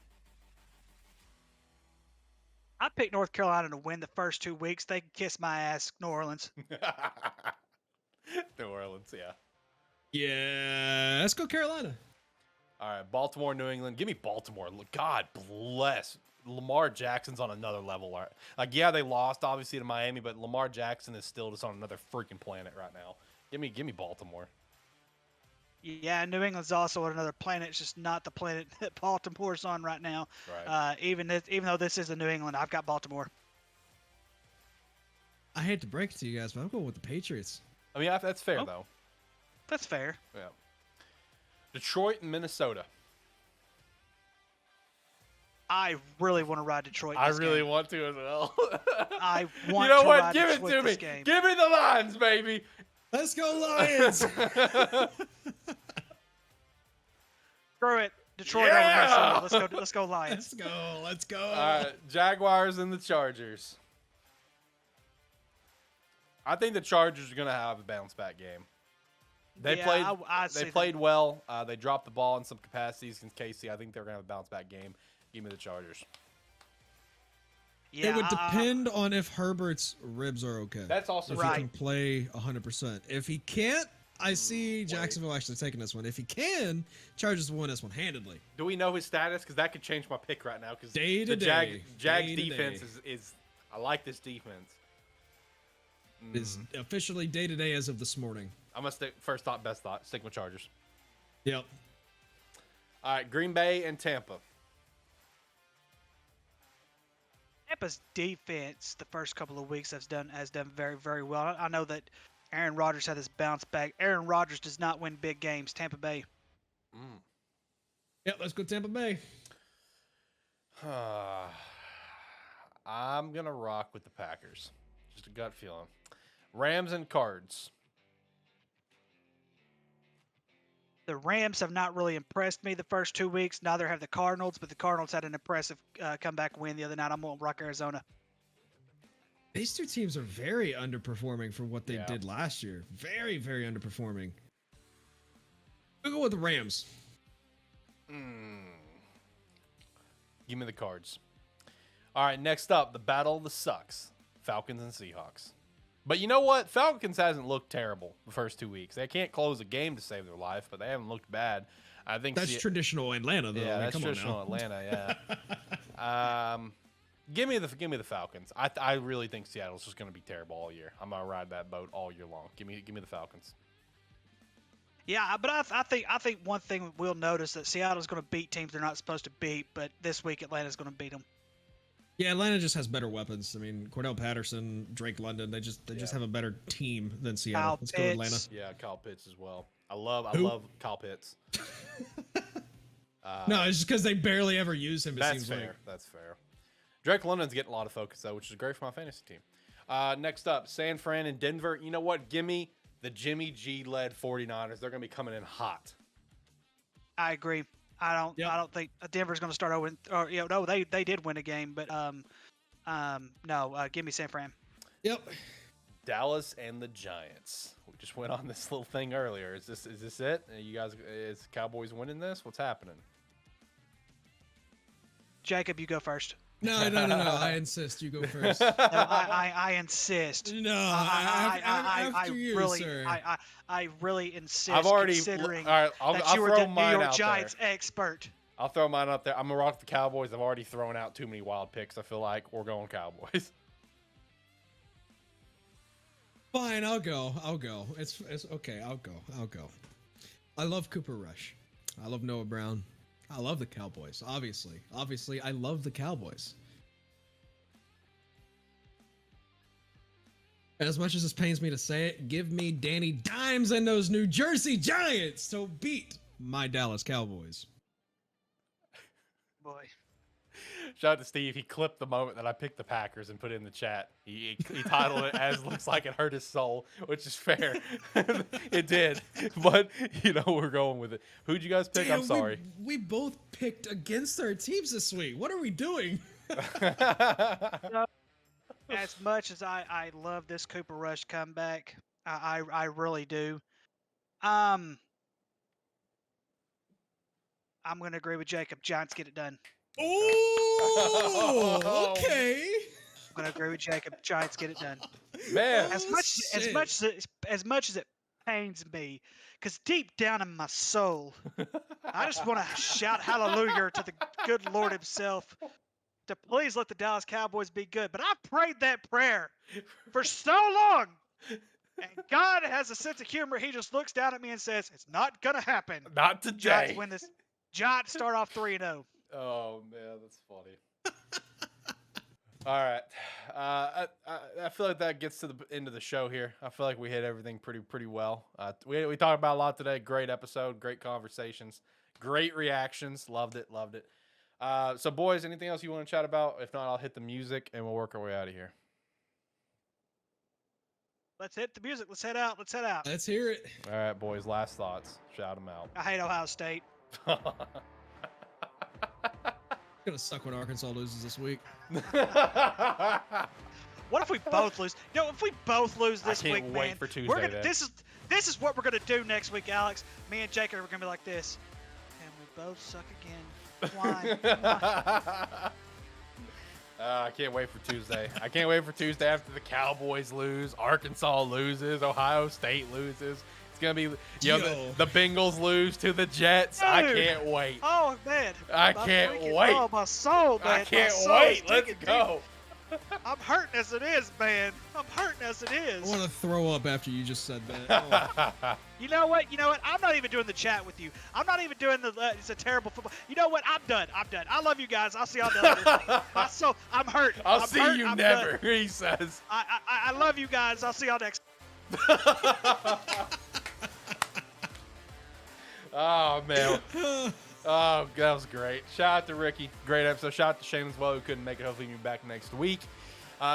I picked North Carolina to win the first 2 weeks. They can kiss my ass, New Orleans. New Orleans, yeah. Yeah, let's go Carolina. All right, Baltimore, New England. Give me Baltimore. God bless. Lamar Jackson's on another level. Like, yeah, they lost, obviously, to Miami, but Lamar Jackson is still just on another freaking planet right now. Give me Baltimore. Yeah, New England's also on another planet. It's just not the planet that Baltimore's on right now. Right. Even though this is a New England, I've got Baltimore. I hate to break it to you guys, but I'm going with the Patriots. I mean, that's fair, though. That's fair. Yeah. Detroit and Minnesota. I really want to ride Detroit. I really want to as well. I want you know to what? ride Give Detroit it to me. this game. Give me the Lions, baby. Let's go Lions. Screw it. Detroit Yeah! over Minnesota. Let's go Lions. Let's go. All right, Jaguars and the Chargers. I think the Chargers are going to have a bounce back game. They played well. They dropped the ball in some capacities against KC. I think they're going to have a bounce back game. Give me the Chargers. Yeah, it would depend on if Herbert's ribs are okay. That's also if right. he can play 100%. If he can't, I see Jacksonville actually taking this one. If he can, Chargers will win this one handedly. Do we know his status? Because that could change my pick right now. Because Day to the day. Jags defense is I like this defense. Is officially day to day as of this morning. I'm gonna stick first thought, best thought. Stick with Chargers. Yep. All right, Green Bay and Tampa. Tampa's defense the first couple of weeks has done very, very well. I know that Aaron Rodgers had this bounce back. Aaron Rodgers does not win big games. Tampa Bay. Yep, let's go Tampa Bay. I'm gonna rock with the Packers. Just a gut feeling. Rams and Cards. The Rams have not really impressed me the first 2 weeks. Neither have the Cardinals, but the Cardinals had an impressive comeback win the other night. I'm going to rock Arizona. These two teams are very underperforming for what they did last year. Very, very underperforming. We'll go with the Rams. Give me the Cards. All right, next up, the Battle of the Sucks. Falcons and Seahawks. But you know what? Falcons hasn't looked terrible the first 2 weeks. They can't close a game to save their life, but they haven't looked bad. I think that's traditional Atlanta, though. Yeah, I mean, that's come traditional on now. Atlanta. Yeah. Give me the Falcons. I really think Seattle's just going to be terrible all year. I'm gonna ride that boat all year long. Give me the Falcons. Yeah, but I think one thing we'll notice that Seattle's going to beat teams they're not supposed to beat, but this week Atlanta's going to beat them. Yeah, Atlanta just has better weapons. I mean, Cordell Patterson, Drake London, they just have a better team than Seattle. Let's go Atlanta. Yeah, Kyle Pitts as well. I love Kyle Pitts. No, it's just because they barely ever use him. That's fair. That's fair. Drake London's getting a lot of focus though, which is great for my fantasy team. Next up, San Fran and Denver. You know what? Give me the Jimmy G led 49ers. They're going to be coming in hot. I agree. I don't think Denver's going to start over. Or no, they did win a game, but give me San Fran. Yep. Dallas and the Giants. We just went on this little thing earlier. Is this it? You guys, is Cowboys winning this? What's happening? Jacob, you go first. No. I insist. You go first. No, I insist. No, I really, sir. I really insist. I've already. Considering All right, I'll that you are throw the New mine York out Giants there. expert. I'll throw mine up there. I'm gonna rock the Cowboys. I've already thrown out too many wild picks. I feel like we're going Cowboys. Fine, I'll go. It's okay. I'll go. I love Cooper Rush. I love Noah Brown. I love the Cowboys. Obviously, I love the Cowboys. As much as this pains me to say it, give me Danny Dimes and those New Jersey Giants to beat my Dallas Cowboys. Boy. Shout out to Steve. He clipped the moment that I picked the Packers and put it in the chat. He titled it as "Looks Like It Hurt His Soul," which is fair. It did, but we're going with it. Who'd you guys pick? Damn, I'm sorry. We both picked against our teams this week. What are we doing? As much as I love this Cooper Rush comeback, I really do. I'm going to agree with Jacob. Giants get it done. Oh, okay. I'm going to agree with Jacob. Giants get it done. Man, As much as it pains me, because deep down in my soul, I just want to shout hallelujah to the good Lord himself to please let the Dallas Cowboys be good. But I prayed that prayer for so long, and God has a sense of humor. He just looks down at me and says, "It's not gonna happen." not today. Giants win this. Giants start off 3-0. Oh man, that's funny. All right, I feel like that gets to the end of the show here. I feel like we hit everything pretty well. We talked about a lot today. Great episode, great conversations, great reactions. Loved it. So boys, anything else you want to chat about? If not, I'll hit the music and we'll work our way out of here. Let's hit the music. Let's head out. Let's hear it. All right, boys. Last thoughts. Shout them out. I hate Ohio State. It's gonna suck when Arkansas loses this week. What if we both lose? If we both lose this I week, can't wait man, for Tuesday. we're gonna. then. This is what we're gonna do next week, Alex. Me and Jacob are gonna be like this, and we both suck again. Why? I can't wait for Tuesday. I can't wait for Tuesday after the Cowboys lose, Arkansas loses, Ohio State loses. It's gonna be the Bengals lose to the Jets. Dude. I can't wait. Oh man, I can't wait. Oh my soul, man. I can't My soul wait. is Let's digging go. deep. I'm hurting as it is, man. I'm hurting as it I is. want to throw up after you just said that. Oh. You know what? I'm not even doing the chat with you. I'm not even doing the. It's a terrible football. You know what? I'm done. I love you guys. I'll see y'all later. I'm hurt. I'll I'm see hurt. you I'm never. done. He says. I love you guys. I'll see y'all next. Oh man. Oh, that was great. Shout out to Ricky. Great episode. Shout out to Shane as well, who couldn't make it. Hopefully, he'll be back next week.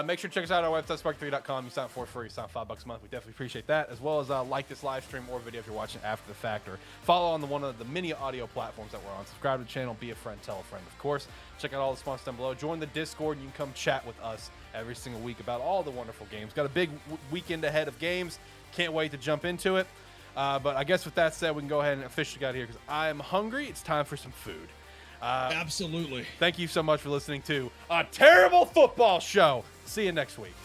Make sure to check us out on our website, SparkE3.com. You sign up for free. You sign up $5 a month. We definitely appreciate that. As well as like this live stream or video if you're watching after the fact, or follow on one of the many audio platforms that we're on. Subscribe to the channel. Be a friend. Tell a friend, of course. Check out all the sponsors down below. Join the Discord. And you can come chat with us every single week about all the wonderful games. Got a big weekend ahead of games. Can't wait to jump into it. But I guess with that said, we can go ahead and officially get out of here because I am hungry. It's time for some food. Absolutely. Thank you so much for listening to a terrible football show. See you next week.